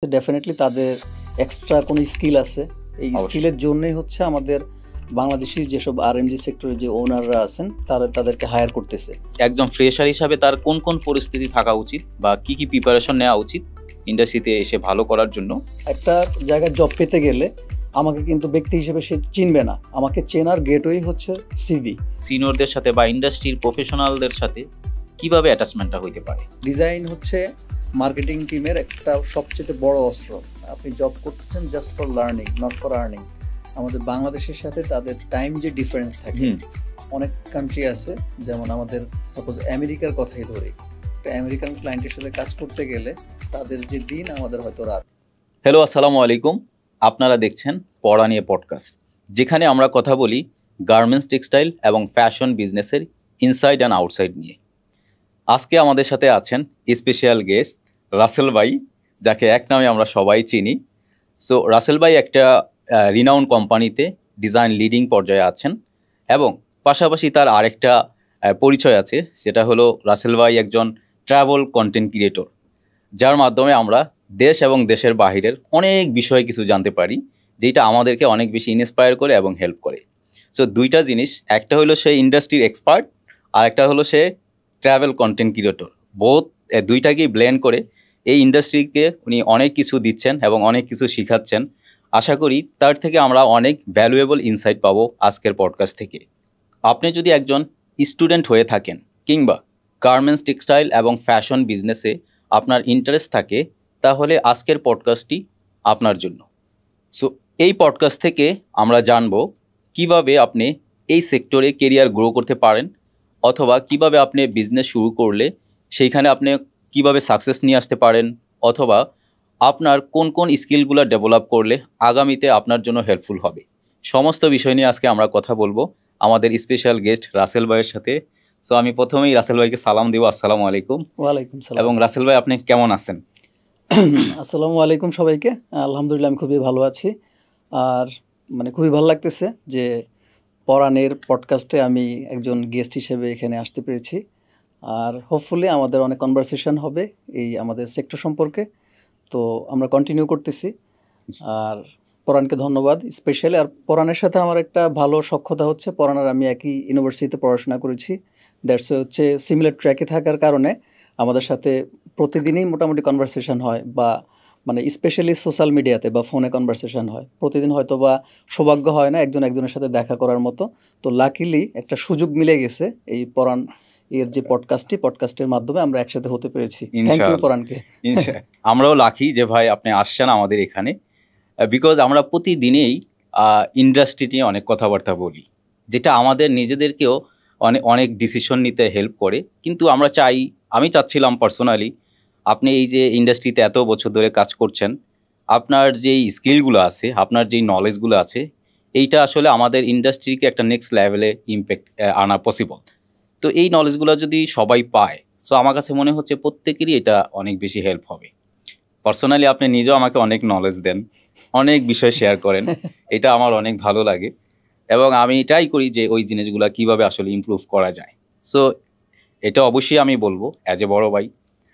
Definitely তাদের extra কোনো skill আছে, এই অবশ্যই। স্কিলের জন্যই হচ্ছে আমাদের বাংলাদেশি যেসব আরএমজি সেক্টরে যে ওনাররা আছেন তাদেরকে হায়ার করতেছে। একজন ফ্রেশার হিসাবে তার কোন কোন পরিস্থিতি থাকা উচিত বা কি কি প্রিপারেশন নেওয়া উচিত ইন্ডাস্ট্রিতে এসে ভালো করার জন্য? একটা জায়গায় জব পেতে গেলে আমাকে কিন্তু ব্যক্তি হিসেবে সে চিনবে না, আমাকে চেনার গেটওয়ে হচ্ছে সিভি। সিনিয়রদের সাথে বা ইন্ডাস্ট্রির প্রফেশনালদের সাথে কিভাবে অ্যাটাচমেন্টটা হইতে পারে? ডিজাইন হচ্ছে মার্কেটিং টিমের একটা সবচেয়ে বড় অস্ত্র। আপনি জব করতেছেন just for learning, not for earning. আমাদের বাংলাদেশের সাথে তাদের টাইম যে ডিফারেন্স থাকে, অনেক কান্ট্রি আছে, যেমন আমাদের সাপোজ আমেরিকার কথাই ধরি, একটা আমেরিকান ক্লায়েন্টের সাথে কাজ করতে গেলে তাদের যে দিন আমাদের হয়তো রাত। হ্যালো, আসসালামু আলাইকুম। আপনারা দেখছেন পড়া নিয়ে পডকাস্ট, যেখানে আমরা কথা বলি গার্মেন্টস, টেক্সটাইল এবং ফ্যাশন বিজনেসের ইনসাইড অ্যান্ড আউটসাইড নিয়ে। আজকে আমাদের সাথে আছেন স্পেশাল গেস্ট রাসেল ভাই, যাকে এক নামে আমরা সবাই চিনি। সো রাসেল ভাই একটা রিনাউন্ড কোম্পানিতে ডিজাইন লিডিং পর্যায়ে আছেন এবং পাশাপাশি তার আরেকটা পরিচয় আছে, সেটা হলো রাসেল ভাই একজন ট্রাভেল কন্টেন্ট ক্রিয়েটর, যার মাধ্যমে আমরা দেশ এবং দেশের বাহিরের অনেক বিষয়ে কিছু জানতে পারি, যেটা আমাদেরকে অনেক বেশি ইন্সপায়ার করে এবং হেল্প করে। সো দুইটা জিনিস, একটা হলো সে ইন্ডাস্ট্রির এক্সপার্ট আর একটা হলো সে ট্রাভেল কন্টেন্ট ক্রিয়েটর। দুইটাকেই ব্লেন্ড করে এই ইন্ডাস্ট্রিকে উনি অনেক কিছু দিচ্ছেন এবং অনেক কিছু শিখাচ্ছেন। আশা করি তার থেকে আমরা অনেক ভ্যালুয়েবল ইনসাইট পাবো আজকের পডকাস্ট থেকে। আপনি যদি একজন স্টুডেন্ট হয়ে থাকেন কিংবা গার্মেন্টস, টেক্সটাইল এবং ফ্যাশন বিজনেসে আপনার ইন্টারেস্ট থাকে, তাহলে আজকের পডকাস্টটি আপনার জন্য। সো এই পডকাস্ট থেকে আমরা জানবো কিভাবে আপনি এই সেক্টরে কেরিয়ার গ্রো করতে পারেন, অথবা কিভাবে আপনি বিজনেস শুরু করলে সেইখানে আপনি কিভাবে সাকসেস নিয়ে আসতে পারেন, অথবা আপনার কোন কোন স্কিলগুলো ডেভেলপ করলে আগামীতে আপনার জন্য হেল্পফুল হবে। সমস্ত বিষয় নিয়ে আজকে আমরা কথা বলবো আমাদের স্পেশাল গেস্ট রাসেল ভাইয়ের সাথে। সো আমি প্রথমেই রাসেল ভাইকে সালাম দিব। আসসালামু আলাইকুম। ওয়ালাইকুম সালাম। এবং রাসেল ভাই, আপনি কেমন আছেন? আসসালামু আলাইকুম সবাইকে। আলহামদুলিল্লাহ, আমি খুবই ভালো আছি। আর খুবই ভালো লাগতেছে যে পরাণের পডকাস্টে আমি একজন গেস্ট হিসেবে এখানে আসতে পেরেছি। আর হোপফুলি আমাদের অনেক কনভারসেশন হবে এই আমাদের সেক্টর সম্পর্কে। তো আমরা কন্টিনিউ করতেছি। আর পরাণকে ধন্যবাদ স্পেশালি। আর পরাণের সাথে আমার একটা ভালো সখ্যতা হচ্ছে, পরাণ আর আমি একই ইউনিভার্সিটিতে পড়াশোনা করেছি। দ্যাটস হচ্ছে সিমিলার ট্র্যাকে থাকার কারণে আমাদের সাথে প্রতিদিনই মোটামুটি কনভারসেশন হয়, বা স্পেশালি সোশ্যাল মিডিয়াতে বা ফোনে কনভারসেশন হয়। প্রতিদিন হয়তো বা সৌভাগ্য হয় না একজন একজনের সাথে দেখা করার মতো। তো লাকিলি একটা সুযোগ মিলে গেছে এই পরাণ এর যে পডকাস্টের মাধ্যমে আমরা একসাথে হতে পেরেছি। থ্যাংক ইউ পরাণকে। আমরাও লাকি যে ভাই আপনি আসছেন আমাদের এখানে, বিকজ আমরা প্রতিদিনেই ইন্ডাস্ট্রি নিয়ে অনেক কথাবার্তা বলি, যেটা আমাদের নিজেদেরকেও অনেক অনেক ডিসিশন নিতে হেল্প করে। কিন্তু আমি চাচ্ছিলাম পার্সোনালি, আপনি এই যে ইন্ডাস্ট্রিতে এত বছর ধরে কাজ করছেন, আপনার যেই স্কিলগুলো আছে, আপনার যেই নলেজগুলো আছে, এইটা আসলে আমাদের ইন্ডাস্ট্রিকে একটা নেক্সট লেভেলে ইম্প্যাক্ট আনা পসিবল। তো এই নলেজগুলো যদি সবাই পায়, সো আমার কাছে মনে হচ্ছে প্রত্যেকেরই এটা অনেক বেশি হেল্প হবে। পার্সোনালি আপনি নিজেও আমাকে অনেক নলেজ দেন, অনেক বিষয় শেয়ার করেন, এটা আমার অনেক ভালো লাগে এবং আমি ট্রাই করি যে ওই জিনিসগুলো কিভাবে আসলে ইমপ্রুভ করা যায়। সো এটা অবশ্যই আমি বলবো অ্যাজ এ বড় ভাই,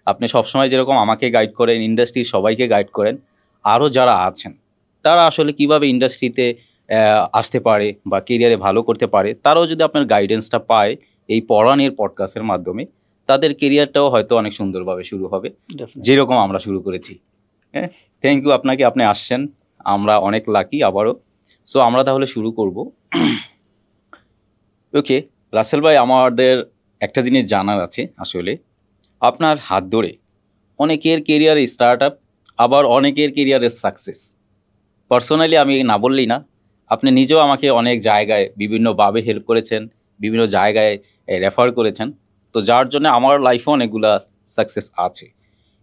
আপনি সবসময় যেরকম আমাকে গাইড করেন, ইন্ডাস্ট্রির সবাইকে গাইড করেন, আরও যারা আছেন তারা আসলে কিভাবে ইন্ডাস্ট্রিতে আসতে পারে বা কেরিয়ারে ভালো করতে পারে, তারাও যদি আপনার গাইডেন্সটা পায় এই পড়ানের পডকাস্টের মাধ্যমে, তাদের কেরিয়ারটাও হয়তো অনেক সুন্দরভাবে শুরু হবে, যেরকম আমরা শুরু করেছি। হ্যাঁ, থ্যাংক ইউ আপনাকে, আপনি আসছেন, আমরা অনেক লাকি আবারও। সো আমরা তাহলে শুরু করব। ওকে রাসেল ভাই, আমাদের একটা জিনিস জানার আছে, আসলে আপনার হাত ধরে অনেকের কেরিয়ারে স্টার্ট আপ, আবার অনেকের কেরিয়ারের সাকসেস। পার্সোনালি আমি না বললেই না, আপনি নিজেও আমাকে অনেক জায়গায় বিভিন্নভাবে হেল্প করেছেন, বিভিন্ন জায়গায় রেফার করেছেন, তো যার জন্য আমার লাইফে অনেকগুলা সাকসেস আছে।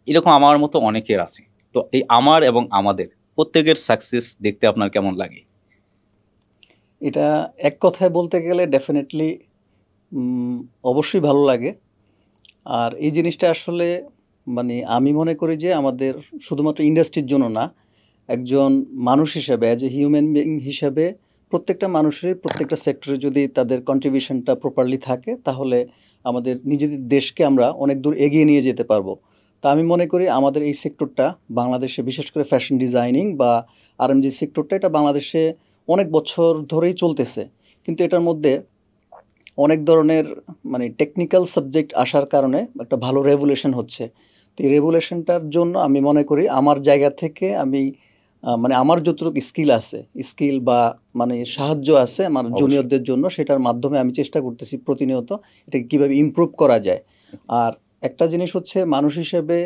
এরকম আমার মতো অনেকের আছে। তো এই আমার এবং আমাদের প্রত্যেকের সাকসেস দেখতে আপনার কেমন লাগে? এটা এক কথায় বলতে গেলে ডেফিনেটলি অবশ্যই ভালো লাগে। আর এই জিনিসটা আসলে আমি মনে করি যে আমাদের শুধুমাত্র ইন্ডাস্ট্রির জন্য না, একজন মানুষ হিসাবে, অ্যাজ এ হিউম্যান বিং হিসাবে প্রত্যেকটা মানুষের প্রত্যেকটা সেক্টরে যদি তাদের কন্ট্রিবিউশনটা প্রপারলি থাকে, তাহলে আমাদের নিজেদের দেশকে আমরা অনেক দূর এগিয়ে নিয়ে যেতে পারবো। তা আমি মনে করি আমাদের এই সেক্টরটা বাংলাদেশে, বিশেষ করে ফ্যাশন ডিজাইনিং বা আরএমজি সেক্টরটা, এটা বাংলাদেশে অনেক বছর ধরেই চলতেছে। কিন্তু এটার মধ্যে অনেক ধরনের মানে টেকনিক্যাল সাবজেক্ট আসার কারণে একটা ভালো রেভুলেশন হচ্ছে। তো এই রেভুলেশনটার জন্য আমি মনে করি আমার জায়গা থেকে আমি মানে আমার যতটুকু স্কিল আছে, স্কিল বা মানে সাহায্য আছে আমার অবশ্যই। জুনিয়রদের জন্য, সেটার মাধ্যমে আমি চেষ্টা করতেছি প্রতিনিয়ত এটাকে কীভাবে ইমপ্রুভ করা যায়। আর একটা জিনিস হচ্ছে, মানুষ হিসেবে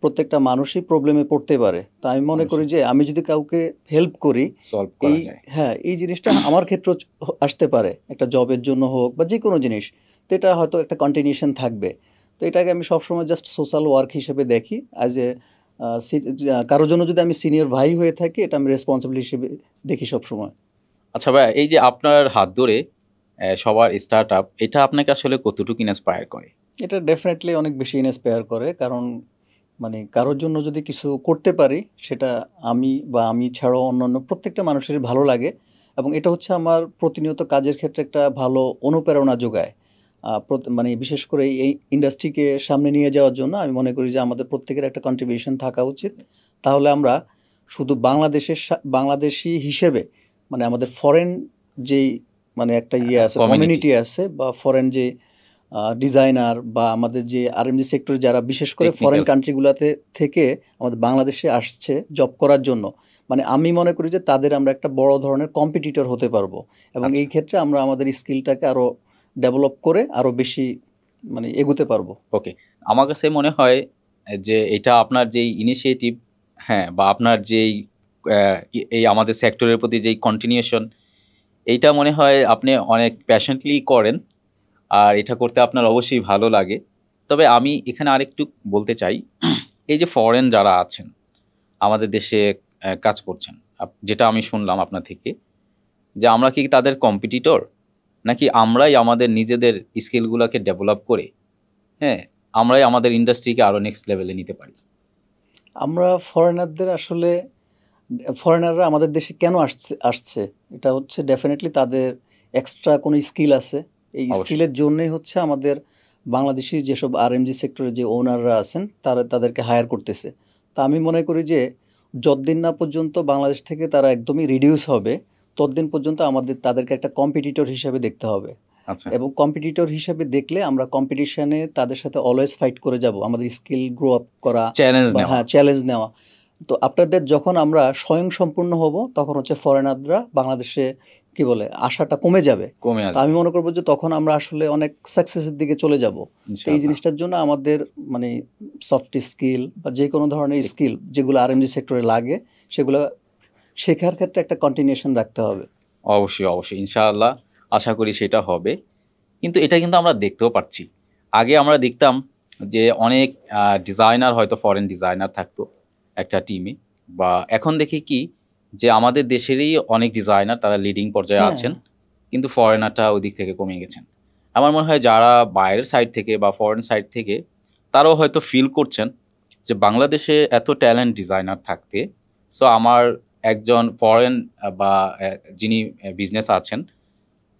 প্রত্যেকটা মানুষই প্রবলেমে পড়তে পারে। তা আমি মনে করি যে আমি যদি কাউকে হেল্প করি, সলভ করা এই যায়। হ্যাঁ, এই জিনিসটা আমার ক্ষেত্রেও আসতে পারে, একটা জবের জন্য হোক বা যে কোনো জিনিস। তো এটা হয়তো একটা কন্টিনিউশন থাকবে। তো এটাকে আমি সবসময় জাস্ট সোশ্যাল ওয়ার্ক হিসেবে দেখি। অ্যাজ এ কারোর জন্য যদি আমি সিনিয়র ভাই হয়ে থাকি, এটা আমি রেসপন্সিবল হিসেবে দেখি সবসময়। আচ্ছা ভাইয়া, এই যে আপনার হাত ধরে সবার স্টার্ট আপ, এটা আপনাকে আসলে কতটুকু ইন্সপায়ার করে? এটা ডেফিনেটলি অনেক বেশি ইন্সপায়ার করে, কারণ মানে কারোর জন্য যদি কিছু করতে পারি, সেটা আমি বা আমি ছাড়াও অন্যান্য প্রত্যেকটা মানুষেরই ভালো লাগে। এবং এটা হচ্ছে আমার প্রতিনিয়ত কাজের ক্ষেত্রে একটা ভালো অনুপ্রেরণা যোগায়। মানে বিশেষ করে এই ইন্ডাস্ট্রিকে সামনে নিয়ে যাওয়ার জন্য আমি মনে করি যে আমাদের প্রত্যেকের একটা কন্ট্রিবিউশন থাকা উচিত। তাহলে আমরা শুধু বাংলাদেশি হিসেবে, মানে আমাদের ফরেন যেই মানে একটা ইয়ে আছে, কমিউনিটি আছে, বা ফরেন যে ডিজাইনার বা আমাদের যে আরএমজি সেক্টরে যারা বিশেষ করে ফরেন কান্ট্রিগুলোতে থেকে আমাদের বাংলাদেশে আসছে জব করার জন্য, মানে আমি মনে করি যে তাদের আমরা একটা বড় ধরনের কম্পিটিটর হতে পারবো। এবং এই ক্ষেত্রে আমরা আমাদের স্কিলটাকে আরও ডেভেলপ করে আরও বেশি মানে এগোতে পারবো। ওকে, আমার কাছে মনে হয় যে এটা আপনার যেই ইনিশিয়েটিভ, হ্যাঁ, বা আপনার যেই এই আমাদের সেক্টরের প্রতি যেই কন্টিনিউশন, এইটা মনে হয় আপনি অনেক প্যাশনেটলি করেন, আর এটা করতে আপনার অবশ্যই ভালো লাগে। তবে আমি এখানে আরেকটু বলতে চাই, এই যে ফরেন যারা আছেন আমাদের দেশে কাজ করছেন, যেটা আমি শুনলাম আপনার থেকে, যে আমরা কি তাদের কম্পিটিটর, নাকি আমরাই আমাদের নিজেদের স্কিলগুলোকে ডেভেলপ করে, হ্যাঁ, আমরাই আমাদের ইন্ডাস্ট্রিকে আরও নেক্সট লেভেলে নিতে পারি? আমরা ফরেনাররা আমাদের দেশে কেন আসছে, এটা হচ্ছে ডেফিনেটলি তাদের এক্সট্রা কোনো স্কিল আছে। এই স্কিলের জন্যই হচ্ছে আমাদের বাংলাদেশি যেসব আরএমজি সেক্টরে যে ওনাররা আছেন তাদেরকে হায়ার করতেছে। তা আমি মনে করি যে যতদিন না পর্যন্ত বাংলাদেশ থেকে তারা একদমই রিডিউস হবে, ততদিন পর্যন্ত আমাদের তাদেরকে একটা কম্পিটিটর হিসেবে দেখতে হবে। এবং কম্পিটিটর হিসেবে দেখলে আমরা কম্পিটিশনে তাদের সাথে অলওয়েজ ফাইট করে যাব, আমাদের স্কিল গ্রো আপ করা, চ্যালেঞ্জ নেওয়া। তো আপনাদের যখন আমরা স্বয়ংসম্পূর্ণ হব, তখন হচ্ছে ফরেনাররা বাংলাদেশে কি বলে আশাটা কমে যাবে। তো আমি মনে করবো যে তখন আমরা আসলে অনেক সাকসেসের দিকে চলে যাব। এই জিনিসটার জন্য আমাদের মানে সফট স্কিল বা যে কোনো ধরনের স্কিল যেগুলো আরএমজি সেক্টরে লাগে, সেগুলো শেখার ক্ষেত্রে একটা কন্টিনিউশন রাখতে হবে। অবশ্যই অবশ্যই, ইনশাআল্লাহ আশা করি সেটা হবে। কিন্তু এটা কিন্তু আমরা দেখতেও পাচ্ছি, আগে আমরা দেখতাম যে অনেক ডিজাইনার, হয়তো ফরেন ডিজাইনার থাকতো একটা টিমে, বা এখন দেখি কি যে আমাদের দেশেরই অনেক ডিজাইনার তারা লিডিং পর্যায়ে আছেন, কিন্তু ফরেনারটা ওই দিক থেকে কমে গেছেন। আমার মনে হয় যারা বাইরের সাইড থেকে বা ফরেন সাইড থেকে, তারাও হয়তো ফিল করছেন যে বাংলাদেশে এত ট্যালেন্ট ডিজাইনার থাকতে, সো আমার একজন ফরেন বা যিনি বিজনেস আছেন,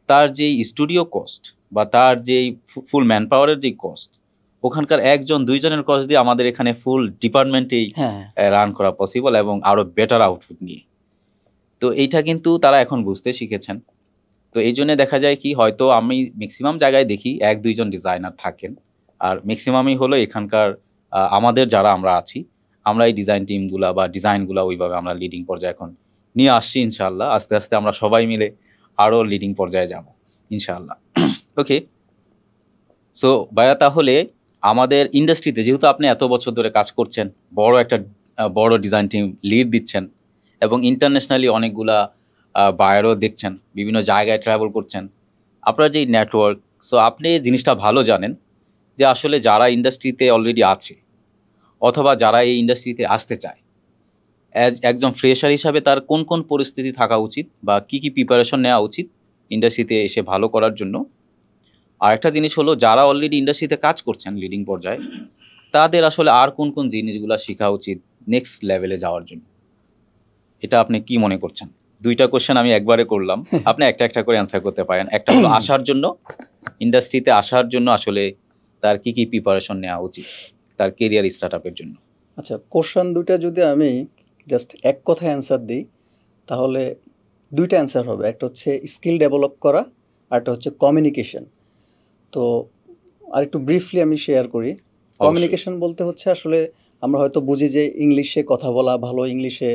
তার যেই স্টুডিও কস্ট বা তার যেই ফুল ম্যান পাওয়ারের যেই কস্ট, ওখানকার একজন দুইজনের কস্ট দিয়ে আমাদের এখানে ফুল ডিপার্টমেন্টেই রান করা পসিবল, এবং আরও বেটার আউটপুট নিয়ে। তো এইটা কিন্তু তারা এখন বুঝতে শিখেছেন। তো এই জন্য দেখা যায় কি, হয়তো আমি ম্যাক্সিমাম জায়গায় দেখি 1-2 জন ডিজাইনার থাকেন, আর ম্যাক্সিমামই হলো এখানকার আমাদের যারা আমরা আছি, আমরা এই ডিজাইন টিমগুলা বা ডিজাইনগুলা ওইভাবে আমরা লিডিং পর্যায়ে এখন নিয়ে আসছি। ইনশাআল্লাহ আস্তে আস্তে আমরা সবাই মিলে আরও লিডিং পর্যায়ে যাব ইনশাআল্লাহ। ওকে, সো ভাইয়া, তাহলে আমাদের ইন্ডাস্ট্রিতে যেহেতু আপনি এত বছর ধরে কাজ করছেন, বড় ডিজাইন টিম লিড দিচ্ছেন, এবং ইন্টারন্যাশনালি অনেকগুলা বায়ারও দেখছেন, বিভিন্ন জায়গায় ট্রাভেল করছেন, আপনার যেই নেটওয়ার্ক, সো আপনি জিনিসটা ভালো জানেন যে আসলে যারা ইন্ডাস্ট্রিতে অলরেডি আছে অথবা যারা এই ইন্ডাস্ট্রিতে আসতে চায়, একজন ফ্রেশার হিসাবে তার কোন কোন পরিস্থিতি থাকা উচিত বা কি কি প্রিপারেশন নেওয়া উচিত ইন্ডাস্ট্রিতে এসে ভালো করার জন্য। আর একটা জিনিস হলো, যারা অলরেডি ইন্ডাস্ট্রিতে কাজ করছেন লিডিং পর্যায়ে, তাদের আসলে আর কোন কোন জিনিসগুলো শেখা উচিত নেক্সট লেভেলে যাওয়ার জন্য। এটা আপনি কি মনে করছেন? 2টা কোশ্চেন আমি একবারে করলাম, আপনি একটা একটা করে অ্যান্সার করতে পারেন। একটা হলো আসার জন্য, ইন্ডাস্ট্রিতে আসার জন্য আসলে তার কি কি প্রিপারেশন নেওয়া উচিত, তার কেরিয়ার স্টার্ট আপের জন্য? আচ্ছা, কোশ্চেন দুইটা যদি আমি জাস্ট এক কথায় অ্যান্সার দিই তাহলে দুইটা অ্যান্সার হবে। একটা হচ্ছে স্কিল ডেভেলপ করা, আর একটা হচ্ছে কমিউনিকেশন। তো আর একটু ব্রিফলি আমি শেয়ার করি। কমিউনিকেশন বলতে হচ্ছে আসলে আমরা হয়তো বুঝি যে ইংলিশে কথা বলা, ভালো ইংলিশে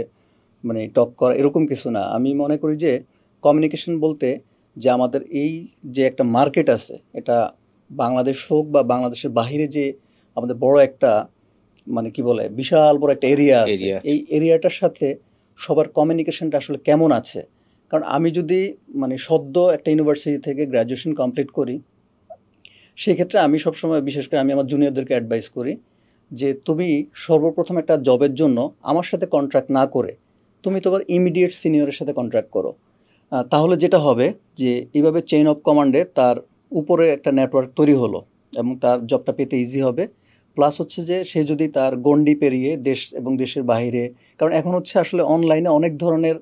মানে টক করা, এরকম কিছু না। আমি মনে করি যে কমিউনিকেশন বলতে যে আমাদের এই যে একটা মার্কেট আছে, এটা বাংলাদেশ হোক বা বাংলাদেশের বাহিরে, যে আমাদের বড় একটা মানে কি বলে বিশাল বড় একটা এরিয়া আছে, এই এরিয়াটার সাথে সবার কমিউনিকেশনটা আসলে কেমন আছে। কারণ আমি যদি মানে সদ্য একটা ইউনিভার্সিটি থেকে গ্র্যাজুয়েশন কমপ্লিট করি, সেক্ষেত্রে আমি সবসময় বিশেষ করে আমি আমার জুনিয়রদেরকে অ্যাডভাইস করি যে তুমি সর্বপ্রথম একটা জবের জন্য আমার সাথে কন্ট্রাক্ট না করে তুমি তোমার ইমিডিয়েট সিনিয়রের সাথে কন্ট্রাক্ট করো। তাহলে যেটা হবে যে এইভাবে চেইন অফ কমান্ডে তার উপরে একটা নেটওয়ার্ক তৈরি হলো এবং তার জবটা পেতে ইজি হবে। প্লাস হচ্ছে যে সে যদি তার গণ্ডি পেরিয়ে দেশ এবং দেশের বাইরে, কারণ এখন হচ্ছে আসলে অনলাইনে অনেক ধরনের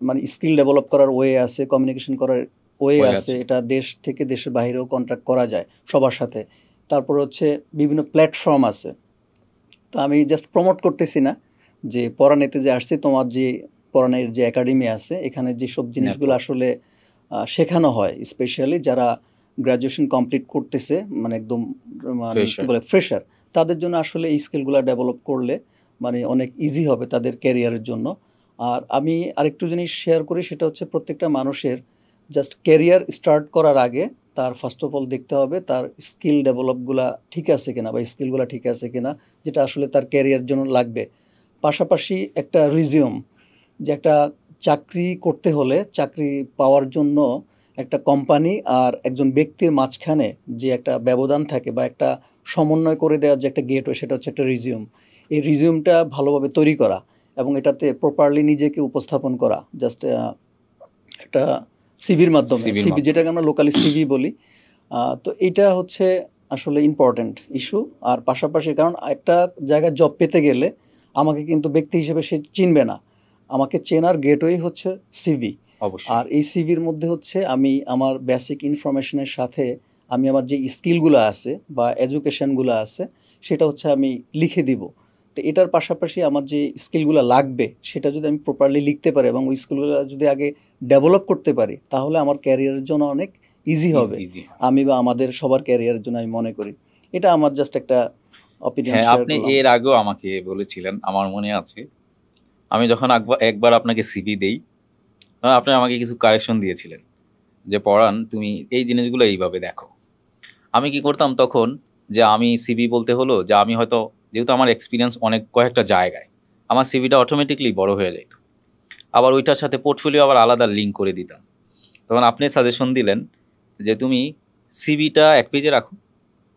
মানে স্কিল ডেভেলপ করার ওয়ে আছে, কমিউনিকেশন করার ওয়ে আছে, এটা দেশ থেকে দেশের বাইরেও কন্ট্রাক্ট করা যায় সবার সাথে। তারপর হচ্ছে বিভিন্ন প্ল্যাটফর্ম আছে। তো আমি জাস্ট প্রমোট করতেছি না যে পড়ানেতে যে আসছে, তোমার যে পড়ানের যে একাডেমি আছে এখানে যেসব জিনিসগুলো আসলে শেখানো হয়, স্পেশালি যারা গ্র্যাজুয়েশন কমপ্লিট করতেছে মানে একদম মানে কী বলে ফ্রেশার, তাদের জন্য আসলে এই স্কিলগুলো ডেভেলপ করলে মানে অনেক ইজি হবে তাদের ক্যারিয়ারের জন্য। আর আমি আরেকটু জিনিস শেয়ার করি, সেটা হচ্ছে প্রত্যেকটা মানুষের জাস্ট ক্যারিয়ার স্টার্ট করার আগে তার ফার্স্ট অফ অল দেখতে হবে তার স্কিল ডেভেলপগুলা ঠিক আছে কিনা বা স্কিলগুলো ঠিক আছে কিনা, যেটা আসলে তার ক্যারিয়ার জন্য লাগবে। পাশাপাশি একটা রিজিউম, যে একটা চাকরি করতে হলে চাকরি পাওয়ার জন্য একটা কোম্পানি আর একজন ব্যক্তির মাঝখানে যে একটা ব্যবধান থাকে বা একটা সমন্বয় করে দেওয়ার যে একটা গেটওয়ে, সেটা হচ্ছে একটা রিজিউম। এই রিজিউমটা ভালোভাবে তৈরি করা এবং এটাতে প্রপারলি নিজেকে উপস্থাপন করা, জাস্ট একটা সিভির মাধ্যমে, সিভি যেটাকে আমরা লোকালি সিভি বলি। তো এইটা হচ্ছে আসলে ইম্পর্ট্যান্ট ইস্যু। আর পাশাপাশি কারণ একটা জায়গায় জব পেতে গেলে আমাকে কিন্তু ব্যক্তি হিসেবে সে চিনবে না, আমাকে চেনার গেটওয়ে হচ্ছে সিভি। আর এই সিভির মধ্যে হচ্ছে আমি আমার বেসিক ইনফরমেশনের সাথে আমি আমার যে স্কিলগুলো আছে বা এডুকেশনগুলো আছে সেটা হচ্ছে আমি লিখে দিব। তো এটার পাশাপাশি আমার যে স্কিলগুলো লাগবে সেটা যদি আমি প্রপারলি লিখতে পারি এবং ওই স্কিলগুলো যদি আগে ডেভেলপ করতে পারি, তাহলে আমার ক্যারিয়ারের জন্য অনেক ইজি হবে, আমি বা আমাদের সবার ক্যারিয়ারের জন্য আমি মনে করি। এটা আমার জাস্ট একটা অপিনিয়ন শেয়ার করলাম। আপনি এর আগেও আমাকে বলেছিলেন, আমার মনে আছে, আমি যখন একবার আপনাকে সিভি দেই, আপনি আমাকে কিছু কারেকশন দিয়েছিলেন যে পড়ান তুমি এই জিনিসগুলো এইভাবে দেখো। আমি কি করতাম তখন, যে আমি সিভি বলতে হলো যে আমি হয়তো যেহেতু আমার এক্সপিরিয়েন্স অনেক কয়েকটা জায়গায়, আমার সিভিটা অটোমেটিকলি বড় হয়ে যেত। আবার ওইটার সাথে পোর্টফোলিও আবার আলাদা লিঙ্ক করে দিতাম। তখন আপনি সাজেশন দিলেন যে তুমি সিভিটা 1 পেজে রাখো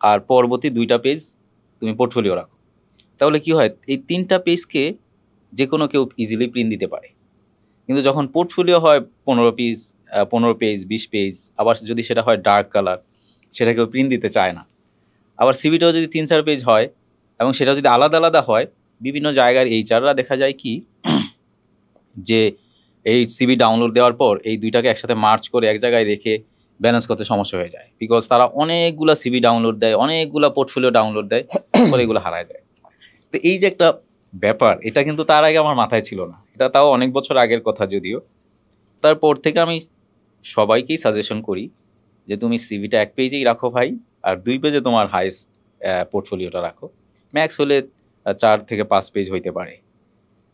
আর পরবর্তী 2টা পেজ তুমি পোর্টফোলিও রাখো। তাহলে কি হয়, এই 3টা পেজকে যে কোনো কেউ ইজিলি প্রিন্ট দিতে পারে। কিন্তু যখন পোর্টফোলিও হয় 15 পেজ 20 পেজ, আবার যদি সেটা হয় ডার্ক কালার, সেটা কেউ প্রিন্ট দিতে চায় না। আবার সিভিটাও যদি 3-4 পেজ হয় এবং সেটা যদি আলাদা আলাদা হয়, বিভিন্ন জায়গার এইচআররা দেখা যায় কি যে এই সিভি ডাউনলোড দেওয়ার পর এই দুইটাকে একসাথে মার্চ করে এক জায়গায় রেখে ব্যালেন্স করতে সমস্যা হয়ে যায়, বিকজ তারা অনেকগুলা সিভি ডাউনলোড দেয়, অনেকগুলা পোর্টফোলিও ডাউনলোড দেয়, পরে এগুলো হারায় যায়। তো এই যে একটা ব্যাপার, এটা কিন্তু তার আগে আমার মাথায় ছিল না। এটা তাও অনেক বছর আগের কথা যদিও। তারপর থেকে আমি সবাইকেই সাজেশন করি যে তুমি সিভিটা 1 পেজেই রাখো ভাই, আর 2 পেজে তোমার হাইস্ট পোর্টফোলিওটা রাখো। ম্যাক্স হলে 4 থেকে 5 পেজ হইতে পারে।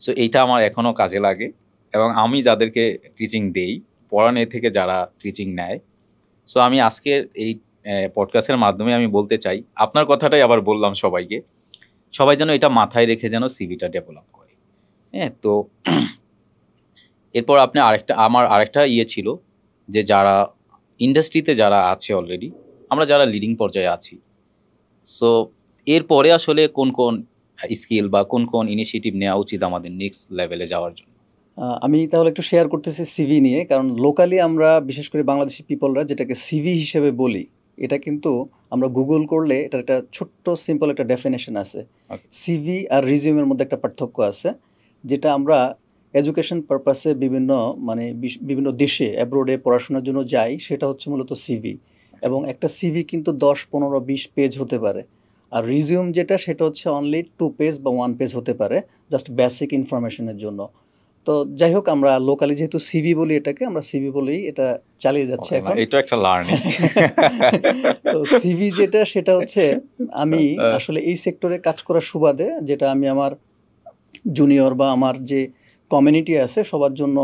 সো এইটা আমার এখনও কাজে লাগে এবং আমি যাদেরকে টিচিং দেই, পড়ানো থেকে যারা টিচিং নেয়, সো আমি আজকের এই পডকাস্টের মাধ্যমে আমি বলতে চাই, আপনার কথাটাই আবার বললাম সবাইকে, সবাই যেন এটা মাথায় রেখে যেন সিভিটা ডেভেলপ করে। হ্যাঁ, তো এরপর আপনি আমার আরেকটা ছিল যে যারা ইন্ডাস্ট্রিতে যারা আছে অলরেডি, আমরা যারা লিডিং পর্যায়ে আছি, সো এরপরে আসলে কোন কোন স্কিল বা কোন কোন ইনিশিয়েটিভ নেওয়া উচিত আমাদের নেক্সট লেভেলে যাওয়ার জন্য? আমি তাহলে একটু শেয়ার করতেছি সিভি নিয়ে, কারণ লোকালি আমরা বিশেষ করে বাংলাদেশি পিপলরা যেটাকে সিভি হিসেবে বলি, এটা কিন্তু আমরা গুগল করলে এটার একটা ছোট্ট সিম্পল একটা ডেফিনেশন আছে। সিভি আর রিজিউমের মধ্যে একটা পার্থক্য আছে, যেটা আমরা এডুকেশন পারপাসে বিভিন্ন দেশে অ্যাব্রোডে পড়াশোনার জন্য যাই, সেটা হচ্ছে মূলত সিভি। এবং একটা সিভি কিন্তু 10, 15, 20 পেজ হতে পারে। আর রিজিউম যেটা সেটা হচ্ছে অনলি 2 পেজ বা 1 পেজ হতে পারে, জাস্ট বেসিক ইনফরমেশনের জন্য। তো যাই হোক, আমরা লোকালি যেহেতু সিভি বলি, এটাকে আমরা সিভি বলেই এটা চালিয়ে যাচ্ছি এখন। এটা একটা লার্নিং। তো সিভি যেটা সেটা হচ্ছে আমি আসলে এই সেক্টরে কাজ করার সুবাদে, যেটা আমি আমার জুনিয়র বা আমার যে কমিউনিটি আছে সবার জন্য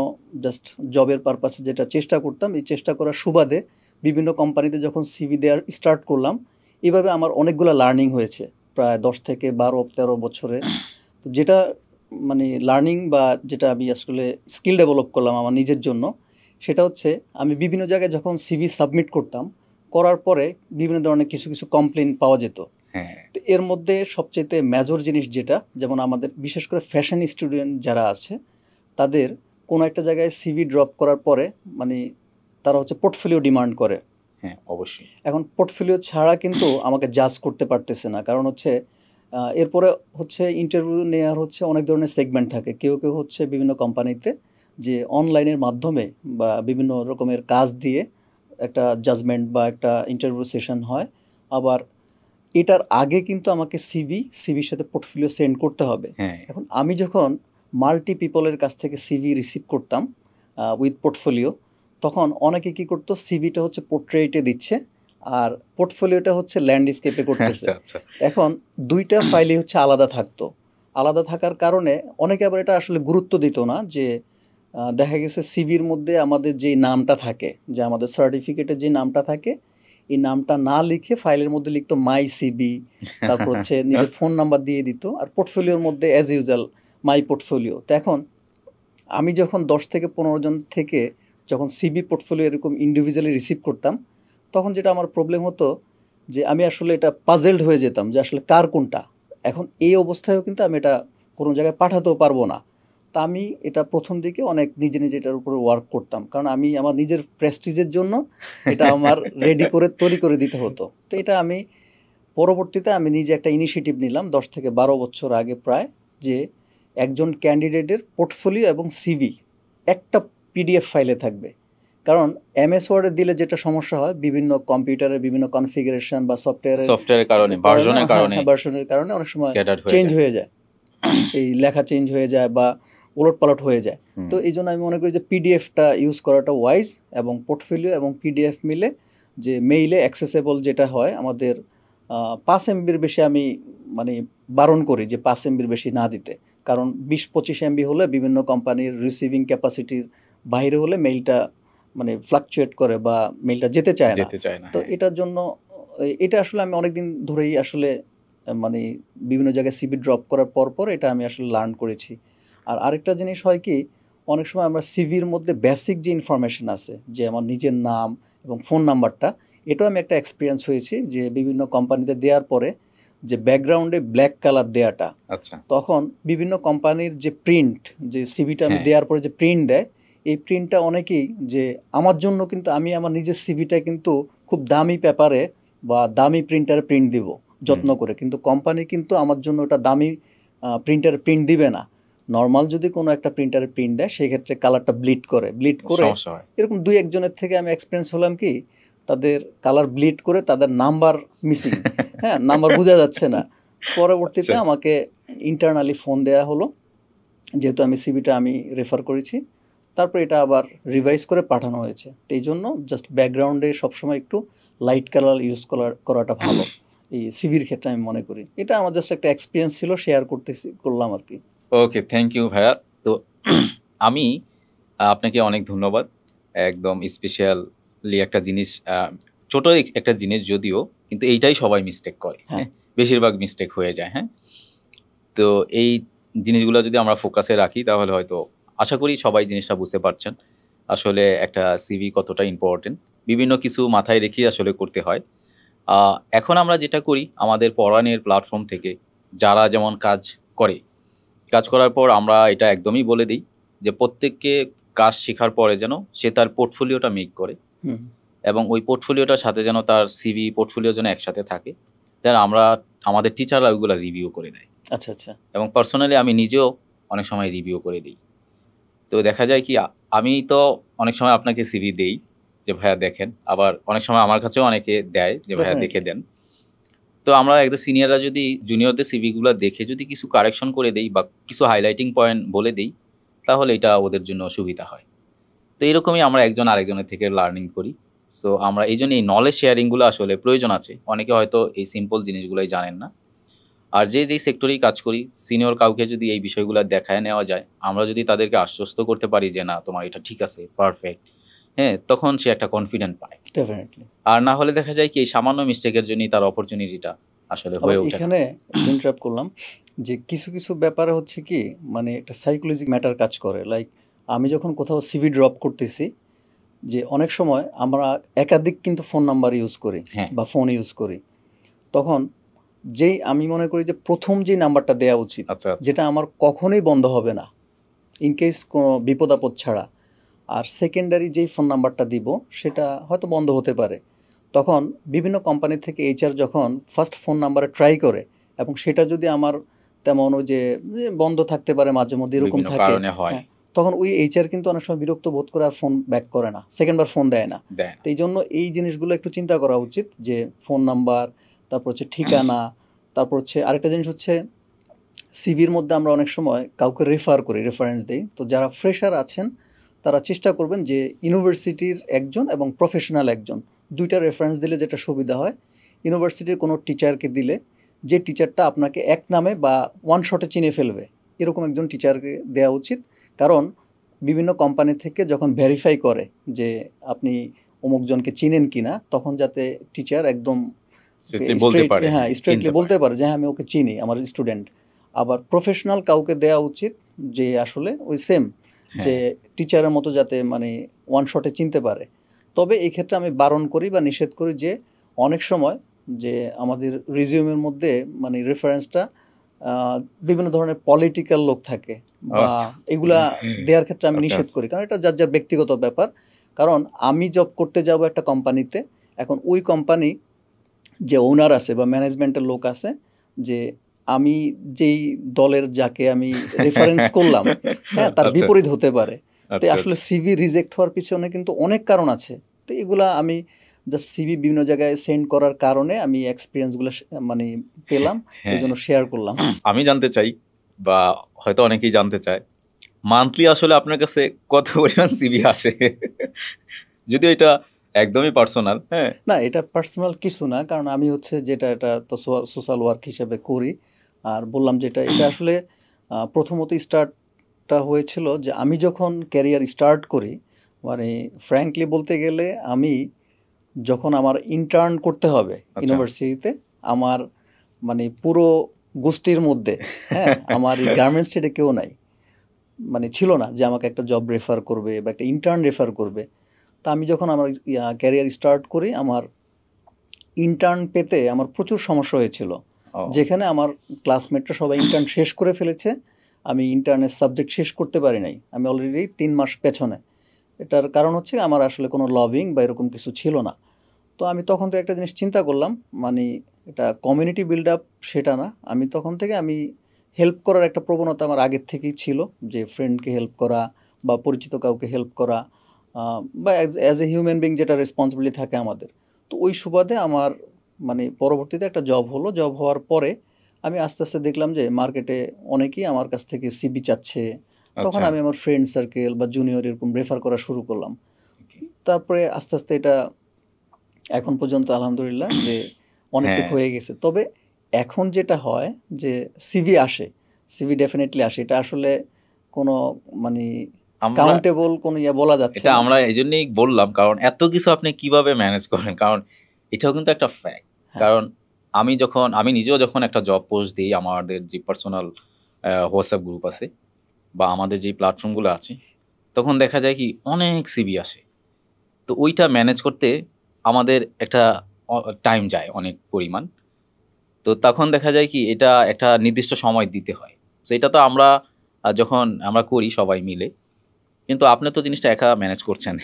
জাস্ট জবের পারপাসে যেটা চেষ্টা করতাম, এই চেষ্টা করার সুবাদে বিভিন্ন কোম্পানিতে যখন সিভি দেওয়ার স্টার্ট করলাম, এভাবে আমার অনেকগুলো লার্নিং হয়েছে প্রায় 10 থেকে 12-13 বছরে। তো যেটা মানে লার্নিং বা যেটা আমি আসলে স্কিল ডেভেলপ করলাম আমার নিজের জন্য, সেটা হচ্ছে আমি বিভিন্ন জায়গায় যখন সিভি সাবমিট করতাম, করার পরে বিভিন্ন ধরনের কিছু কিছু কমপ্লেন পাওয়া যেত। তো এর মধ্যে সবচেয়ে মেজর জিনিস যেটা, যেমন আমাদের বিশেষ করে ফ্যাশন স্টুডেন্ট যারা আছে, তাদের কোনো একটা জায়গায় সিভি ড্রপ করার পরে মানে তারা হচ্ছে পোর্টফোলিও ডিমান্ড করে। হ্যাঁ, অবশ্যই। এখন পোর্টফোলিও ছাড়া কিন্তু আমাকে জাজ করতে পারতেছে না, কারণ হচ্ছে এরপরে হচ্ছে ইন্টারভিউ নেওয়ার হচ্ছে অনেক ধরনের সেগমেন্ট থাকে। কেউ কেউ হচ্ছে বিভিন্ন কোম্পানিতে যে অনলাইনের মাধ্যমে বা বিভিন্ন রকমের কাজ দিয়ে একটা জাজমেন্ট বা একটা ইন্টারভিউ সেশন হয়। আবার এটার আগে কিন্তু আমাকে সিভির সাথে পোর্টফোলিও সেন্ড করতে হবে। এখন আমি যখন মাল্টি পিপলের কাছ থেকে সিভি রিসিভ করতাম উইথ পোর্টফোলিও, তখন অনেকে কি করতো, সিভিটা হচ্ছে পোর্ট্রেটে দিচ্ছে আর পোর্টফোলিওটা হচ্ছে ল্যান্ডস্কেপে করতেছে। এখন দুইটা ফাইলই হচ্ছে আলাদা থাকতো। আলাদা থাকার কারণে অনেকে আবার এটা আসলে গুরুত্ব দিত না, যে দেখা গেছে সিভির মধ্যে আমাদের যেই নামটা থাকে, যে আমাদের সার্টিফিকেটে যে নামটা থাকে, এই নামটা না লিখে ফাইলের মধ্যে লিখতো মাই সিবি, তারপর হচ্ছে নিজের ফোন নাম্বার দিয়ে দিত, আর পোর্টফোলিওর মধ্যে অ্যাজ ইউজুয়াল মাই পোর্টফোলিও। তো এখন আমি যখন 10 থেকে 15 জন থেকে যখন সিবি পোর্টফোলিও এরকম ইন্ডিভিজুয়ালি রিসিভ করতাম, তখন যেটা আমার প্রবলেম হতো যে আমি আসলে এটা পাজেলড হয়ে যেতাম যে আসলে কার কোনটা। এখন এই অবস্থায়ও কিন্তু আমি এটা কোনো জায়গায় পাঠাতেও পারবো না। তা আমি এটা প্রথম দিকে অনেক নিজে নিজে এটার উপরে ওয়ার্ক করতাম, কারণ আমি আমার নিজের প্রেস্টিজের জন্য এটা আমার রেডি করে তৈরি করে দিতে হতো। তো এটা আমি পরবর্তীতে আমি নিজে একটা ইনিশিয়েটিভ নিলাম 10 থেকে 12 বছর আগে প্রায়, যে একজন ক্যান্ডিডেটের পোর্টফোলিও এবং সিভি একটা পিডিএফ ফাইলে থাকবে। কারণ এমএস ওয়ার্ডে দিলে যেটা সমস্যা হয়, বিভিন্ন কম্পিউটারের বিভিন্ন কনফিগারেশন বা সফটওয়্যারের কারণে, ভার্সনের কারণে অনেক সময় চেঞ্জ হয়ে যায়, এই লেখা চেঞ্জ হয়ে যায় বা ওলটপালট হয়ে যায়। তো এই জন্য আমি মনে করি যে পিডিএফটা ইউজ করাটা ওয়াইজ, এবং পোর্টফোলিও এবং পিডিএফ মিলে যে মেইলে অ্যাক্সেসেবল যেটা হয় আমাদের 5 MBর বেশি আমি মানে বারণ করি যে 5 MBর বেশি না দিতে, কারণ 20-25 MB হলে বিভিন্ন কোম্পানির রিসিভিং ক্যাপাসিটির বাইরে হলে মেইলটা মানে ফ্লাকচুয়েট করে বা মেইলটা যেতে চায় না। তো এটার জন্য এটা আসলে আমি অনেকদিন ধরেই আসলে মানে বিভিন্ন জায়গায় সিভি ড্রপ করার পর এটা আমি আসলে লার্ন করেছি। আর আরেকটা জিনিস হয় কি, অনেক সময় আমরা সিভির মধ্যে বেসিক যে ইনফরমেশন আছে, যে আমার নিজের নাম এবং ফোন নাম্বারটা, এটাও আমি একটা এক্সপিরিয়েন্স হয়েছি যে বিভিন্ন কোম্পানিতে দেওয়ার পরে যে ব্যাকগ্রাউন্ডে ব্ল্যাক কালার দেওয়াটা, তখন বিভিন্ন কোম্পানির যে প্রিন্ট, যে সিভিটা আমি দেওয়ার পরে যে প্রিন্ট দেয়, এই প্রিন্টটা অনেকেই যে আমার জন্য, কিন্তু আমি আমার নিজের সিভিটা কিন্তু খুব দামি পেপারে বা দামি প্রিন্টারে প্রিন্ট দিব যত্ন করে, কিন্তু কোম্পানি কিন্তু আমার জন্য ওটা দামি প্রিন্টারে প্রিন্ট দিবে না। নর্মাল যদি কোনো একটা প্রিন্টারে প্রিন্ট দেয়, সেক্ষেত্রে কালারটা ব্লিড করে এরকম 2-1 জনের থেকে আমি এক্সপিরিয়েন্স হলাম কি, তাদের কালার ব্লিড করে তাদের নাম্বার মিসিং, হ্যাঁ, নাম্বার বোঝা যাচ্ছে না। পরবর্তীতে আমাকে ইন্টারনালি ফোন দেওয়া হলো, যেহেতু আমি সিভিটা আমি রেফার করেছি, তারপর এটা আবার রিভাইজ করে পাঠানো হয়েছে। তো এই জন্য জাস্ট ব্যাকগ্রাউন্ডে সবসময় একটু লাইট কালার ইউজ করাটা ভালো এই সিভির ক্ষেত্রে আমি মনে করি। এটা আমার জাস্ট একটা এক্সপিরিয়েন্স ছিল, শেয়ার করলাম আর কি। ওকে, থ্যাংক ইউ ভাইয়া। তো আমি আপনাকে অনেক ধন্যবাদ। একদম স্পেশালি একটা জিনিস, ছোট একটা জিনিস যদিও, কিন্তু এইটাই সবাই মিস্টেক করে, হ্যাঁ, বেশিরভাগ মিস্টেক হয়ে যায়। হ্যাঁ, তো এই জিনিসগুলো যদি আমরা ফোকাসে রাখি, তাহলে হয়তো আশা করি সবাই জিনিসটা বুঝতে পারছেন আসলে একটা সিভি কতটা ইম্পর্টেন্ট, বিভিন্ন কিছু মাথায় রেখে আসলে করতে হয়। এখন আমরা যেটা করি, আমাদের পড়ানোর প্ল্যাটফর্ম থেকে যারা যেমন কাজ করার পর আমরা এটা একদমই বলে দিই যে প্রত্যেককে কাজ শেখার পরে যেন সে তার পোর্টফোলিওটা মেক করে, এবং ওই পোর্টফোলিওটার সাথে যেন তার সিভি পোর্টফোলিও যেন একসাথে থাকে। দেন আমাদের টিচাররা ওইগুলো রিভিউ করে দেয়। আচ্ছা। এবং পার্সোনালি আমি নিজেও অনেক সময় রিভিউ করে দিই। তো দেখা যায় কি, আমি তো অনেক সময় আপনাকে সিভি দেই যে ভাইয়া দেখেন, আবার অনেক সময় আমার কাছেও অনেকে দেয় যে ভাইয়া দেখে দেন। তো আমরা একটা সিনিয়ররা যদি জুনিয়রদের সিভিগুলো দেখে যদি কিছু কারেকশন করে দেই বা কিছু হাইলাইটিং পয়েন্ট বলে দেই, তাহলে এটা ওদের জন্য সুবিধা হয়। তো এরকমই আমরা একজন আরেকজনের থেকে লার্নিং করি। সো আমরা এই জন্য এই নলেজ শেয়ারিংগুলো আসলে প্রয়োজন আছে। অনেকে হয়তো এই সিম্পল জিনিসগুলোই জানেন না। আর যেই সেক্টরেই কাজ করি, সিনিয়র কাউকে যদি এই বিষয়গুলো দেখায় নেওয়া যায়, আমরা যদি তাদেরকে আশ্বস্ত করতে পারি যে না তোমার এটা ঠিক আছে, পারফেক্ট, হ্যাঁ, তখন সে একটা কনফিডেন্ট পায়। ডেফিনেটলি। আর না হলে দেখা যায় কি এই সামান্য মিস্টেকের জন্যই তার অপরচুনিটিটা আসলে হয়ে ওঠে না। এখানে ইন্টারাপ্ট করলাম যে কিছু কিছু ব্যাপারে হচ্ছে কি মানে একটা সাইকোলজি ম্যাটার কাজ করে। লাইক আমি যখন কোথাও সিভি ড্রপ করতেছি, যে অনেক সময় আমরা একাধিক কিন্তু ফোন নাম্বার ইউজ করি হ্যাঁ। বা ফোন ইউজ করি, তখন যেই আমি মনে করি যে প্রথম যেই নাম্বারটা দেওয়া উচিত, আচ্ছা, যেটা আমার কখনোই বন্ধ হবে না ইনকেস কোনো বিপদ আপদ ছাড়া, আর সেকেন্ডারি যেই ফোন নাম্বারটা দিব সেটা হয়তো বন্ধ হতে পারে। তখন বিভিন্ন কোম্পানি থেকে এইচআর যখন ফার্স্ট ফোন নাম্বারে ট্রাই করে এবং সেটা যদি আমার তেমন ওই যে বন্ধ থাকতে পারে মাঝে মধ্যে এরকম বিভিন্ন থাকে, কারণে হয়। হ্যাঁ, তখন ওই এইচআর কিন্তু অনেক সময় বিরক্ত বোধ করে আর ফোন ব্যাক করে না, সেকেন্ডবার ফোন দেয় না। দেয় না। তো এই জন্য এই জিনিসগুলো একটু চিন্তা করা উচিত যে ফোন নাম্বার, তারপর হচ্ছে ঠিকানা, তারপর হচ্ছে আরেকটা জিনিস হচ্ছে সিভির মধ্যে আমরা অনেক সময় কাউকে রেফার করি, রেফারেন্স দিই। তো যারা ফ্রেশার আছেন তারা চেষ্টা করবেন যে ইউনিভার্সিটির একজন এবং প্রফেশনাল একজন, দুইটা রেফারেন্স দিলে যেটা সুবিধা হয়, ইউনিভার্সিটির কোনো টিচারকে দিলে যে টিচারটা আপনাকে এক নামে বা ওয়ান শটে চিনে ফেলবে এরকম একজন টিচারকে দেওয়া উচিত। কারণ বিভিন্ন কোম্পানি থেকে যখন ভেরিফাই করে যে আপনি অমুকজনকে চিনেন কিনা, তখন যাতে টিচার একদম হ্যাঁ স্ট্রেটলি বলতে পারে যে হ্যাঁ আমি ওকে চিনি, আমার স্টুডেন্ট। আবার প্রফেশনাল কাউকে দেওয়া উচিত যে আসলে ওই সেম যে টিচারের মতো যাতে মানে ওয়ান শটে চিনতে পারে। তবে এই ক্ষেত্রে আমি বারণ করি বা নিষেধ করি যে অনেক সময় যে আমাদের রিজিউমের মধ্যে মানে রেফারেন্সটা বিভিন্ন ধরনের পলিটিক্যাল লোক থাকে বা এগুলা দেওয়ার ক্ষেত্রে আমি নিষেধ করি, কারণ এটা যার যার ব্যক্তিগত ব্যাপার। কারণ আমি জব করতে যাব একটা কোম্পানিতে, এখন ওই কোম্পানি যে ওনার আছে বা ম্যানেজমেন্টের লোক আছে, যে আমি যেই দলের যাকে আমি রেফারেন্স করলাম হ্যাঁ তার বিপরীত হতে পারে। তো আসলে সিভি রিজেক্ট হওয়ার পিছনে কিন্তু অনেক কারণ আছে। তো এগুলা আমি জাস্ট সিভি বিভিন্ন জায়গায় সেন্ড করার কারণে আমি এক্সপিরিয়েন্সগুলো মানে পেলাম, এই জন্য শেয়ার করলাম। আমি জানতে চাই বা হয়তো অনেকেই জানতে চায়, মান্থলি আসলে আপনার কাছে কত পরিমাণ সিভি আসে? যদিও এটা একদমই পার্সোনাল। হ্যাঁ, না এটা পার্সোনাল কিছু না, কারণ আমি হচ্ছে যেটা এটা তো সোশ্যাল ওয়ার্ক হিসেবে করি। আর বললাম যেটা এটা আসলে প্রথমত স্টার্টটা হয়েছিল যে আমি যখন ক্যারিয়ার স্টার্ট করি, মানে ফ্র্যাঙ্কলি বলতে গেলে আমি যখন আমার ইন্টার্ন করতে হবে ইউনিভার্সিটিতে, আমার মানে পুরো গোষ্ঠীর মধ্যে হ্যাঁ আমার এই গার্মেন্টস ট্রেডে কেউ নাই, মানে ছিল না যে আমাকে একটা জব রেফার করবে বা একটা ইন্টার্ন রেফার করবে। তা আমি যখন আমার ক্যারিয়ার স্টার্ট করি, আমার ইন্টার্ন পেতে আমার প্রচুর সমস্যা হয়েছিল, যেখানে আমার ক্লাসমেটরা সবাই ইন্টার্ন শেষ করে ফেলেছে, আমি ইন্টার্নের সাবজেক্ট শেষ করতে পারি নাই, আমি অলরেডি 3 মাস পেছনে। এটার কারণ হচ্ছে আমার আসলে কোনো লবিং বা এরকম কিছু ছিল না। তো আমি তখন তো একটা জিনিস চিন্তা করলাম, মানে এটা কমিউনিটি বিল্ড আপ সেটা না, আমি তখন থেকে আমি হেল্প করার একটা প্রবণতা আমার আগের থেকেই ছিল, যে ফ্রেন্ডকে হেল্প করা বা পরিচিত কাউকে হেল্প করা বা অ্যাজ এ হিউম্যান বিং যেটা রেসপন্সিবিলিটি থাকে আমাদের। তো ওই সুবাদে আমার মানে পরবর্তীতে একটা জব হলো। জব হওয়ার পরে আমি আস্তে আস্তে দেখলাম যে মার্কেটে অনেকেই আমার কাছ থেকে সিবি চাচ্ছে। তখন আমি আমার ফ্রেন্ড সার্কেল বা জুনিয়র এরকম রেফার করা শুরু করলাম। তারপরে আস্তে আস্তে এটা এখন পর্যন্ত আলহামদুলিল্লাহ যে অনেকটুকু হয়ে গেছে। তবে এখন যেটা হয় যে সিভি আসে, সিভি ডেফিনেটলি আসে, এটা আসলে কোনো মানে কাউন্টেবল কোনো বলা যাচ্ছে এটা আমরা এই জন্যই বললাম, কারণ এত কিছু আপনি কিভাবে ম্যানেজ করেন, কারণ এটাও কিন্তু একটা ফ্যাক্ট। কারণ আমি নিজেও যখন একটা জব পোস্ট দিই, আমাদের যে পার্সোনাল হোয়াটসঅ্যাপ গ্রুপ আছে বা আমাদের যে প্ল্যাটফর্মগুলো আছে, তখন দেখা যায় কি অনেক সিভি আসে। তো ওইটা ম্যানেজ করতে আমাদের একটা টাইম যায় অনেক পরিমাণ। তো তখন দেখা যায় কি এটা একটা নির্দিষ্ট সময় দিতে হয়। তো এটা তো আমরা যখন আমরা করি সবাই মিলে, কিন্তু আপনি তো জিনিসটা একা ম্যানেজ করছেন।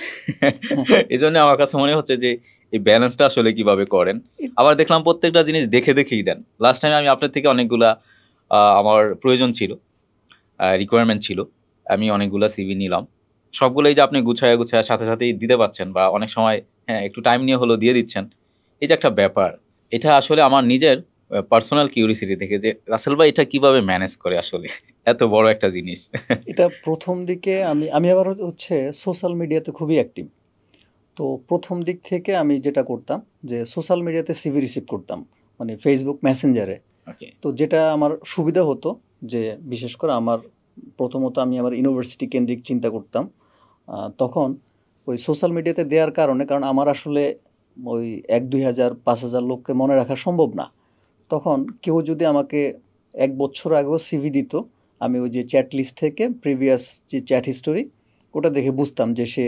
এই জন্য আমার কাছে মনে হচ্ছে যে এই ব্যালেন্সটা আসলে কিভাবে করেন। আবার দেখলাম প্রত্যেকটা জিনিস দেখে দেখেই দেন। লাস্ট টাইম আমি আপনার থেকে অনেকগুলা আমার প্রয়োজন ছিল, রিকোয়ারমেন্ট ছিল, আমি অনেকগুলা সিভি নিলাম। সবগুলোই যে আপনি গুছায় গুছায় সাথে সাথেই দিতে পারছেন বা অনেক সময় হ্যাঁ একটু টাইম নিয়ে হলেও দিয়ে দিচ্ছেন, এই যে একটা ব্যাপার, এটা আসলে আমার নিজের পার্সোনাল কিউরিসিটি থেকে যে রাসেল ভাই এটা কিভাবে ম্যানেজ করে আসলে এত বড় একটা জিনিস। এটা প্রথম দিকে আমি আবার হচ্ছে সোশ্যাল মিডিয়াতে খুবই অ্যাক্টিভ। তো প্রথম দিক থেকে আমি যেটা করতাম যে সোশ্যাল মিডিয়াতে সিভি রিসিভ করতাম, মানে ফেসবুক মেসেঞ্জারে। ওকে। তো যেটা আমার সুবিধা হতো যে বিশেষ করে প্রথমত আমি আমার ইউনিভার্সিটি কেন্দ্রিক চিন্তা করতাম। তখন ওই সোশ্যাল মিডিয়াতে দেওয়ার কারণ আমার আসলে ওই 1-2 হাজার 5 হাজার লোককে মনে রাখা সম্ভব না। তখন কেউ যদি আমাকে 1 বছর আগেও সিভি দিত, আমি ওই যে চ্যাট লিস্ট থেকে প্রিভিয়াস যে চ্যাট হিস্টোরি ওটা দেখে বুঝতাম যে সে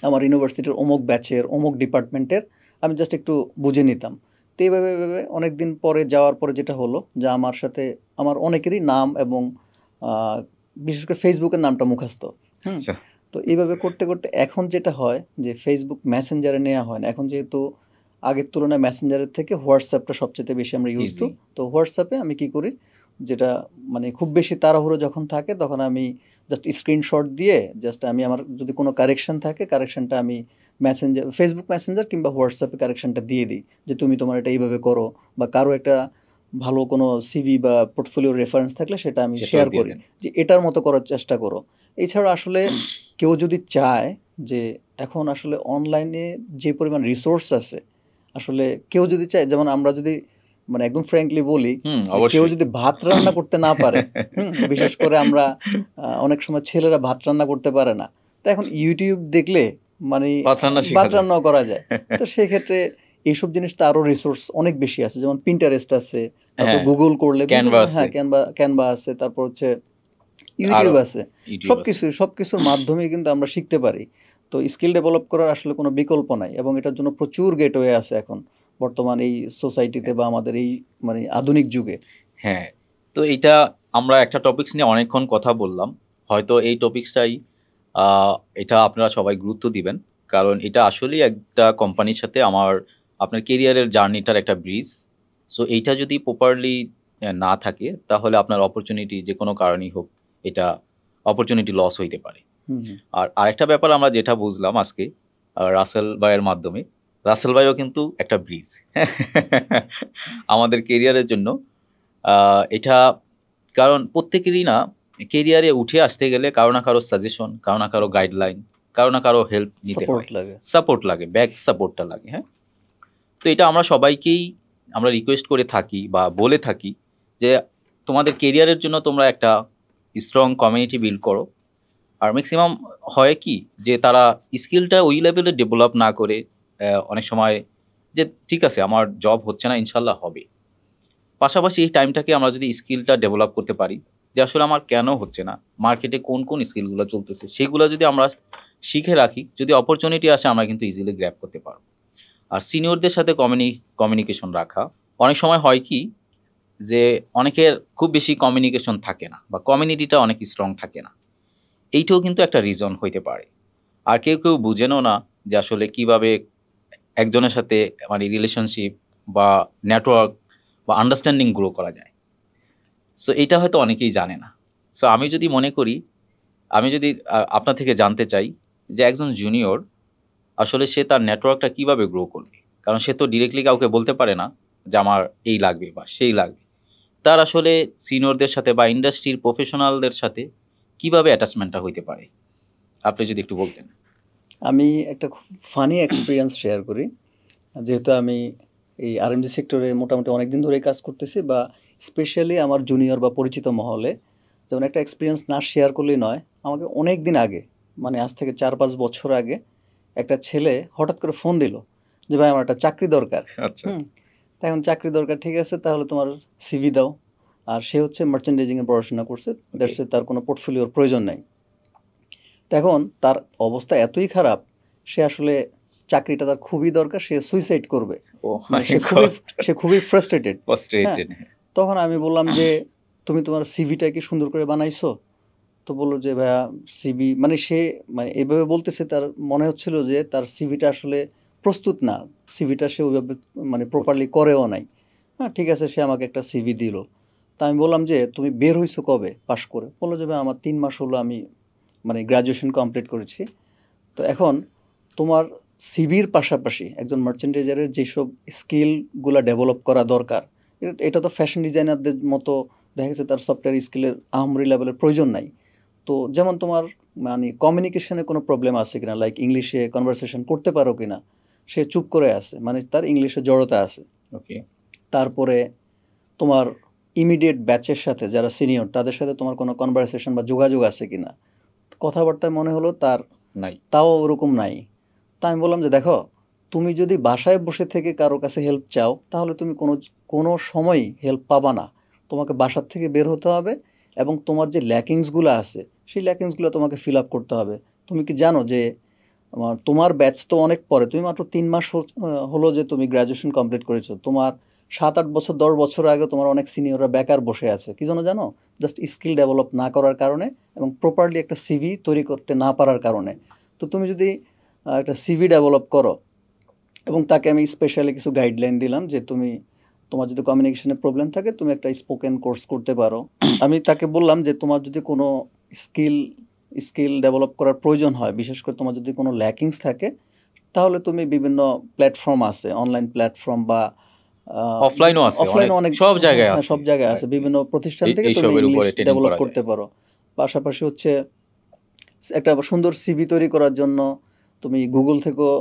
আমার ইউনিভার্সিটির অমুক ব্যাচের অমুক ডিপার্টমেন্টের। আমি জাস্ট একটু বুঝে নিতাম। তো এইভাবে অনেক দিন পরে যাওয়ার পরে যেটা হলো যে আমার সাথে আমার অনেকেরই নাম এবং বিশেষ করে ফেসবুকের নামটা মুখস্থ। আচ্ছা। তো এইভাবে করতে করতে এখন যেটা হয় যে ফেসবুক মেসেঞ্জারে নেওয়া হয় না এখন, যেহেতু আগের তুলনায় মেসেঞ্জারের থেকে হোয়াটসঅ্যাপটা সবচেয়ে বেশি আমরা ইউজ টু। তো হোয়াটসঅ্যাপে আমি কি করি, যেটা মানে খুব বেশি তাড়াহুড়ো যখন থাকে তখন আমি জাস্ট স্ক্রিনশট দিয়ে জাস্ট আমি আমার যদি কোনো কারেকশন থাকে কারেকশনটা আমি ফেসবুক মেসেঞ্জার কিংবা হোয়াটসঅ্যাপে কারেকশনটা দিয়ে দিই যে তুমি তোমার এটা এইভাবে করো, বা কারো একটা ভালো কোনো সিভি বা পোর্টফোলিও রেফারেন্স থাকলে সেটা আমি শেয়ার করি যে এটার মতো করার চেষ্টা করো। এছাড়া আসলে কেউ যদি চায় যে এখন আসলে অনলাইনে যে পরিমাণ রিসোর্স আছে, আসলে কেউ যদি চায়, যেমন আমরা যদি মানে একদম ফ্র্যাঙ্কলি বলি, কেউ যদি ভাত রান্না করতে না পারে, বিশেষ করে আমরা অনেক সময় ছেলেরা ভাত রান্না করতে পারে না, তো এখন ইউটিউব দেখলে মানে ভাত রান্নাও করা যায়। তো সেক্ষেত্রে এইসব জিনিস তো আরো রিসোর্স অনেক বেশি আছে, যেমন পিন্টারেস্ট আছে, তারপর গুগল করলে ক্যানভা আছে, তারপর হচ্ছে ইউটিউব আছে। সবকিছুর মাধ্যমে কিন্তু আমরা শিখতে পারি। তো স্কিল ডেভেলপ করার আসলে কোনো বিকল্প নাই, এবং এটার জন্য প্রচুর গেটওয়ে আছে এখন বর্তমান এই সোসাইটিতে বা আমাদের এই মানে আধুনিক যুগে। হ্যাঁ, তো এইটা আমরা একটা টপিকস নিয়ে অনেকক্ষণ কথা বললাম, হয়তো এই টপিকসটাই এটা আপনারা সবাই গুরুত্ব দিবেন, কারণ এটা আসলেই একটা কোম্পানির সাথে আপনার কেরিয়ারের জার্নিটার একটা ব্রিজ। সো এইটা যদি প্রপারলি না থাকে তাহলে আপনার অপরচুনিটি যে কোনো কারণেই হোক এটা অপরচুনিটি লস হইতে পারে। আর আরেকটা ব্যাপার আমরা যেটা বুঝলাম আজকে রাসেল ভাইয়ের মাধ্যমে, রাসেল ভাইও কিন্তু একটা ব্রিজ আমাদের কেরিয়ারের জন্য। এটা কারণ প্রত্যেকেরই না কেরিয়ারে উঠে আসতে গেলে কারো না কারো সাজেশন, কারো না কারো গাইডলাইন, কারো না কারো হেল্প নিতে হয়, সাপোর্ট লাগে, ব্যাক সাপোর্টটা লাগে। হ্যাঁ, তো এটা আমরা সবাইকেই আমরা রিকোয়েস্ট করে থাকি বা বলে থাকি যে তোমাদের কেরিয়ারের জন্য তোমরা একটা স্ট্রং কমিউনিটি বিল্ড করো। আর ম্যাক্সিমাম হয় কি যে তারা স্কিলটা ওই লেভেলে ডেভেলপ না করে অনেক সময় যে ঠিক আছে আমার জব হচ্ছে না, ইনশাল্লাহ হবে, পাশাপাশি এই টাইমটাকে আমরা যদি স্কিলটা ডেভেলপ করতে পারি যে আসলে আমার কেন হচ্ছে না, মার্কেটে কোন কোন স্কিলগুলো চলতেছে সেগুলো যদি আমরা শিখে রাখি, যদি অপরচুনিটি আসে আমরা কিন্তু ইজিলি গ্র্যাব করতে পারবো। আর সিনিয়রদের সাথে কমিউনিকেশন রাখা, অনেক সময় হয় কি যে অনেকের খুব বেশি কমিউনিকেশন থাকে না বা কমিউনিটিটা অনেক স্ট্রং থাকে না, এইটাও কিন্তু একটা রিজন হইতে পারে। আর কেউ কেউ বুঝেনও না যে আসলে কিভাবে একজনের সাথে মানে রিলেশনশিপ বা নেটওয়ার্ক বা আন্ডারস্ট্যান্ডিং গ্রো করা যায়। সো এইটা হয়তো অনেকেই জানে না। সো আমি যদি আপনার থেকে জানতে চাই যে একজন জুনিয়র আসলে সে তার নেটওয়ার্কটা কিভাবে গ্রো করবে, কারণ সে তো ডিরেক্টলি কাউকে বলতে পারে না যে আমার এই লাগবে বা সেই লাগবে, তার আসলে সিনিয়রদের সাথে বা ইন্ডাস্ট্রির প্রফেশনালদের সাথে কিভাবে অ্যাটাচমেন্টটা হইতে পারে, আপনি যদি একটু বলতেন। আমি একটা খুব ফানি এক্সপিরিয়েন্স শেয়ার করি। যেহেতু আমি এই R&D সেক্টরে মোটামুটি অনেকদিন ধরেই কাজ করতেছি, বা স্পেশালি আমার জুনিয়র বা পরিচিত মহলে, যেমন একটা এক্সপিরিয়েন্স না শেয়ার করলেই নয়। আমাকে অনেক দিন আগে, মানে আজ থেকে 4-5 বছর আগে, একটা ছেলে হঠাৎ করে ফোন দিল যে ভাই আমার একটা চাকরি দরকার। তাই এখন চাকরি দরকার, ঠিক আছে তাহলে তোমার সিভি দাও। আর সে হচ্ছে মার্চেন্ডাইজিংয়ে পড়াশোনা করছে, দ্যাটস তার কোনো পোর্টফোলিওর প্রয়োজন নাই। তখন তার অবস্থা এতই খারাপ, সে আসলে চাকরিটা তার খুবই দরকার, সে সুইসাইড করবে, সে খুবই ফ্রাস্ট্রেটেড। তখন আমি বললাম যে তুমি তোমার সিভিটা কি সুন্দর করে বানাইছো? তো বললো যে ভাইয়া সিভি, মানে সে মানে এভাবে বলতেছে, তার মনে হচ্ছিল যে তার সিভিটা আসলে প্রস্তুত না, সিভিটা সে ওইভাবে মানে প্রপারলি করেও নাই। হ্যাঁ, ঠিক আছে, সে আমাকে একটা সিভি দিল। তা আমি বললাম যে তুমি বের হইছো কবে পাশ করে? বললো যে ভাই আমার 3 মাস হলো আমি মানে গ্র্যাজুয়েশন কমপ্লিট করেছি। তো এখন তোমার সিভির পাশাপাশি একজন মার্চেন্ডাইজারের যেসব স্কিলগুলো ডেভেলপ করা দরকার, এটা তো ফ্যাশন ডিজাইনারদের মতো দেখা গেছে তার সফটওয়্যার স্কিলের আহামরি লেভেলের প্রয়োজন নাই। তো যেমন তোমার মানে কমিউনিকেশনে কোনো প্রবলেম আছে কিনা, লাইক ইংলিশে কনভারসেশন করতে পারো কিনা, সে চুপ করে আছে মানে তার ইংলিশে জড়তা আছে। ওকে। তারপরে তোমার ইমিডিয়েট ব্যাচের সাথে যারা সিনিয়র তাদের সাথে তোমার কোনো কনভারসেশন বা যোগাযোগ আছে কিনা, কথাবার্তায় মনে হলো তার নাই। তাও ওরকম নাই। তা আমি বললাম যে দেখো, তুমি যদি বাসায় বসে থেকে কারো কাছে হেল্প চাও তাহলে তুমি কোনো সময়ই হেল্প পাবা না। তোমাকে বাসার থেকে বের হতে হবে এবং তোমার যে ল্যাকিংসগুলো আছে সেই ল্যাকিংসগুলো তোমাকে ফিল আপ করতে হবে। তুমি কি জানো যে তোমার ব্যাচ তো অনেক পরে, তুমি মাত্র 3 মাস হলো যে তুমি গ্র্যাজুয়েশন কমপ্লিট করেছো। তোমার 7-8 বছর 10 বছর আগে তোমার অনেক সিনিয়ররা বেকার বসে আছে, কি জন্য জানো? জাস্ট স্কিল ডেভেলপ না করার কারণে এবং প্রপারলি একটা সিভি তৈরি করতে না পারার কারণে। তো তুমি যদি একটা সিভি ডেভেলপ করো এবং তাকে আমি স্পেশালি কিছু গাইডলাইন দিলাম যে তোমার যদি কমিউনিকেশনের প্রবলেম থাকে তুমি একটা স্পোকেন কোর্স করতে পারো। আমি তাকে বললাম যে তোমার যদি কোনো স্কিল ডেভেলপ করার প্রয়োজন হয়, বিশেষ করে তোমার যদি কোনো ল্যাকিংস থাকে, তাহলে তুমি বিভিন্ন প্ল্যাটফর্ম আছে, অনলাইন প্ল্যাটফর্ম বা অফলাইনও আছে, অফলাইনও অনেক, সব জায়গায় হ্যাঁ আছে। সব জায়গায় আছে, বিভিন্ন প্রতিষ্ঠান থেকে তুমি এইসবের ইংলিশ উপরে ট্রেনিং ডেভেলপ করা করতে যায়। পারো। পাশাপাশি হচ্ছে একটা সুন্দর সিভি তৈরি করার জন্য তুমি গুগল থেকেও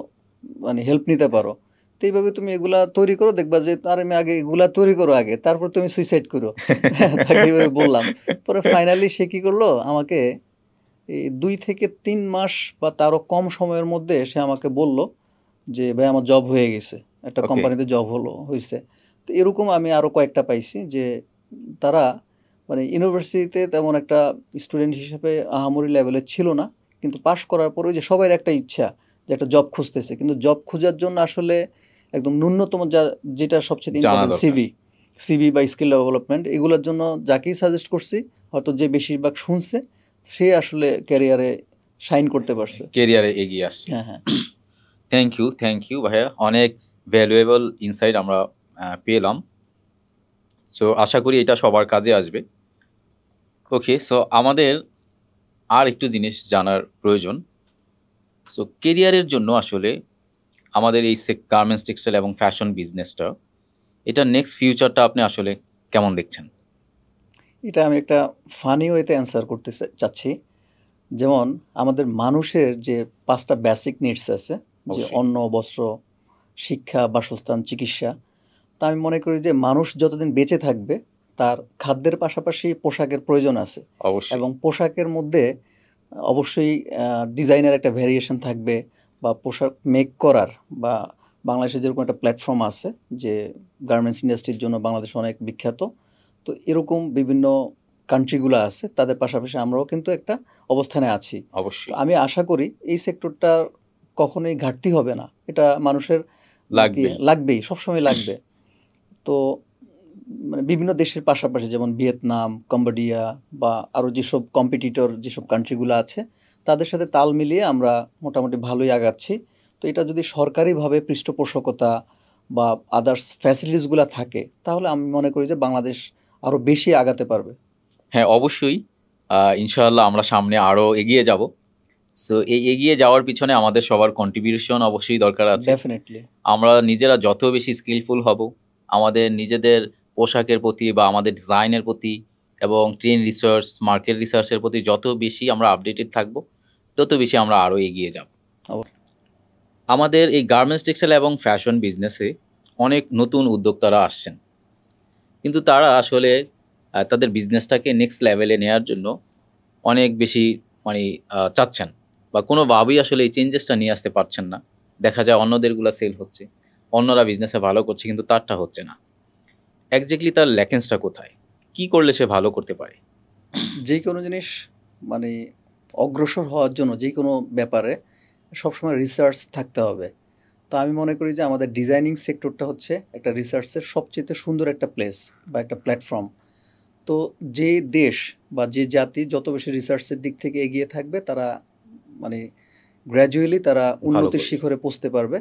মানে হেল্প নিতে পারো। তো এইভাবে তুমি এগুলা তৈরি করো, দেখবা যে আর আমি আগে এগুলা তৈরি করো আগে, তারপর তুমি সুইসাইড করো। তাকে এইভাবে বললাম। পরে ফাইনালি সে কী করলো, আমাকে এই 2 থেকে 3 মাস বা তারও কম সময়ের মধ্যে সে আমাকে বলল যে ভাই আমার জব হয়ে গেছে, একটা ওকে। কোম্পানিতে জব হয়েছে। তো এরকম আমি আরও কয়েকটা পাইছি যে তারা মানে ইউনিভার্সিটিতে তেমন একটা স্টুডেন্ট হিসেবে আহামরি লেভেলের ছিল না, কিন্তু পাশ করার পরে যে সবার একটা ইচ্ছা যে একটা জব খুঁজতেছে, কিন্তু জব খোঁজার জন্য আসলে একদম ন্যূনতম যেটা সবচেয়ে জানা ইম্পর্টেন্ট দরকার। সিভি বা স্কিল ডেভেলপমেন্ট, এগুলোর জন্য যাকেই সাজেস্ট করছি হয়তো যে বেশিরভাগ শুনছে সে আসলে ক্যারিয়ারে শাইন করতে পারছে। কেরিয়ারে এগিয়ে আসছে। হ্যাঁ হ্যাঁ। থ্যাংক ইউ ভাইয়া, অনেক ভ্যালুয়েবল ইনসাইট আমরা পেলাম। সো আশা করি এটা সবার কাজে আসবে। ওকে, সো আমাদের আর একটু জিনিস জানার প্রয়োজন। সো কেরিয়ারের জন্য আসলে আমাদের এই গার্মেন্টস, টেক্সটাইল এবং ফ্যাশন বিজনেসটা, এটা নেক্সট ফিউচারটা আপনি আসলে কেমন দেখছেন? এটা আমি একটা ফানি ওয়েতে অ্যান্সার করতে চাচ্ছি। যেমন আমাদের মানুষের যে 5টা বেসিক নিডস আছে, যে অবশ্যই। অন্ন, বস্ত্র, শিক্ষা, বাসস্থান, চিকিৎসা। তা আমি মনে করি যে মানুষ যতদিন বেঁচে থাকবে তার খাদ্যের পাশাপাশি পোশাকের প্রয়োজন আছে। অবশ্যই। এবং পোশাকের মধ্যে অবশ্যই ডিজাইনের একটা ভ্যারিয়েশন থাকবে, বা পোশাক মেক করার, বা বাংলাদেশে যেরকম একটা প্ল্যাটফর্ম আছে যে গার্মেন্টস ইন্ডাস্ট্রির জন্য বাংলাদেশ অনেক বিখ্যাত, তো এরকম বিভিন্ন কান্ট্রিগুলো আছে, তাদের পাশাপাশি আমরাও কিন্তু একটা অবস্থানে আছি। তো অবশ্যই আমি আশা করি এই সেক্টরটার কখনোই ঘাটতি হবে না, এটা মানুষের লাগবেই। লাগবেই, সবসময় লাগবে। তো মানে বিভিন্ন দেশের পাশাপাশি যেমন ভিয়েতনাম, কম্বোডিয়া বা আরও যেসব কম্পিটিটর যেসব কান্ট্রিগুলো আছে তাদের সাথে তাল মিলিয়ে আমরা মোটামুটি ভালোই আগাচ্ছি। তো এটা যদি সরকারিভাবে পৃষ্ঠপোষকতা বা আদার্স ফ্যাসিলিটিসগুলো থাকে তাহলে আমি মনে করি যে বাংলাদেশ আরও বেশি আগাতে পারবে। হ্যাঁ, অবশ্যই। ইনশাআল্লাহ আমরা সামনে আরও এগিয়ে যাব। সো এই এগিয়ে যাওয়ার পিছনে আমাদের সবার কন্ট্রিবিউশন অবশ্যই দরকার আছে। ডেফিনেটলি। আমরা নিজেরা যত বেশি স্কিলফুল হব, আমাদের নিজেদের পোশাকের প্রতি বা আমাদের ডিজাইনের প্রতি এবং ট্রেন রিসার্চ, মার্কেট রিসার্চের প্রতি যত বেশি আমরা আপডেটেড থাকব, তত বেশি আমরা আরও এগিয়ে যাব। আমাদের এই গার্মেন্টস, টেক্সটাইল এবং ফ্যাশন বিজনেসে অনেক নতুন উদ্যোক্তারা আসছেন, কিন্তু তারা আসলে তাদের বিজনেসটাকে নেক্সট লেভেলে নেওয়ার জন্য অনেক বেশি মানে চাচ্ছেন, বা কোনোভাবেই আসলে এই চেঞ্জেসটা নিয়ে আসতে পারছেন না। দেখা যায় অন্যদেরগুলো সেল হচ্ছে, অন্যরা বিজনেসে ভালো করছে, কিন্তু তারটা হচ্ছে না। একজ্যাক্টলি তার ল্যাকেন্সটা কোথায়? কি করলে সে ভালো করতে পারে? যে কোনো জিনিস মানে অগ্রসর হওয়ার জন্য যে কোনো ব্যাপারে সবসময় রিসার্চ থাকতে হবে। তো আমি মনে করি যে আমাদের ডিজাইনিং সেক্টরটা হচ্ছে একটা রিসার্চের সবচেয়ে সুন্দর একটা প্লেস বা একটা প্ল্যাটফর্ম। তো যে দেশ বা যে জাতি যত বেশি রিসার্চের দিক থেকে এগিয়ে থাকবে তারা মানে গ্র্যাজুয়ালি তারা উন্নতির করবে। শিখরে পৌঁছতে পারবে।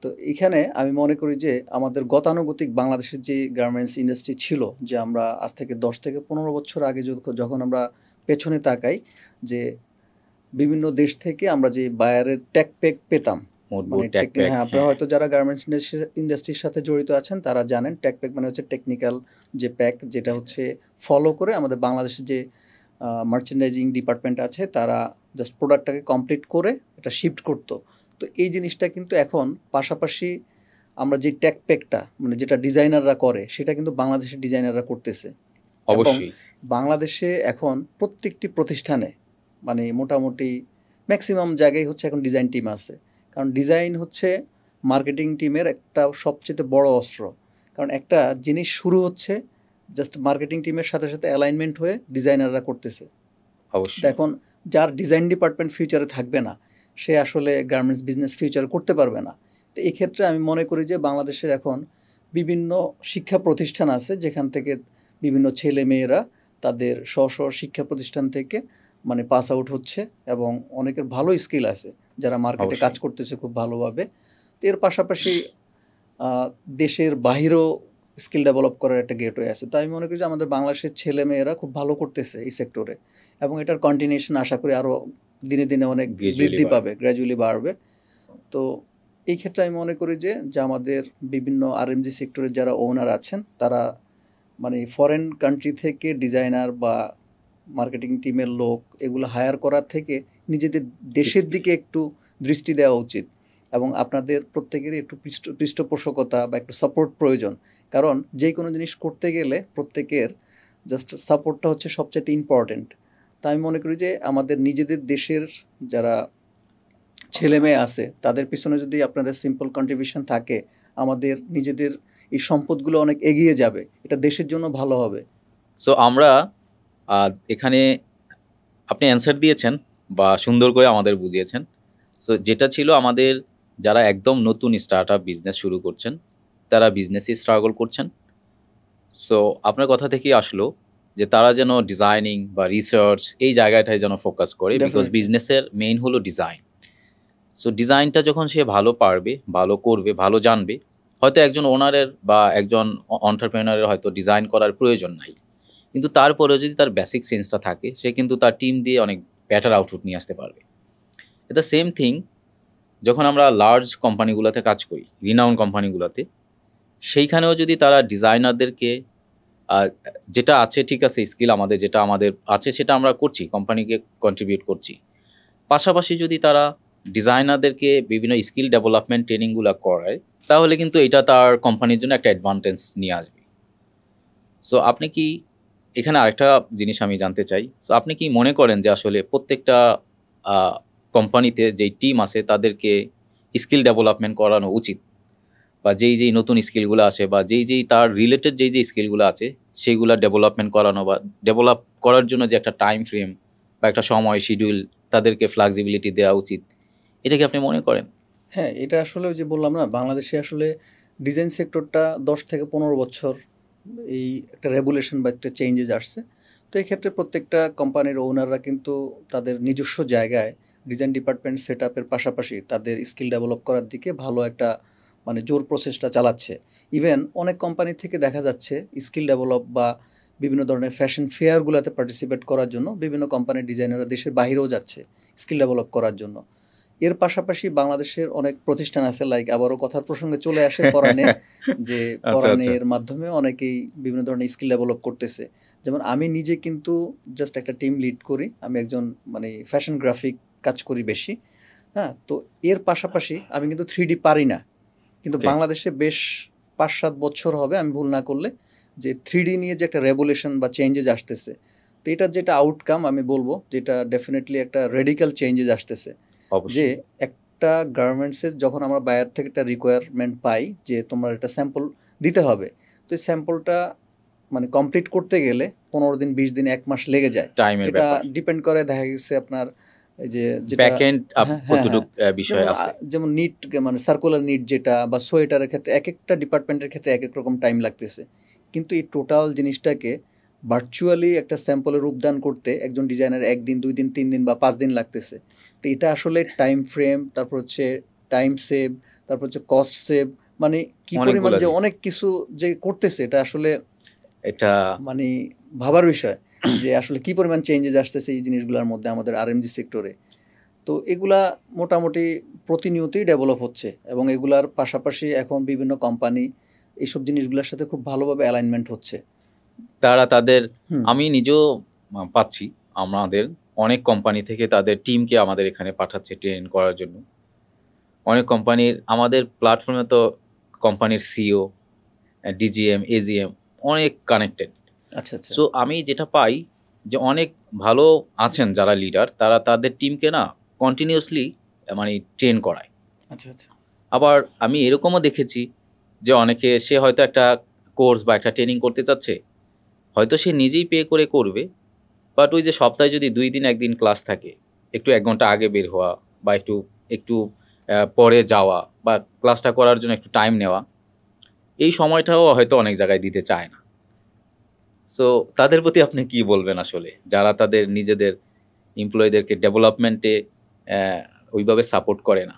তো এখানে আমি মনে করি যে আমাদের গতানুগতিক বাংলাদেশের যে গার্মেন্টস ইন্ডাস্ট্রি ছিল, যে আমরা আজ থেকে 10 থেকে 15 বছর আগে যখন আমরা পেছনে তাকাই, যে বিভিন্ন দেশ থেকে আমরা যে বায়ারের ট্যাগ প্যাক পেতাম, মোটবোর্ড, ট্যাগ প্যাক। হ্যাঁ, আপনারা হয়তো যারা গার্মেন্টস ইন্ডাস্ট্রির সাথে জড়িত আছেন তারা জানেন ট্যাগ প্যাক মানে হচ্ছে টেকনিক্যাল যে প্যাক, যেটা হচ্ছে ফলো করে আমাদের বাংলাদেশের যে মার্চেন্ডাইজিং ডিপার্টমেন্ট আছে তারা জাস্ট প্রোডাক্টটাকে কমপ্লিট করে এটা শিফট করতো। তো এই জিনিসটা কিন্তু এখন পাশাপাশি আমরা যে ট্যাগ প্যাকটা মানে যেটা ডিজাইনাররা করে সেটা কিন্তু বাংলাদেশের ডিজাইনাররা করতেছে। এবং অবশ্যই বাংলাদেশে এখন প্রত্যেকটি প্রতিষ্ঠানে মানে মোটামুটি ম্যাক্সিমাম জায়গায় হচ্ছে এখন ডিজাইন টিম আছে, কারণ ডিজাইন হচ্ছে মার্কেটিং টিমের একটা সবচেয়ে বড় অস্ত্র। কারণ একটা জিনিস শুরু হচ্ছে জাস্ট মার্কেটিং টিমের সাথে সাথে অ্যালাইনমেন্ট হয়ে ডিজাইনাররা করতেছে। অবশ্যই। এখন যার ডিজাইন ডিপার্টমেন্ট ফিউচারে থাকবে না সে আসলে গার্মেন্টস বিজনেস ফিউচারে করতে পারবে না। তো এই ক্ষেত্রে আমি মনে করি যে বাংলাদেশের এখন বিভিন্ন শিক্ষা প্রতিষ্ঠান আছে যেখান থেকে বিভিন্ন ছেলে মেয়েরা তাদের স্ব শিক্ষা প্রতিষ্ঠান থেকে মানে পাস আউট হচ্ছে এবং অনেকের ভালো স্কিল আছে যারা মার্কেটে কাজ করতেছে খুব ভালোভাবে। তো এর পাশাপাশি দেশের বাহিরেও স্কিল ডেভেলপ করার একটা গেটওয়ে আছে। তো আমি মনে করি যে আমাদের বাংলাদেশের ছেলে মেয়েরা খুব ভালো করতেছে এই সেক্টরে এবং এটার কন্টিনিউশন আশা করি আরও দিনে দিনে অনেক বৃদ্ধি পাবে, গ্র্যাজুয়ালি বাড়বে। তো এই ক্ষেত্রে আমি মনে করি যে আমাদের বিভিন্ন আরএমজি সেক্টরের যারা ওনার আছেন তারা মানে ফরেন কান্ট্রি থেকে ডিজাইনার বা মার্কেটিং টিমের লোক এগুলো হায়ার করার থেকে নিজেদের দেশের দিকে একটু দৃষ্টি দেওয়া উচিত। এবং আপনাদের প্রত্যেকেরই একটু পৃষ্ঠপোষকতা বা একটু সাপোর্ট প্রয়োজন, কারণ যে কোনো জিনিস করতে গেলে প্রত্যেকের জাস্ট সাপোর্টটা হচ্ছে সবচেয়ে ইম্পর্টেন্ট। তাই আমি মনে করি যে আমাদের নিজেদের দেশের যারা ছেলে মেয়ে আছে তাদের পিছনে যদি আপনাদের সিম্পল কন্ট্রিবিউশন থাকে আমাদের নিজেদের এই সম্পদগুলো অনেক এগিয়ে যাবে, এটা দেশের জন্য ভালো হবে। সো আমরা এখানে আপনি অ্যান্সার দিয়েছেন বা সুন্দর করে আমাদের বুঝিয়েছেন। সো যেটা ছিল আমাদের যারা একদম নতুন স্টার্ট আপ বিজনেস শুরু করছেন তারা বিজনেসে স্ট্রাগল করছেন। সো আপনার কথা থেকেই আসলো যে তারা যেন ডিজাইনিং বা রিসার্চ এই জায়গাটায় যেন ফোকাস করে, বিকজ বিজনেসের মেইন হলো ডিজাইন। সো ডিজাইনটা যখন সে ভালো পারবে, ভালো করবে, ভালো জানবে, হয়তো একজন ওনারের বা একজন এন্টারপ্রেনারের হয়তো ডিজাইন করার প্রয়োজন নাই, কিন্তু তারপরেও যদি তার বেসিক সেন্সটা থাকে সে কিন্তু তার টিম দিয়ে অনেক বেটার আউটপুট নিয়ে আসতে পারবে। এটা সেম থিং যখন আমরা লার্জ কোম্পানিগুলোতে কাজ করি, রিনাউন কোম্পানিগুলোতে, সেইখানেও যদি তারা ডিজাইনারদেরকে যেটা আছে ঠিক আছে স্কিল আমাদের যেটা আমাদের আছে সেটা আমরা করছি, কোম্পানিকে কন্ট্রিবিউট করছি, পাশাপাশি যদি তারা ডিজাইনারদেরকে বিভিন্ন স্কিল ডেভেলপমেন্ট ট্রেনিংগুলো করায় তাহলে কিন্তু এটা তার কোম্পানির জন্য একটা অ্যাডভান্টেজ নিয়ে আসবে। সো আপনি কি এখানে আরেকটা জিনিস আমি জানতে চাই, সো আপনি কি মনে করেন যে আসলে প্রত্যেকটা কোম্পানিতে যেই টিম আছে তাদেরকে স্কিল ডেভেলপমেন্ট করানো উচিত, বা যেই নতুন স্কিলগুলো আছে বা যেই তার রিলেটেড যেই স্কিলগুলো আছে সেইগুলো ডেভেলপমেন্ট করানো বা ডেভেলপ করার জন্য যে একটা টাইম ফ্রেম বা একটা সময় শিডিউল তাদেরকে ফ্লেক্সিবিলিটি দেওয়া উচিত, এটা কি আপনি মনে করেন? হ্যাঁ, এটা আসলে ওই যে বললাম না, বাংলাদেশে আসলে ডিজাইন সেক্টরটা 10 থেকে 15 বছর এই একটা রেগুলেশন বা একটা চেঞ্জেস আসছে। তো এই ক্ষেত্রে প্রত্যেকটা কোম্পানির ওনাররা কিন্তু তাদের নিজস্ব জায়গায় ডিজাইন ডিপার্টমেন্ট সেট আপের পাশাপাশি তাদের স্কিল ডেভেলপ করার দিকে ভালো একটা মানে জোর প্রচেষ্টা চালাচ্ছে। ইভেন অনেক কোম্পানি থেকে দেখা যাচ্ছে স্কিল ডেভেলপ বা বিভিন্ন ধরনের ফ্যাশন ফেয়ারগুলোতে পার্টিসিপেট করার জন্য বিভিন্ন কোম্পানির ডিজাইনাররা দেশের বাইরেও যাচ্ছে স্কিল ডেভেলপ করার জন্য। এর পাশাপাশি বাংলাদেশের অনেক প্রতিষ্ঠান আছে, লাইক আবারও কথার প্রসঙ্গে চলে আসে পরানে, যে পরানের মাধ্যমে অনেকেই বিভিন্ন ধরনের স্কিল ডেভেলপ করতেছে। যেমন আমি নিজে কিন্তু জাস্ট একটা টিম লিড করি, আমি একজন মানে ফ্যাশন গ্রাফিক কাজ করি বেশি। হ্যাঁ, তো এর পাশাপাশি আমি কিন্তু 3D পারি না, কিন্তু বাংলাদেশে বেশ 5-7 বছর হবে আমি ভুল না করলে যে 3D নিয়ে যে একটা রেভলিউশন বা চেঞ্জেস আসতেছে। তো এটার যেটা আউটকাম আমি বলবো যেটা ডেফিনেটলি একটা রেডিক্যাল চেঞ্জেস আসতেছে, যে একটা গার্মেন্টসের যখন আমরা বাইরে থেকে একটা রিকোয়ারমেন্ট পাই যে তোমার একটা স্যাম্পল দিতে হবে, তো এই স্যাম্পলটা মানে কমপ্লিট করতে গেলে 15 দিন 20 দিন 1 মাস লেগে যায়। এটা ডিপেন্ড করে দেখা গেছে আপনার যে যেমন নিট মানে সার্কুলার নিট যেটা বা সোয়েটারের ক্ষেত্রে এক একটা ডিপার্টমেন্টের ক্ষেত্রে এক এক রকম টাইম লাগতেছে, কিন্তু এই টোটাল জিনিসটাকে ভার্চুয়ালি একটা স্যাম্পলের রূপদান করতে একজন ডিজাইনার 1 দিন 2 দিন 3 দিন বা 5 দিন লাগতেছে। তো এটা আসলে টাইম ফ্রেম, তারপর হচ্ছে টাইম সেভ, তারপর হচ্ছে কস্ট সেভ, মানে কি পরিমাণ যে অনেক কিছু যে করতেছে এটা আসলে এটা মানে ভাবার বিষয় যে আসলে কি পরিমাণ চেঞ্জেস আসতেছে এই জিনিসগুলোর মধ্যে আমাদের আরএমজি সেক্টরে। তো এগুলা মোটামুটি প্রতিনিয়তই ডেভেলপ হচ্ছে এবং এগুলার পাশাপাশি এখন বিভিন্ন কোম্পানি এইসব জিনিসগুলোর সাথে খুব ভালোভাবে অ্যালাইনমেন্ট হচ্ছে। তারা তাদের, হুম। আমি নিজেও পাচ্ছি, আমাদের অনেক কোম্পানি থেকে তাদের টিমকে আমাদের এখানে পাঠাচ্ছে ট্রেন করার জন্য। অনেক কোম্পানির আমাদের প্ল্যাটফর্মে তো কোম্পানির সিও, ডিজিএম, এজিএম অনেক কানেক্টেড। আচ্ছা আচ্ছা সো আমি যেটা পাই যে অনেক ভালো আছেন যারা লিডার, তারা তাদের টিমকে না কন্টিনিউয়াসলি মানে ট্রেন করায়। আচ্ছা আচ্ছা আবার আমি এরকমও দেখেছি যে অনেকে, সে হয়তো একটা কোর্স বা একটা ট্রেনিং করতে চাচ্ছে, হয়তো সে নিজেই পে করে করবে, বাট ওই যে সপ্তাহে যদি 2 দিন 1 দিন ক্লাস থাকে, একটু 1 ঘন্টা আগে বের হওয়া বা একটু একটু পরে যাওয়া বা ক্লাসটা করার জন্য একটু টাইম নেওয়া, এই সময়টাও হয়তো অনেক জায়গায় দিতে চায় না। সো তাদের প্রতি আপনি কি বলবেন আসলে, যারা তাদের নিজেদের এমপ্লয়ীদেরকে ডেভেলপমেন্টে ওইভাবে সাপোর্ট করে না?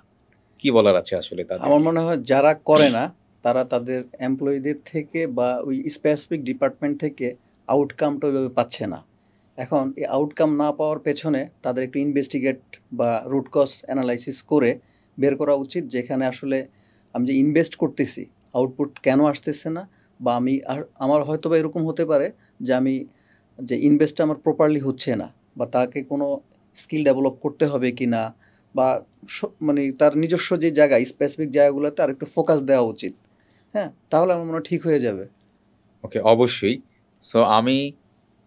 কি বলার আছে আসলে তাদের? আমার মনে হয় যারা করে না তারা তাদের এমপ্লয়ীদের থেকে বা ওই স্পেসিফিক ডিপার্টমেন্ট থেকে আউটকামটা ওইভাবে পাচ্ছে না। এখন এই আউটকাম না পাওয়ার পেছনে তাদের একটু ইনভেস্টিগেট বা রুট কজ অ্যানালাইসিস করে বের করা উচিত, যেখানে আসলে আমি যে ইনভেস্ট করতেছি আউটপুট কেন আসতেছে না, বা আমি আমার হয়তো বা এরকম হতে পারে যে আমি যে ইনভেস্টটা আমার প্রপারলি হচ্ছে না, বা তাকে কোনো স্কিল ডেভেলপ করতে হবে কি না, বা মানে তার নিজস্ব যে জায়গা স্পেসিফিক জায়গাগুলোতে আর একটু ফোকাস দেওয়া উচিত। হ্যাঁ, তাহলে আমার মনে হয় ঠিক হয়ে যাবে। ওকে, অবশ্যই। সো আমি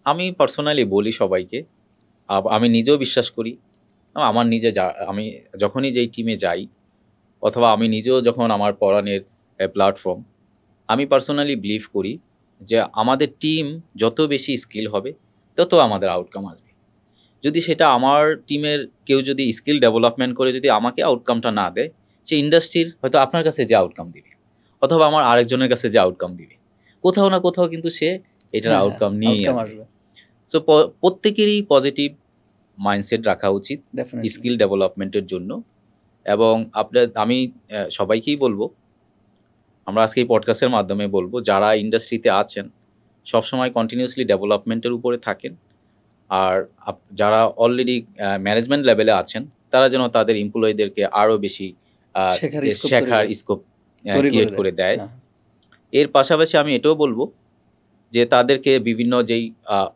আমি পার্সোনালি বলি সবাইকে, আমি নিজেও বিশ্বাস করি, আমার নিজে আমি যখনই যেই টিমে যাই অথবা আমি নিজেও যখন আমার পড়ানোর প্ল্যাটফর্ম, আমি পার্সোনালি বিলিভ করি যে আমাদের টিম যত বেশি স্কিল হবে তত আমাদের আউটকাম আসবে। যদি সেটা আমার টিমের কেউ যদি স্কিল ডেভেলপমেন্ট করে যদি আমাকে আউটকামটা না দেয়, সে ইন্ডাস্ট্রির হয়তো আপনার কাছে যে আউটকাম দিবে অথবা আমার আরেকজনের কাছে যে আউটকাম দিবে, কোথাও না কোথাও কিন্তু সে এটার হ্যাঁ হ্যাঁ, আউটকাম নিয়েই আউটকাম আসবে। আসবে সো প্রত্যেকেরই পজিটিভ মাইন্ডসেট রাখা উচিত ডেফিনেটলি। স্কিল ডেভেলপমেন্টের জন্য। এবং আমি সবাইকেই বলবো, আমরা আজকে এই পডকাস্টের মাধ্যমে বলবো, যারা ইন্ডাস্ট্রিতে আছেন সবসময় কন্টিনিউয়াসলি ডেভেলপমেন্টের উপরে থাকেন। আর যারা অলরেডি ম্যানেজমেন্ট লেভেলে আছেন, তারা যেন তাদের এমপ্লয়ীদেরকে আরও বেশি শেখার স্কোপ ক্রিয়েট করে দেয়। হ্যাঁ এর পাশাপাশি আমি এটাও বলবো যে তাদেরকে বিভিন্ন যেই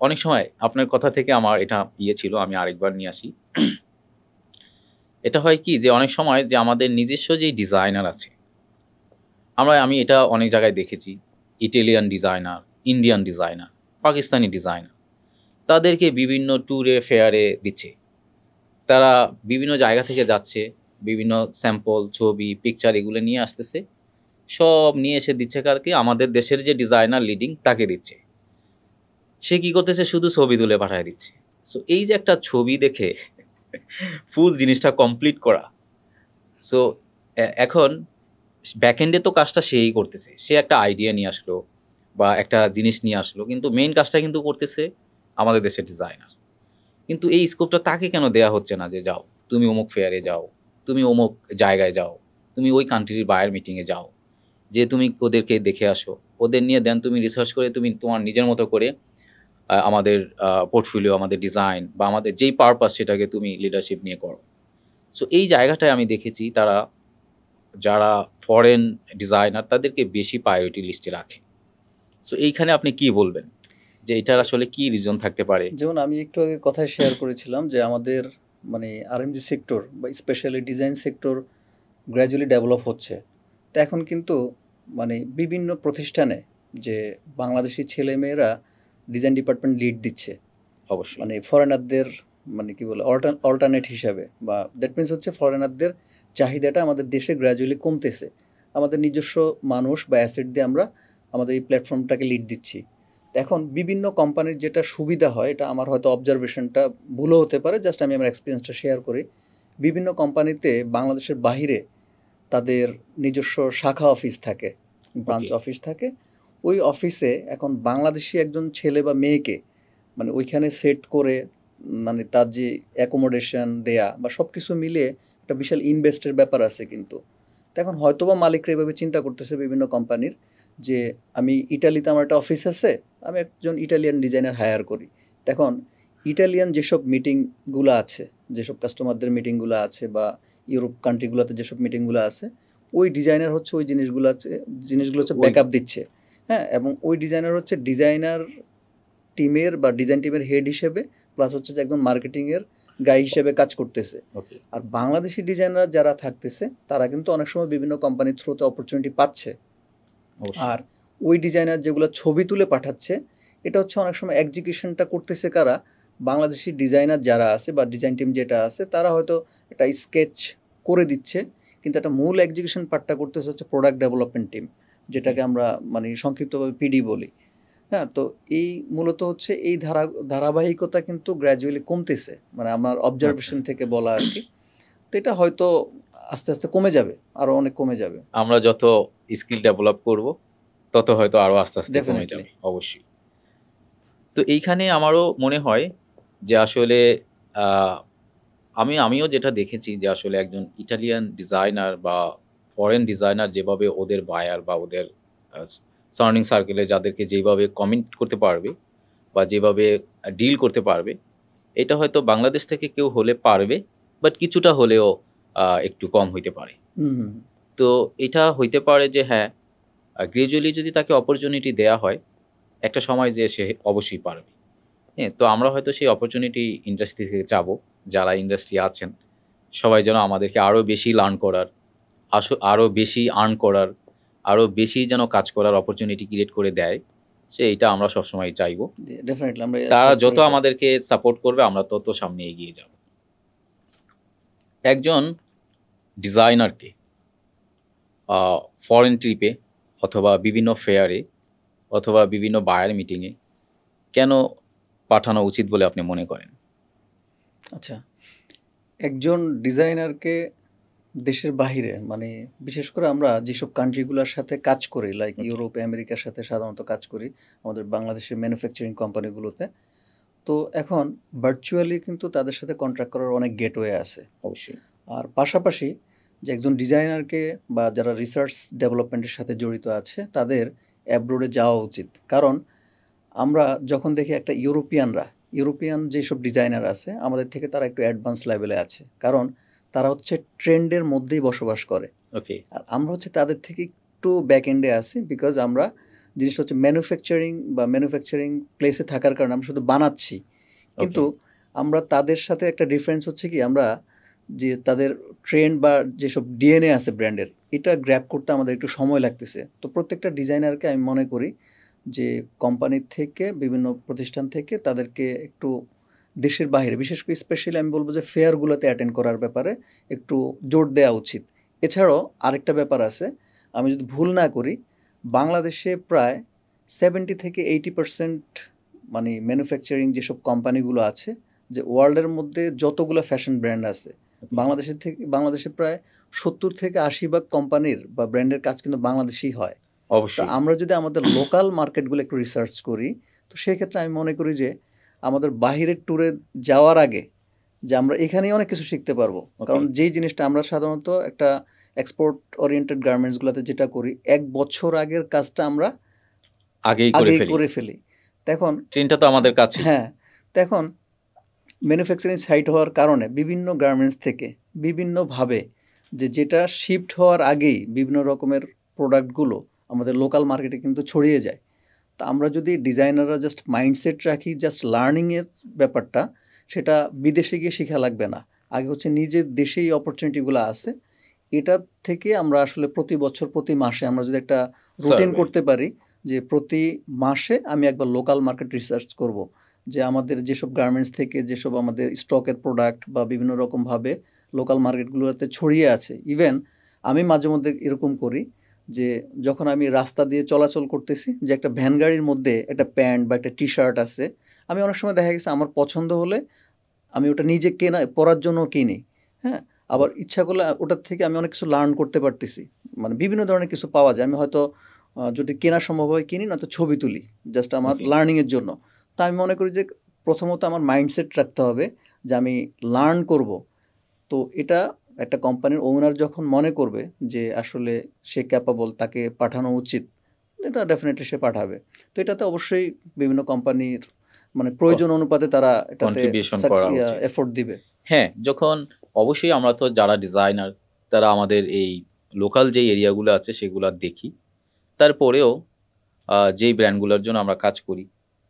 অনেক সময় আপনার কথা থেকে আমার এটা ছিল, আমি আরেকবার নিয়ে আসি। এটা হয় কি যে অনেক সময় যে আমাদের নিজস্ব যেই ডিজাইনার আছে, আমি এটা অনেক জায়গায় দেখেছি, Italian designer, Indian designer, Pakistani designer, তাদেরকে বিভিন্ন ট্যুরে ফেয়ারে দিচ্ছে। তারা বিভিন্ন জায়গা থেকে যাচ্ছে, বিভিন্ন স্যাম্পল ছবি পিকচার এগুলো নিয়ে আসতেছে, সব নিয়ে এসে দিচ্ছে কারকে, আমাদের দেশের যে ডিজাইনার লিডিং তাকে দিচ্ছে। সে কি করতেছে, শুধু ছবি তুলে পাঠিয়ে দিচ্ছে। সো এই যে একটা ছবি দেখে ফুল জিনিসটা কমপ্লিট করা, সো এখন ব্যাকএন্ডে তো কাজটা সেই করতেছে, সে একটা আইডিয়া নিয়ে আসলো বা একটা জিনিস নিয়ে আসলো, কিন্তু মেইন কাজটা কিন্তু করতেছে আমাদের দেশের ডিজাইনার। কিন্তু এই স্কোপটা তাকে কেন দেয়া হচ্ছে না যে যাও তুমি অমুক ফেয়ারে যাও, তুমি অমুক জায়গায় যাও, তুমি ওই কান্ট্রির বায়ার মিটিংয়ে যাও, যে তুমি ওদেরকে দেখে আসো, ওদের নিয়ে দেন তুমি রিসার্চ করে তুমি তোমার নিজের মতো করে আমাদের পোর্টফোলিও, আমাদের ডিজাইন বা আমাদের যেই পারপাস সেটাকে তুমি লিডারশিপ নিয়ে করো। সো এই জায়গাটায় আমি দেখেছি তারা, যারা ফরেন ডিজাইনার, তাদেরকে বেশি প্রায়োরিটি লিস্টে রাখে। সো এইখানে আপনি কি বলবেন যে এটার আসলে কি রিজন থাকতে পারে? যেমন আমি একটু আগে কথায় শেয়ার করেছিলাম যে আমাদের মানে আরএমজি সেক্টর বা specially design sector gradually develop হচ্ছে। তো এখন কিন্তু মানে বিভিন্ন প্রতিষ্ঠানে যে বাংলাদেশি ছেলেমেয়েরা ডিজাইন ডিপার্টমেন্ট লিড দিচ্ছে, অবশ্যই। মানে ফরেনারদের মানে কি বলে অল্টারনেট হিসাবে, বা দ্যাট মিনস হচ্ছে ফরেনারদের চাহিদাটা আমাদের দেশে গ্র্যাজুয়ালি কমতেছে। আমাদের নিজস্ব মানুষ বা অ্যাসেট দিয়ে আমরা আমাদের এই প্ল্যাটফর্মটাকে লিড দিচ্ছি। তো এখন বিভিন্ন কোম্পানির যেটা সুবিধা হয়, এটা আমার হয়তো অবজারভেশনটা ভুলও হতে পারে, জাস্ট আমি আমার এক্সপিরিয়েন্সটা শেয়ার করি। বিভিন্ন কোম্পানিতে বাংলাদেশের বাহিরে তাদের নিজস্ব শাখা অফিস থাকে, ব্রাঞ্চ অফিস থাকে। ওই অফিসে এখন বাংলাদেশি একজন ছেলে বা মেয়েকে মানে ওইখানে সেট করে মানে তার যে অ্যাকোমোডেশন দেয়া বা সব কিছু মিলিয়ে একটা বিশাল ইনভেস্টের ব্যাপার আছে কিন্তু। তো এখন হয়তোবা মালিকরা এভাবে চিন্তা করতেছে বিভিন্ন কোম্পানির, যে আমি ইটালিতে আমার একটা অফিস আছে, আমি একজন ইটালিয়ান ডিজাইনার হায়ার করি। এখন ইটালিয়ান যেসব মিটিংগুলো আছে যেসব কাস্টমারদের মিটিংগুলো আছে বা ইউরোপ কান্ট্রিগুলোতে যেসব মিটিংগুলো আছে, ওই ডিজাইনার হচ্ছে ওই জিনিসগুলো হচ্ছে ব্যাকআপ দিচ্ছে। হ্যাঁ, এবং ওই ডিজাইনার হচ্ছে ডিজাইনার টিমের বা ডিজাইন টিমের হেড হিসেবে, প্লাস হচ্ছে যে একদম মার্কেটিংয়ের গাই হিসেবে কাজ করতেছে। আর বাংলাদেশি ডিজাইনার যারা থাকতেছে তারা কিন্তু অনেক সময় বিভিন্ন কোম্পানির থ্রুতে অপরচুনিটি পাচ্ছে। আর ওই ডিজাইনার যেগুলো ছবি তুলে পাঠাচ্ছে, এটা হচ্ছে অনেক সময় এক্সিকিউশনটা করতেছে কারা, বাংলাদেশি ডিজাইনার যারা আছে বা ডিজাইন টিম যেটা আছে, তারা হয়তো একটা স্কেচ করে দিচ্ছে, কিন্তু একটা মূল এক্সিকিউশন পার্টটা করতেছে হচ্ছে প্রোডাক্ট ডেভেলপমেন্ট টিম, যেটাকে আমরা মানে সংক্ষিপ্তভাবে পিডি বলি। হ্যাঁ, তো এই মূলত হচ্ছে এই ধারাবাহিকতা কিন্তু গ্র্যাজুয়ালি কমতেছে, মানে আমার অবজারভেশন থেকে বলা আর কি। তো এটা হয়তো আস্তে আস্তে কমে যাবে, আরো অনেক কমে যাবে। আমরা যত স্কিল ডেভেলপ করব তত হয়তো আরো আস্তে আস্তে কমে Definitely. যাবে, অবশ্যই। তো এইখানে আমারও মনে হয় যে আসলে আমিও যেটা দেখেছি যে আসলে একজন ইটালিয়ান ডিজাইনার বা ফরেন ডিজাইনার যেভাবে ওদের বায়ার বা ওদের সারাউন্ডিং সার্কেলে যাদেরকে যেভাবে কমেন্ট করতে পারবে বা যেভাবে ডিল করতে পারবে, এটা হয়তো বাংলাদেশ থেকে কেউ হলে পারবে, বাট কিছুটা হলেও একটু কম হইতে পারে। হুম, তো এটা হইতে পারে যে হ্যাঁ, গ্রাজুয়ালি যদি তাকে অপরচুনিটি দেয়া হয়, একটা সময় যে সে অবশ্যই পারবে। হ্যাঁ, তো আমরা হয়তো সেই অপরচুনিটি ইন্ডাস্ট্রি থেকে চাবো, যারা ইন্ডাস্ট্রি আছেন সবাই যেন আমাদেরকে আরও বেশি লার্ন করার, আরও বেশি আর্ন করার, আরও বেশি যেন কাজ করার অপরচুনিটি ক্রিয়েট করে দেয়, এটা আমরা সবসময় চাইবো। ডেফিনেটলি আমরা তারা যত আমাদেরকে সাপোর্ট করবে আমরা তত সামনে এগিয়ে যাব। একজন ডিজাইনারকে ফরেন ট্রিপে অথবা বিভিন্ন ফেয়ারে অথবা বিভিন্ন বায়ার মিটিংয়ে কেন পাঠানো উচিত বলে আপনি মনে করেন? আচ্ছা, একজন ডিজাইনারকে দেশের বাহিরে, মানে বিশেষ করে আমরা যেসব কান্ট্রিগুলোর সাথে কাজ করি, লাইক ইউরোপ আমেরিকার সাথে সাধারণত কাজ করি আমাদের বাংলাদেশের ম্যানুফ্যাকচারিং কোম্পানিগুলোতে, তো এখন ভার্চুয়ালি কিন্তু তাদের সাথে কন্ট্রাক্ট করার অনেক গেটওয়ে আছে। অবশ্যই। আর পাশাপাশি যে একজন ডিজাইনারকে বা যারা রিসার্চ ডেভেলপমেন্টের সাথে জড়িত আছে তাদের অ্যাব্রোডে যাওয়া উচিত। কারণ আমরা যখন দেখি একটা ইউরোপিয়ান যেসব ডিজাইনার আছে আমাদের থেকে তারা একটু অ্যাডভান্স লেভেলে আছে, কারণ তারা হচ্ছে ট্রেন্ডের মধ্যেই বসবাস করে। ওকে। আর আমরা হচ্ছে তাদের থেকে একটু ব্যাক এন্ডে আছি, বিকজ আমরা জিনিসটা হচ্ছে ম্যানুফ্যাকচারিং প্লেসে থাকার কারণে আমরা শুধু বানাচ্ছি, কিন্তু আমরা তাদের সাথে একটা ডিফারেন্স হচ্ছে কি, আমরা যে তাদের ট্রেন্ড বা যেসব ডিএনএ আছে ব্র্যান্ডের, এটা গ্র্যাব করতে আমাদের একটু সময় লাগতেছে। তো প্রত্যেকটা ডিজাইনারকে আমি মনে করি যে কোম্পানির থেকে, বিভিন্ন প্রতিষ্ঠান থেকে তাদেরকে একটু দেশের বাইরে, বিশেষ করে স্পেশালি আমি বলবো যে ফেয়ারগুলোতে অ্যাটেন্ড করার ব্যাপারে একটু জোর দেওয়া উচিত। এছাড়াও আরেকটা ব্যাপার আছে, আমি যদি ভুল না করি, বাংলাদেশে প্রায় 70 থেকে 80% মানে ম্যানুফ্যাকচারিং যেসব কোম্পানিগুলো আছে, যে ওয়ার্ল্ডের মধ্যে যতগুলো ফ্যাশন ব্র্যান্ড আছে, বাংলাদেশে প্রায় 70 থেকে 80% কোম্পানির বা ব্র্যান্ডের কাজ কিন্তু বাংলাদেশেই হয়। তো অবশ্যই। আমরা যদি আমাদের লোকাল মার্কেটগুলো একটু রিসার্চ করি, তো সেই ক্ষেত্রে আমি মনে করি যে আমাদের বাহিরের ট্যুরে যাওয়ার আগে যে আমরা এখানেই অনেক কিছু শিখতে পারবো। কারণ যেই জিনিসটা আমরা সাধারণত একটা এক্সপোর্ট ওরিয়েন্টেড গার্মেন্টসগুলোতে যেটা করি, 1 বছর আগের কাজটা আমরা আগেই করে ফেলি। তখন ট্রেনটা তো আমাদের কাছে। হ্যাঁ, তখন ম্যানুফ্যাকচারিং সাইট হওয়ার কারণে বিভিন্ন গার্মেন্টস থেকে বিভিন্নভাবে যেটা শিফট হওয়ার আগেই বিভিন্ন রকমের প্রোডাক্টগুলো আমাদের লোকাল মার্কেটে কিন্তু ছড়িয়ে যায়। তা আমরা যদি ডিজাইনাররা জাস্ট মাইন্ডসেট রাখি, জাস্ট লার্নিংয়ের ব্যাপারটা, সেটা বিদেশে গিয়ে শেখা লাগবে না। আগে হচ্ছে নিজের দেশেই অপরচুনিটিগুলো আছে, এটা থেকে আমরা আসলে প্রতি বছর প্রতি মাসে আমরা যদি একটা রুটিন করতে পারি যে প্রতি মাসে আমি একবার লোকাল মার্কেট রিসার্চ করব, যে আমাদের যেসব গার্মেন্টস থেকে যেসব আমাদের স্টকের প্রোডাক্ট বা বিভিন্ন রকমভাবে লোকাল মার্কেটগুলোতে ছড়িয়ে আছে। ইভেন আমি মাঝে মধ্যে এরকম করি যে যখন আমি রাস্তা দিয়ে চলাচল করতেছি, যে একটা ভ্যান গাড়ির মধ্যে একটা প্যান্ট বা একটা টি শার্ট আছে, আমি অনেক সময় দেখা গেছে আমার পছন্দ হলে আমি ওটা নিজে পরার জন্য কিনি। হ্যাঁ, আবার ইচ্ছা করলে ওটার থেকে আমি অনেক কিছু লার্ন করতে পারতেছি, মানে বিভিন্ন ধরনের কিছু পাওয়া যায়। আমি হয়তো যদি কেনা সম্ভব হয় কিনি, না তো ছবি তুলি জাস্ট আমার লার্নিংয়ের জন্য। তা আমি মনে করি যে প্রথমত আমার মাইন্ডসেট রাখতে হবে যে আমি লার্ন করব। তো এটা একটা কোম্পানির ওনার যখন মনে করবে যে আসলে সে ক্যাপাবল, তাকে পাঠানো উচিত, এটা ডেফিনেটলি সে পাঠাবে। তো এটাতে অবশ্যই বিভিন্ন কোম্পানির মানে প্রয়োজন অনুপাতে তারা এটাতে Contribution করা উচিত। এফোর্ট দিবে। হ্যাঁ, যখন অবশ্যই আমরা তো যারা ডিজাইনার তারা আমাদের এই লোকাল যে এরিয়াগুলো আছে সেগুলো দেখি। তারপরেও যেই ব্র্যান্ডগুলোর জন্য আমরা কাজ করি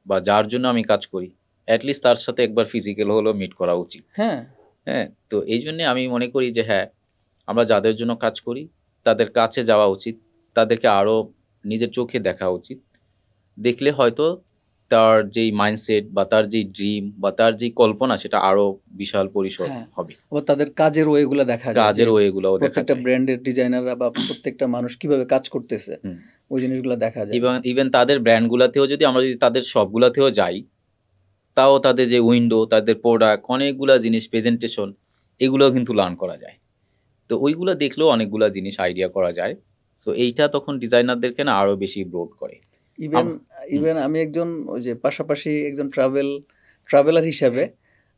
বা যার জন্য আমি কাজ করি, অ্যাটলিস্ট তার সাথে একবার ফিজিক্যাল হলেও মিট করা উচিত। হ্যাঁ, হ্যাঁ, তো এই জন্যে আমি মনে করি যে হ্যাঁ, আমরা যাদের জন্য কাজ করি তাদের কাছে যাওয়া উচিত, তাদেরকে আরও নিজের চোখে দেখা উচিত। দেখলে হয়তো তার যেই মাইন্ডসেট বা তার যেই ড্রিম বা তার যেই কল্পনা সেটা আরো বিশাল পরিসর হ্যাঁ। হবে। আবার তাদের কাজের ওয়েগুলো দেখা যায়, কাজের যে ওয়েগুলোও দেখা প্রত্যেকটা যায়। ব্র্যান্ডের ডিজাইনাররা বা প্রত্যেকটা মানুষ কিভাবে কাজ করতেছে, হুম। ওই জিনিসগুলো দেখা যায়। ইভেন তাদের ব্র্যান্ডগুলোতেও যদি আমরা যদি তাদের সবগুলাতেও যাই, তাও তাদের যে উইন্ডো, তাদের প্রোডাক্ট, অনেকগুলা জিনিস, প্রেজেন্টেশন, এগুলোও কিন্তু লার্ন করা যায়। তো ওইগুলো দেখলেও অনেকগুলা জিনিস আইডিয়া করা যায়। সো এইটা তখন ডিজাইনারদেরকে না আরো বেশি ব্রড করে। ইভেন আমি একজন ওই যে পাশাপাশি একজন ট্রাভেলার হিসাবে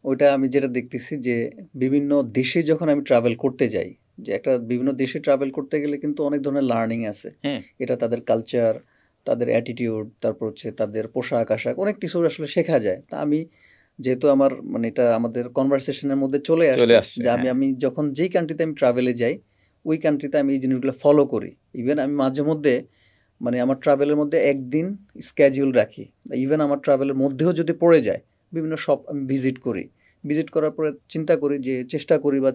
ওইটা আমি যেটা দেখতেছি যে বিভিন্ন দেশে যখন আমি ট্রাভেল করতে যাই, যে একটা বিভিন্ন দেশে ট্রাভেল করতে গেলে কিন্তু অনেক ধরনের লার্নিং আছে। হ্যাঁ, এটা তাদের কালচার, তাদের অ্যাটিটিউড, তারপর হচ্ছে তাদের পোশাক আশাক, অনেক কিছু আসলে শেখা যায়। তা আমি যেহেতু আমার মানে এটা আমাদের কনভারসেশনের মধ্যে চলে আসছে আসছে, যে হ্যাঁ। আমি যখন যেই কান্ট্রিতে আমি ট্রাভেলে যাই, ওই কান্ট্রিতে আমি এই জিনিসগুলো ফলো করি। ইভেন আমি মাঝে মধ্যে মানে আমার ট্রাভেলের মধ্যে একদিন স্ক্যাডিউল রাখি, ইভেন আমার ট্রাভেলের মধ্যেও যদি পড়ে যায় বিভিন্ন শপ আমি ভিজিট করার পরে চিন্তা করি, যে চেষ্টা করি বা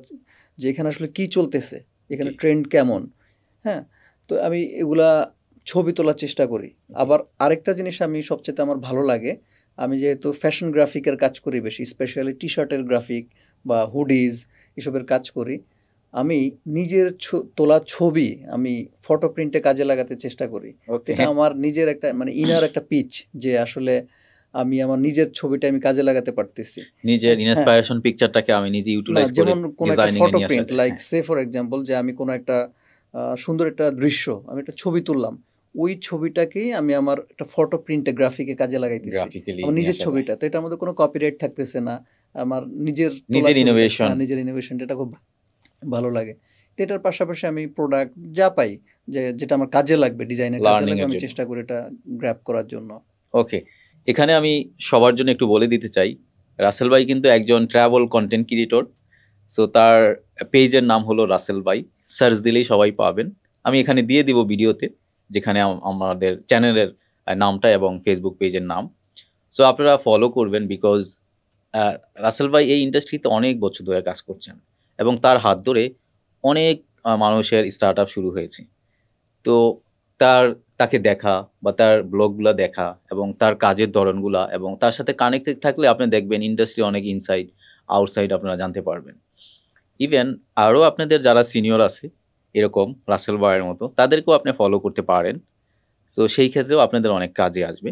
যে এখানে আসলে কী চলতেছে, এখানে ট্রেন্ড কেমন। হ্যাঁ, তো আমি এগুলা ছবি তোলার চেষ্টা করি। আবার আরেকটা জিনিস আমি সবচেয়ে আমার ভালো লাগে, আমি যেহেতু ফ্যাশন গ্রাফিকের কাজ করি বেশি, স্পেশালি টি শার্টের গ্রাফিক বা হুডিজ এসবের কাজ করি, আমি নিজের তোলা ছবি আমি ফটো প্রিন্টে কাজে লাগাতে চেষ্টা করি। এটা আমার নিজের একটা মানে ইনার একটা পিচ, যে আসলে আমি আমার নিজের ছবিটা আমি কাজে লাগাতে পারতেছি, নিজের ইন্সপায়ারেশন পিকচারটাকে আমি নিজে ইউটিলাইজ করে যেমন কোনো একটা ডিজাইনিং এ ফটো নিয়ে প্রিন্ট, আসা লাইক যায়। সে ফর এক্সাম্পল যে আমি কোনো একটা সুন্দর একটা দৃশ্য, আমি একটা ছবি তুললাম, ওই ছবিটাকেই আমি আমার একটা ফটো প্রিন্টে গ্রাফিকে কাজে লাগাইতেছি, গ্রাফিক্যালি আমার নিয়ে নিজের আসা যায়। ছবিটা। তো এটার মধ্যে কোনো কপিরাইট থাকতেছে না, আমার নিজের তোলা নিজের ছবিটা, ইনোভেশন। নিজের ইনোভেশনটা, এটা খুব ভালো লাগে। তো এটার পাশাপাশি আমি প্রোডাক্ট যা পাই, যেটা আমার কাজে লাগবে, ডিজাইনের কাজে লার্নিং লাগবে, এর আমি জন্য। চেষ্টা করি এটা গ্র্যাব করার জন্য। ওকে, এখানে আমি সবার জন্য একটু বলে দিতে চাই, রাসেল ভাই কিন্তু একজন ট্রাভেল কন্টেন্ট ক্রিয়েটর। সো তার পেজের নাম হলো রাসেল ভাই, সার্চ দিলেই সবাই পাবেন। আমি এখানে দিয়ে দিব ভিডিওতে, যেখানে আমাদের চ্যানেলের নামটা এবং ফেসবুক পেজের নাম। সো আপনারা ফলো করবেন, বিকজ রাসেল ভাই এই ইন্ডাস্ট্রিতে অনেক বছর ধরে কাজ করছেন এবং তার হাত ধরে অনেক মানুষের স্টার্ট আপ শুরু হয়েছে। তো তাকে দেখা বা তার ব্লগগুলা দেখা এবং তার কাজের ধরনগুলা এবং তার সাথে কানেক্টেড থাকলে আপনি দেখবেন ইন্ডাস্ট্রি অনেক ইনসাইড আউটসাইড আপনারা জানতে পারবেন। ইভেন আরও আপনাদের যারা সিনিয়র আছে এরকম রাসেল ভাইয়ের মতো, তাদেরকেও আপনি ফলো করতে পারেন। তো সেই ক্ষেত্রেও আপনাদের অনেক কাজে আসবে।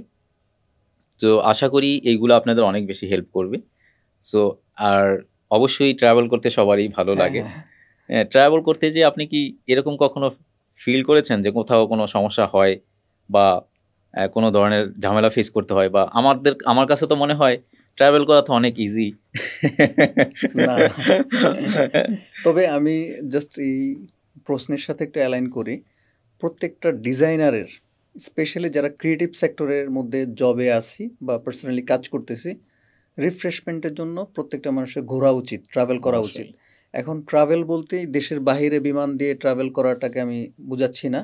তো আশা করি এইগুলো আপনাদের অনেক বেশি হেল্প করবে। সো আর অবশ্যই ট্রাভেল করতে সবারই ভালো লাগে। হ্যাঁ, ট্রাভেল করতে যে আপনি কি এরকম কখনো ফিল করেছেন যে কোথাও কোনো সমস্যা হয় বা কোনো ধরনের ঝামেলা ফেস করতে হয়? বা আমার কাছে তো মনে হয় ট্রাভেল করা তো অনেক ইজি। না, তবে আমি জাস্ট এই প্রশ্নের সাথে একটু অ্যালাইন করি। প্রত্যেকটা ডিজাইনারের, স্পেশালি যারা ক্রিয়েটিভ সেক্টরের মধ্যে জবে আছি বা পার্সোনালি কাজ করতেছি, রিফ্রেশমেন্টের জন্য প্রত্যেকটা মানুষের ঘোরা উচিত, ট্রাভেল করা উচিত। এখন ট্রাভেল বলতেই দেশের বাইরে বিমান দিয়ে ট্রাভেল করাটাকে আমি বুঝাচ্ছি না।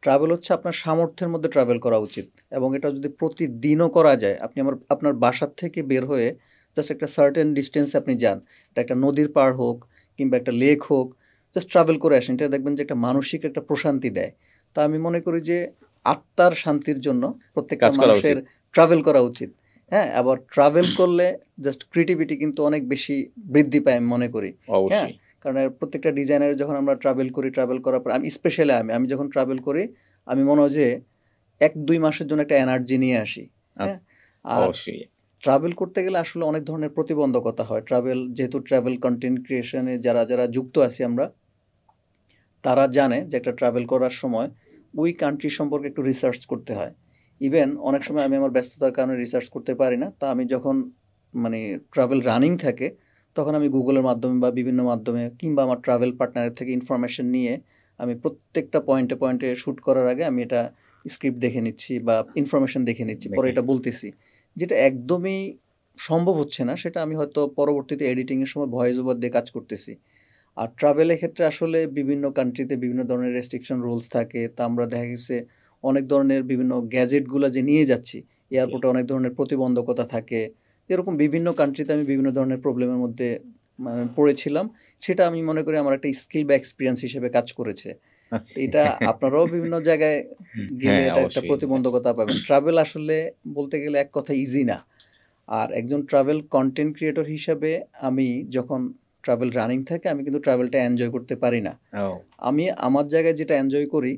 ট্রাভেল হচ্ছে আপনার সামর্থ্যের মধ্যে ট্রাভেল করা উচিত, এবং এটা যদি প্রতিদিনও করা যায়, আপনি আপনার বাসার থেকে বের হয়ে জাস্ট একটা সার্টেন ডিস্টেন্সে আপনি যান, এটা একটা নদীর পাড় হোক কিংবা একটা লেক হোক, জাস্ট ট্রাভেল করে আসেন, এটা দেখবেন যে একটা মানসিক একটা প্রশান্তি দেয়। তা আমি মনে করি যে আত্মার শান্তির জন্য প্রত্যেকটা কাজ করা মানুষের ট্রাভেল করা উচিত। হ্যাঁ, আবার ট্রাভেল করলে জাস্ট ক্রিয়েটিভিটি কিন্তু অনেক বেশি বৃদ্ধি পায় আমি মনে করি। হ্যাঁ, অবশ্যই। কারণ প্রত্যেকটা ডিজাইনার যখন আমরা ট্রাভেল করি, ট্রাভেল করার পর আমি স্পেশালি আমি যখন ট্রাভেল করি, আমি মনে হয় যে 1-2 মাসের জন্য একটা এনার্জি নিয়ে আসি। হ্যাঁ, আর অবশ্যই। ট্রাভেল করতে গেলে আসলে অনেক ধরনের প্রতিবন্ধকতা হয়। যেহেতু ট্রাভেল কন্টেন্ট ক্রিয়েশনে যারা যুক্ত আছি আমরা, তারা জানে যে একটা ট্রাভেল করার সময় ওই কান্ট্রি সম্পর্কে একটু রিসার্চ করতে হয়। ইভেন অনেক সময় আমি আমার ব্যস্ততার কারণে রিসার্চ করতে পারি না। তা আমি যখন মানে ট্রাভেল রানিং থাকে, তখন আমি গুগলের মাধ্যমে বা বিভিন্ন মাধ্যমে কিংবা আমার ট্রাভেল পার্টনারের থেকে ইনফরমেশন নিয়ে আমি প্রত্যেকটা পয়েন্টে শ্যুট করার আগে আমি এটা স্ক্রিপ্ট দেখে নিচ্ছি বা ইনফরমেশন দেখে নিচ্ছি, পরে এটা বলতেছি, যেটা একদমই সম্ভব হচ্ছে না, সেটা আমি হয়তো পরবর্তীতে এডিটিংয়ের সময় ভয়েস ওভার দিয়ে কাজ করতেছি। আর ট্রাভেলের ক্ষেত্রে আসলে বিভিন্ন কান্ট্রিতে বিভিন্ন ধরনের রেস্ট্রিকশন রুলস থাকে, তা আমরা দেখা গেছে অনেক ধরনের বিভিন্ন গ্যাজেটগুলো যে নিয়ে যাচ্ছি, এয়ারপোর্টে অনেক ধরনের প্রতিবন্ধকতা থাকে। এরকম বিভিন্ন কান্ট্রিতে আমি বিভিন্ন ধরনের প্রবলেমের মধ্যে মানে পড়েছিলাম। সেটা আমি মনে করি আমার একটা স্কিল বা এক্সপিরিয়েন্স হিসেবে কাজ করেছে। তো এটা আপনারাও বিভিন্ন জায়গায় গেলে হ্যাঁ, এটা একটা অবশ্যই। প্রতিবন্ধকতা পাবেন। ট্রাভেল আসলে বলতে গেলে এক কথা ইজি না। আর একজন ট্রাভেল কন্টেন্ট ক্রিয়েটর হিসাবে আমি যখন ট্রাভেল রানিং থাকে আমি কিন্তু ট্রাভেলটা এনজয় করতে পারি না। ও, আমি আমার জায়গায় যেটা এনজয় করি,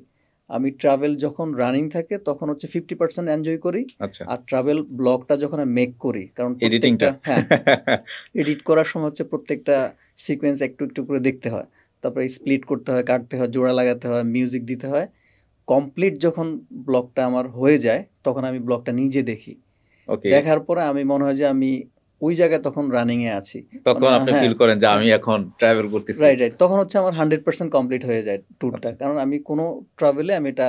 আমি ট্রাভেল যখন রানিং থাকে তখন হচ্ছে 50% এনজয় করি। আচ্ছা, আর ট্রাভেল ব্লগটা যখন আমি মেক করি, কারণ এডিটিংটা। প্রত্যেকটা হ্যাঁ এডিট করার সময় হচ্ছে প্রত্যেকটা সিকোয়েন্স একটু একটু করে দেখতে হয়, তারপরে স্প্লিট করতে হয়, কাটতে হয়, জোড়া লাগাতে হয়, মিউজিক দিতে হয়। কমপ্লিট যখন ব্লগটা আমার হয়ে যায় তখন আমি ব্লগটা নিজে দেখি। ওকে, দেখার পরে আমি মনে হয় যে আমি ওই জায়গায় তখন রানিংয়ে আছি। তখন মানে আপনি হ্যাঁ ফিল করেন যে হ্যাঁ আমি এখন ট্রাভেল করতেছি। রাইট রাইট, তখন হচ্ছে আমার 100% কমপ্লিট হয়ে যায় ট্যুরটা, আচ্ছা, কারণ আমি কোনো ট্রাভেলে আমি এটা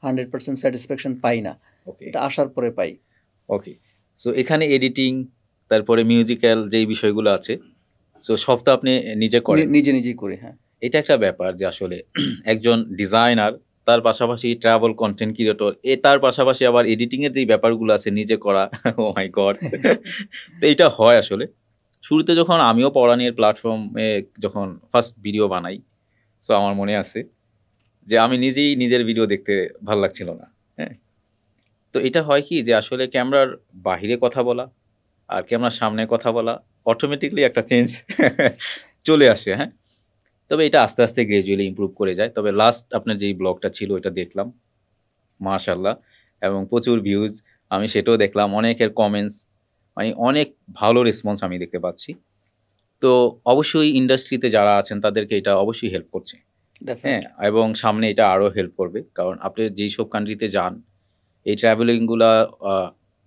100% স্যাটিসফ্যাকশন পাই না, ওকে, এটা আসার পরে পাই। ওকে। সো এখানে এডিটিং, তারপরে মিউজিক্যাল যেই বিষয়গুলো আছে, সো সব তো আপনি নিজে করেন। নিজে নিজেই করি, হ্যাঁ। এটা একটা ব্যাপার যে আসলে একজন ডিজাইনার, তার পাশাপাশি ট্রাভেল কন্টেন্ট ক্রিয়েটর, তার পাশাপাশি আবার এডিটিং এর যে ব্যাপারগুলো আছে নিজে করা। ও মাই গড। তো এইটা হয় আসলে। শুরুতে যখন আমিও পড়ানির প্ল্যাটফর্মে যখন ফার্স্ট ভিডিও বানাই, সো আমার মনে আছে যে আমি নিজেই নিজের ভিডিও দেখতে ভালো লাগছিল না। হ্যাঁ, তো এটা হয় কি যে আসলে ক্যামেরার বাহিরে কথা বলা আর ক্যামেরার সামনে কথা বলা অটোমেটিকলি একটা চেঞ্জ চলে আসে। হ্যাঁ, তবে এটা আস্তে আস্তে গ্রাজুয়ালি ইমপ্রুভ করে যায়। তবে লাস্ট আপনার যেই ব্লগটা ছিল ওইটা দেখলাম, মাশাআল্লাহ, এবং প্রচুর ভিউজ। আমি সেটাও দেখলাম, অনেকের কমেন্টস, মানে অনেক ভালো রেসপন্স আমি দেখতে পাচ্ছি। তো অবশ্যই ইন্ডাস্ট্রিতে যারা আছেন তাদেরকে এটা অবশ্যই হেল্প করছে। হ্যাঁ, ডেফিনেটলি। এবং সামনে এটা আরও হেল্প করবে, কারণ আপনি যেই সব কান্ট্রিতে যান এই ট্রাভেলিংগুলা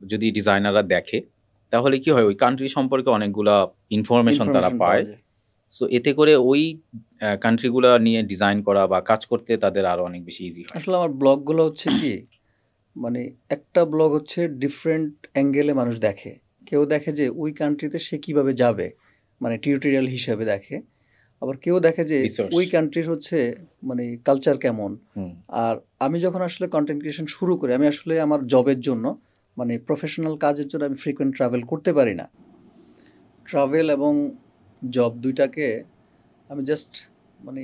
যদি ডিজাইনাররা দেখে তাহলে কি হয়, ওই কান্ট্রি সম্পর্কে অনেকগুলা ইনফরমেশন তারা ইনফরমেশন পাওয়া পায়। যায়। সো এতে করে ওই কান্ট্রিগুলা নিয়ে ডিজাইন করা বা কাজ করতে তাদের আরো অনেক বেশি ইজি হয়। আসলে আমার ব্লগগুলো হচ্ছে কি, মানে একটা ব্লগ হচ্ছে ডিফারেন্ট অ্যাঙ্গেলে মানুষ দেখে। কেউ দেখে যে ওই কান্ট্রিতে সে কিভাবে যাবে, মানে টিউটোরিয়াল হিসেবে দেখে। আবার কেউ দেখে যে রিসার্চ। ওই কান্ট্রির হচ্ছে মানে কালচার কেমন। হুম, আর আমি যখন আসলে কন্টেন্ট ক্রিয়েশন শুরু করি, আমি আসলে আমার জবের জন্য মানে প্রফেশনাল কাজের জন্য আমি ফ্রিকোয়েন্ট ট্রাভেল করতে পারি না। ট্রাভেল এবং জব দুইটাকে আমি জাস্ট মানে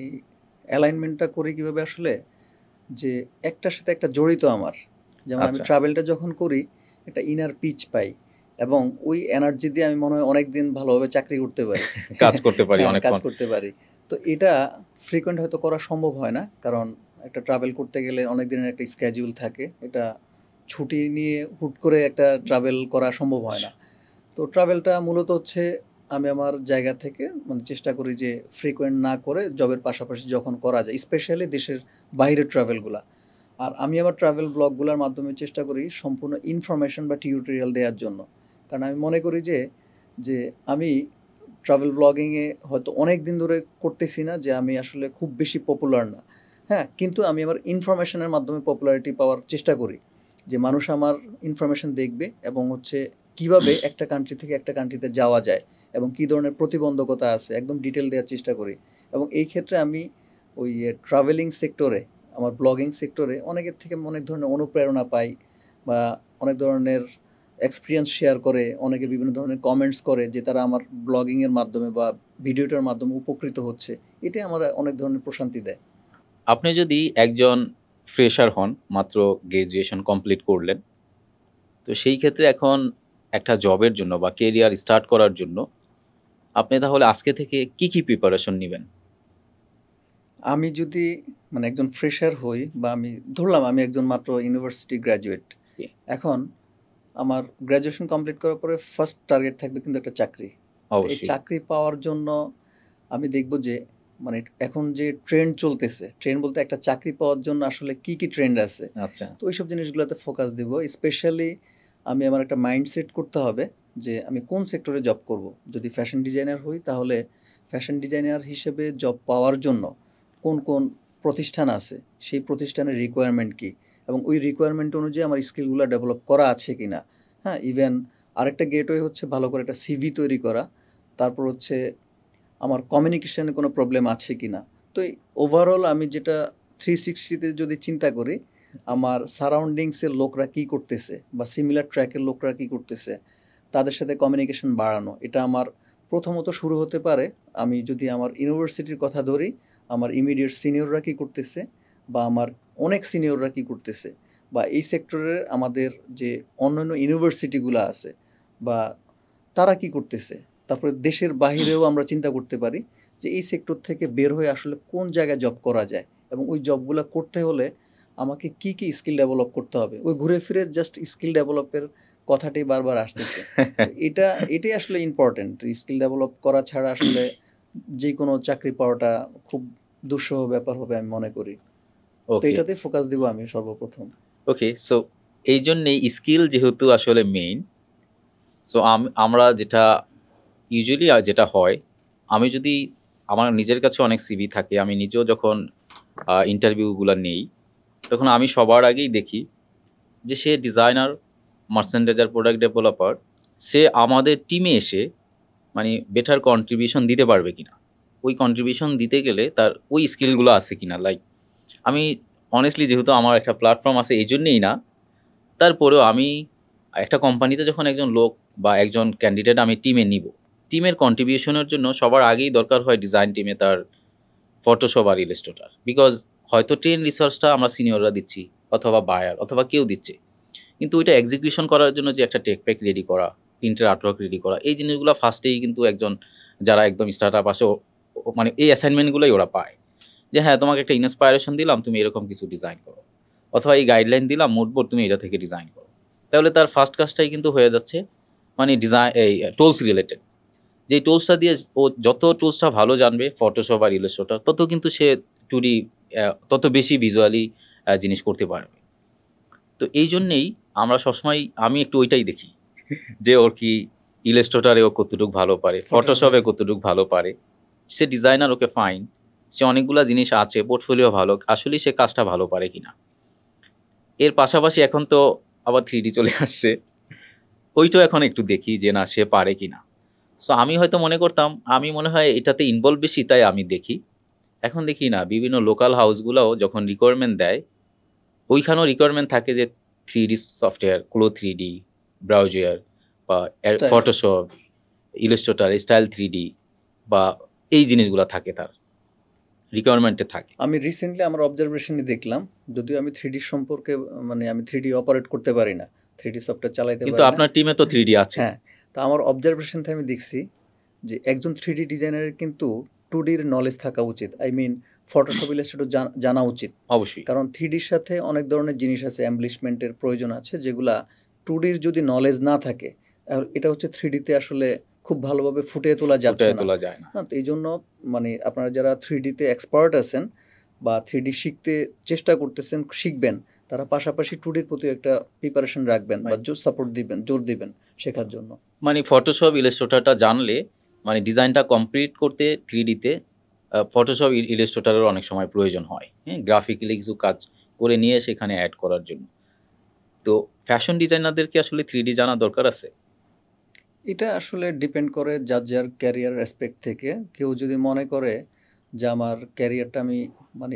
অ্যালাইনমেন্টটা করি কীভাবে আসলে, যে একটার সাথে একটা জড়িত আমার। যেমন আমি আচ্ছা, ট্রাভেলটা যখন করি একটা ইনার পিচ পাই, এবং ওই এনার্জি দিয়ে আমি মনে হয় অনেক দিন ভালোভাবে চাকরি করতে পারি। কাজ করতে পারি হ্যাঁ, কাজ অনেকক্ষণ। করতে পারি। তো এটা ফ্রিকোয়েন্ট হয়তো করা সম্ভব হয় না, কারণ একটা ট্রাভেল করতে গেলে অনেক দিনের একটা স্ক্যাজুয়াল থাকে, এটা ছুটি নিয়ে হুট করে একটা ট্রাভেল করা সম্ভব হয় না। তো ট্রাভেলটা মূলত হচ্ছে আমি আমার জায়গা থেকে মানে চেষ্টা করি যে ফ্রিকোয়েন্ট না করে জবের পাশাপাশি যখন করা যায়, স্পেশালি দেশের বাইরের ট্রাভেলগুলা। আর আমি আমার ট্রাভেল ব্লগগুলোর মাধ্যমে চেষ্টা করি সম্পূর্ণ ইনফরমেশন বা টিউটোরিয়াল দেওয়ার জন্য। কারণ আমি মনে করি যে যে আমি ট্রাভেল ব্লগিংয়ে হয়তো অনেক দিন ধরে করতেছি না, যে আমি আসলে খুব বেশি পপুলার না। হ্যাঁ, কিন্তু আমি আমার ইনফরমেশনের মাধ্যমে পপুলারিটি পাওয়ার চেষ্টা করি, যে মানুষ আমার ইনফরমেশন দেখবে এবং হচ্ছে কিভাবে একটা কান্ট্রি থেকে একটা কান্ট্রিতে যাওয়া যায় এবং কী ধরনের প্রতিবন্ধকতা আছে একদম ডিটেল দেওয়ার চেষ্টা করি। এবং এই ক্ষেত্রে আমি ওই ট্রাভেলিং সেক্টরে, আমার ব্লগিং সেক্টরে অনেকের থেকে অনেক ধরনের অনুপ্রেরণা পাই, বা অনেক ধরনের এক্সপিরিয়েন্স শেয়ার করে, অনেকে বিভিন্ন ধরনের কমেন্টস করে যে তারা আমার ব্লগিংয়ের মাধ্যমে বা ভিডিওটার মাধ্যমে উপকৃত হচ্ছে। এটাই আমার অনেক ধরনের প্রশান্তি দেয়। আপনি যদি একজন ফ্রেশার হন, মাত্র গ্রাজুয়েশন কমপ্লিট করলেন, তো সেই ক্ষেত্রে এখন একটা জবের জন্য বা কেরিয়ার স্টার্ট করার জন্য আপনি তাহলে আজকে থেকে কি কি প্রিপারেশন নেবেন? আমি যদি মানে একজন ফ্রেশার হই, বা আমি ধরলাম আমি একজন মাত্র ইউনিভার্সিটি গ্র্যাজুয়েট, এখন আমার গ্র্যাজুয়েশন কমপ্লিট করার পরে ফার্স্ট টার্গেট থাকবে কিন্তু একটা চাকরি। তো এই অবশ্যই। চাকরি পাওয়ার জন্য আমি দেখব যে মানে এখন যে ট্রেন্ড চলতেছে, ট্রেন্ড বলতে একটা চাকরি পাওয়ার জন্য আসলে কি কি ট্রেন্ড আছে, আচ্ছা, তো ওইসব জিনিসগুলোতে ফোকাস দেব। স্পেশালি আমি আমার একটা মাইন্ডসেট করতে হবে যে আমি কোন সেক্টরে জব করব। যদি ফ্যাশন ডিজাইনার হই তাহলে ফ্যাশন ডিজাইনার হিসেবে জব পাওয়ার জন্য কোন কোন প্রতিষ্ঠান আছে, সেই প্রতিষ্ঠানের রিকোয়ারমেন্ট কী, এবং ওই রিকোয়ারমেন্ট অনুযায়ী আমার স্কিলগুলো ডেভেলপ করা আছে কি না। হ্যাঁ, ইভেন আরেকটা গেটওয়ে হচ্ছে ভালো করে একটা সিভি তৈরি করা, তারপর হচ্ছে আমার কমিউনিকেশনে কোনো প্রবলেম আছে কি না। তো ওভারঅল আমি যেটা 360-তে যদি চিন্তা করি, আমার সারাউন্ডিংসের লোকরা কি করতেছে বা সিমিলার ট্র্যাকের লোকরা কি করতেছে, তাদের সাথে কমিউনিকেশন বাড়ানো, এটা আমার প্রথমত শুরু হতে পারে। আমি যদি আমার ইউনিভার্সিটির কথা ধরি, আমার ইমিডিয়েট সিনিয়ররা কি করতেছে বা আমার অনেক সিনিয়ররা কি করতেছে, বা এই সেক্টরের আমাদের যে অন্যান্য ইউনিভার্সিটিগুলো আছে বা তারা কি করতেছে। তারপরে দেশের বাহিরেও আমরা চিন্তা করতে পারি যে এই সেক্টর থেকে বের হয়ে আসলে কোন জায়গায় জব করা যায়, এবং ওই জবগুলো করতে হলে আমাকে কি কি স্কিল ডেভেলপ করতে হবে। ওই ঘুরে ফিরে জাস্ট স্কিল ডেভেলপের কথাটাই বারবার আসতেছে। তো এটাই আসলে ইম্পর্টেন্ট। স্কিল ডেভেলপ করা ছাড়া আসলে যে কোনো চাকরি পাওয়াটা খুব দুঃসহ ব্যাপার হবে আমি মনে করি। তো ওকে এটাতে ফোকাস দিব আমি সর্বপ্রথম। ওকে সো এই জন্যেই স্কিল যেহেতু আসলে মেইন, সো আমরা যেটা ইউজুয়ালি যেটা হয়, আমি যদি আমার নিজের কাছে অনেক সিভি থাকে, আমি নিজেও যখন ইন্টারভিউগুলো নেই, তখন আমি সবার আগেই দেখি যে সে ডিজাইনার, মার্চেন্ডাইজার, প্রোডাক্ট ডেভেলপার, সে আমাদের টিমে এসে মানে বেটার কন্ট্রিবিউশন দিতে পারবে কিনা, ওই কন্ট্রিবিউশন দিতে গেলে তার ওই স্কিলগুলো আছে কিনা। লাইক আমি অনেস্টলি যেহেতু আমার একটা প্ল্যাটফর্ম আছে এই জন্যেই না, তারপরেও আমি একটা কোম্পানিতে যখন একজন লোক বা একজন ক্যান্ডিডেট আমি টিমে নিব, টিমের কন্ট্রিবিউশনের জন্য সবার আগেই দরকার হয় ডিজাইন টিমে তার ফটোশপ আর ইলাস্ট্রেটর। বিকজ হয়তো ট্রেন রিসার্চটা আমরা সিনিয়ররা দিচ্ছি অথবা বায়ার অথবা কেউ দিচ্ছে, কিন্তু ওইটা এক্সিকিউশন করার জন্য যে একটা টেক প্যাক রেডি করা, প্রিন্টের আর্টওয়ার্ক রেডি করা, এই জিনিসগুলো ফার্স্টেই কিন্তু একজন যারা একদম স্টার্ট আপ আসে মানে এই অ্যাসাইনমেন্টগুলোই ওরা পায়, যে হ্যাঁ তোমাকে একটা ইন্সপায়ারেশন দিলাম, তুমি এরকম কিছু ডিজাইন করো, অথবা এই গাইডলাইন দিলাম মুডবোর্ড, তুমি এটা থেকে ডিজাইন করো। তাহলে তার ফার্স্ট কাজটাই কিন্তু হয়ে যাচ্ছে মানে ডিজাইন এই টুলস রিলেটেড। যে টুলসটা দিয়ে ও যত টুলসটা ভালো জানবে ফটোশপ আর ইলাস্ট্রেটর, তত কিন্তু সে টুডি তত বেশি ভিজুয়ালি জিনিস করতে পারবে। তো এই জন্যেই আমরা সবসময় আমি একটু ওইটাই দেখি যে ওর কি ইলাস্ট্রেটরে ও কতটুকু ভালো পারে, ফটোশপে কতটুকু ভালো পারে। সে ডিজাইনার, ওকে ফাইন, সে অনেকগুলা জিনিস আছে, পোর্টফোলিও ভালো, আসলেই সে কাজটা ভালো পারে কিনা। এর পাশাপাশি এখন তো আবার 3D চলে আসছে, ওইটাও এখন একটু দেখি যে না সে পারে কিনা। সো আমি হয়তো মনে করতাম আমি মনে হয় এটাতে ইনভলভ বেশি, তাই আমি দেখি। এখন দেখি না, বিভিন্ন লোকাল হাউসগুলোও যখন রিকোয়ারমেন্ট দেয়, ওইখানেও রিকোয়ারমেন্ট থাকে যে 3D সফটওয়্যার, ক্লো 3D ব্রাউজার বা ফটোশপ, ইলাস্ট্রেটর, স্টাইল 3D বা এই জিনিসগুলো থাকে, তার রিকোয়ারমেন্টে থাকে। আমি রিসেন্টলি আমার অবজারভেশনে দেখলাম, যদিও আমি 3D সম্পর্কে মানে আমি 3D অপারেট করতে পারি না, 3D সফটওয়্যার চালাইতে পারি কিন্তু না। আপনার টিমে তো 3D আছে। হ্যাঁ, তো আমার অবজারভেশন থেকে আমি দেখছি যে একজন 3D ডিজাইনারের কিন্তু 2Dর নলেজ থাকা উচিত। আই মিন ফটোশপ, ইলাস্ট্রেটর জানা উচিত। অবশ্যই, কারণ 3Dর সাথে অনেক ধরনের জিনিস আছে, এমব্লিশমেন্টের প্রয়োজন আছে, যেগুলা 2Dর যদি নলেজ না থাকে এটা হচ্ছে 3Dতে আসলে খুব ভালোভাবে ফুটিয়ে তোলা যাচ্ছে না। তোলা যায় না। হ্যাঁ, তো এই জন্য মানে আপনারা যারা 3Dতে এক্সপার্ট আছেন বা 3D শিখতে চেষ্টা করতেছেন, শিখবেন, তারা পাশাপাশি 2Dর প্রতি একটা প্রিপারেশন রাখবেন বা সাপোর্ট দিবেন, জোর দিবেন শেখার জন্য। মানে ফটোশপ ইলাস্ট্রেটরটা জানলে মানে ডিজাইনটা কমপ্লিট করতে 3Dতে ফটোশপ ইলাস্ট্রেটরের অনেক সময় প্রয়োজন হয়, হ্যাঁ, গ্রাফিক্যালি কিছু কাজ করে নিয়ে সেখানে অ্যাড করার জন্য। তো ফ্যাশন ডিজাইনারদেরকে আসলে 3D জানা দরকার আছে। এটা আসলে ডিপেন্ড করে যার যার ক্যারিয়ার অ্যাসপেক্ট থেকে। কেউ যদি মনে করে যে আমার ক্যারিয়ারটা আমি মানে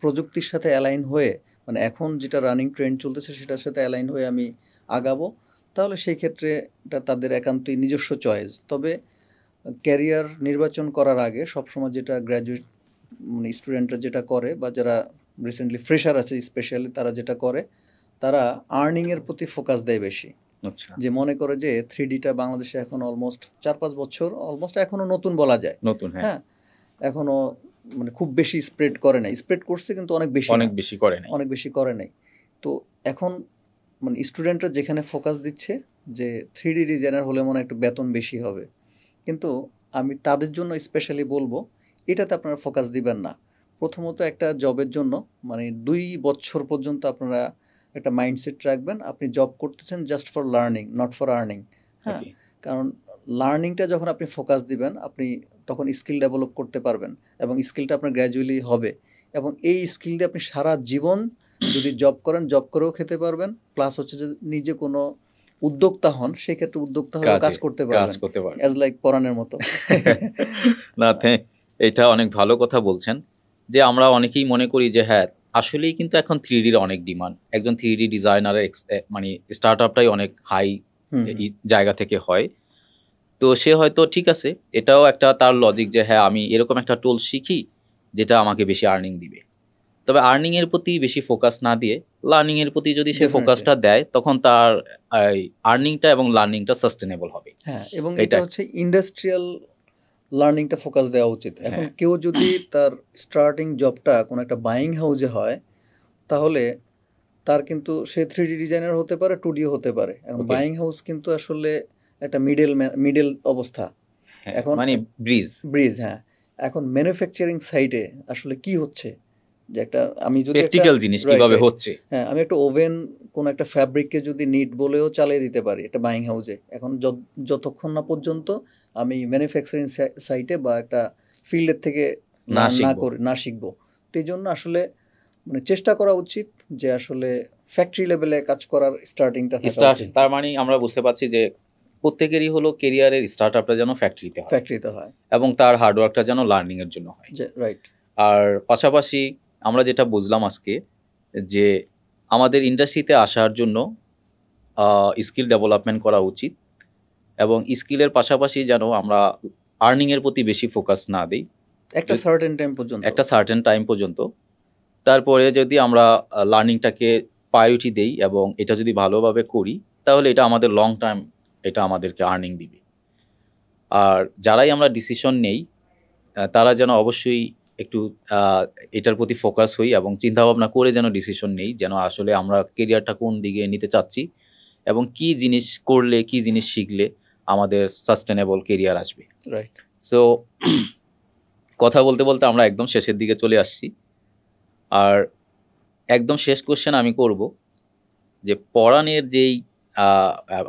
প্রযুক্তির সাথে অ্যালাইন হয়ে, মানে এখন যেটা রানিং ট্রেন্ড চলতেছে সেটার সাথে অ্যালাইন হয়ে আমি আগাবো, তাহলে সেই ক্ষেত্রে এটা তাদের একান্তই নিজস্ব চয়েস। তবে ক্যারিয়ার নির্বাচন করার আগে সবসময় যেটা গ্র্যাজুয়েট মানে স্টুডেন্টরা যেটা করে বা যারা রিসেন্টলি ফ্রেশার আছে স্পেশালি, তারা যেটা করে, তারা আর্নিংয়ের প্রতি ফোকাস দেয় বেশি। আচ্ছা, যে মনে করে যে 3Dটা বাংলাদেশে এখন অলমোস্ট 4-5 বছর অলমোস্ট এখনও নতুন বলা যায়। নতুন, হ্যাঁ, এখনও মানে খুব বেশি স্প্রেড করে নাই, স্প্রেড করছে কিন্তু অনেক বেশি করে নাই। অনেক বেশি করে নাই। তো এখন মানে স্টুডেন্টরা যেখানে ফোকাস দিচ্ছে যে 3D ডিজাইনার হলে মনে হয় একটু বেতন বেশি হবে, কিন্তু আমি তাদের জন্য স্পেশালি বলবো এটাতে আপনারা ফোকাস দিবেন না। প্রথমত একটা জবের জন্য মানে 2 বছর পর্যন্ত আপনারা একটা মাইন্ডসেট রাখবেন, আপনি জব করতেছেন just for learning, not for earning. হ্যাঁ, কারণ লার্নিংটা যখন আপনি ফোকাস দিবেন, আপনি তখন স্কিল ডেভেলপ করতে পারবেন এবং স্কিলটা আপনার গ্র্যাজুয়ালি হবে, এবং এই স্কিল দিয়ে আপনি সারা জীবন যদি জব করেন, জব করেও খেতে পারবেন, প্লাস হচ্ছে যে নিজে কোনো উদ্যোক্তা হন, সেক্ষেত্রে উদ্যোক্তা হয়ে কাজ করতে পারবেন, করতে পারবেন অ্যাজ লাইক পরাণের মতো। না, এটা অনেক ভালো কথা বলছেন, যে আমরা অনেকেই মনে করি যে হ্যাঁ আসলেই কিন্তু এখন 3Dর অনেক ডিমান্ড, একজন 3D ডিজাইনারের মানে স্টার্ট আপটাই অনেক হাই জায়গা থেকে হয়। তো সে হয়তো ঠিক আছে, এটাও একটা তার লজিক যে হ্যাঁ আমি এরকম একটা টুল শিখি যেটা আমাকে বেশি আর্নিং দিবে। তবে আর্নিং এর প্রতি বেশি ফোকাস না দিয়ে লার্নিং এর প্রতি যদি সে ফোকাসটা দেয়, তখন তার আর্নিংটা এবং লার্নিংটা সাস্টেনেবল হবে। হ্যাঁ, এবং এটা হচ্ছে ইন্ডাস্ট্রিয়াল লার্নিংটা ফোকাস দেওয়া উচিত। এখন কেউ যদি তার স্টার্টিং জবটা কোনো একটা বাইং হাউসে হয়, তাহলে তার কিন্তু সে 3D ডিজাইনার হতে পারে, 2D হতে পারে। এখন বাইং হাউস কিন্তু আসলে একটা মিডল অবস্থা, এখন মানে ব্রিজ। হ্যাঁ, এখন ম্যানুফ্যাকচারিং সাইটে আসলে কি হচ্ছে, যে একটা আমি যদি প্র্যাকটিক্যাল জিনিস কিভাবে হচ্ছে, হ্যাঁ, আমি একটা ওভেন কোন একটা ফ্যাব্রিককে যদি নিট বলেও চালিয়ে দিতে পারি একটা বাইং হাউসে, এখন যতক্ষণ না পর্যন্ত আমি ম্যানুফ্যাকচারিং সাইটে বা একটা ফিল্ডের থেকে না শিখবো। তো এই জন্য আসলে মানে চেষ্টা করা উচিত যে আসলে ফ্যাক্টরি লেভেলে কাজ করার স্টার্টিংটা থাকা উচিত। তার মানে আমরা বুঝতে পারছি যে প্রত্যেকেরই হলো ক্যারিয়ারের স্টার্টআপটা যেন ফ্যাক্টরিতে হয় এবং তার হার্ডওয়ার্কটা যেন লার্নিং এর জন্য হয়। রাইট। আর পাশাপাশি আমরা যেটা বুঝলাম আজকে, যে আমাদের ইন্ডাস্ট্রিতে আসার জন্য স্কিল ডেভেলপমেন্ট করা উচিত, এবং স্কিলের পাশাপাশি যেন আমরা আর্নিং এর প্রতি বেশি ফোকাস না দিই একটা সার্টেন টাইম পর্যন্ত। তারপরে যদি আমরা লার্নিংটাকে প্রায়োরিটি দেই এবং এটা যদি ভালোভাবে করি, তাহলে এটা আমাদের লং টাইম এটা আমাদেরকে আর্নিং দিবে। আর যারাই আমরা ডিসিশন নেই, তারা যেন অবশ্যই একটু এটার প্রতি ফোকাস হই এবং চিন্তাভাবনা করে যেন ডিসিশন নেই, যেন আসলে আমরা কেরিয়ারটা কোন দিকে নিতে চাচ্ছি এবং কি জিনিস করলে, কি জিনিস শিখলে আমাদের সাস্টেনেবল কেরিয়ার আসবে। রাইট। সো কথা বলতে বলতে আমরা একদম শেষের দিকে চলে আসছি। আর একদম শেষ কোশ্চেন আমি করব, যে পড়ানের যেই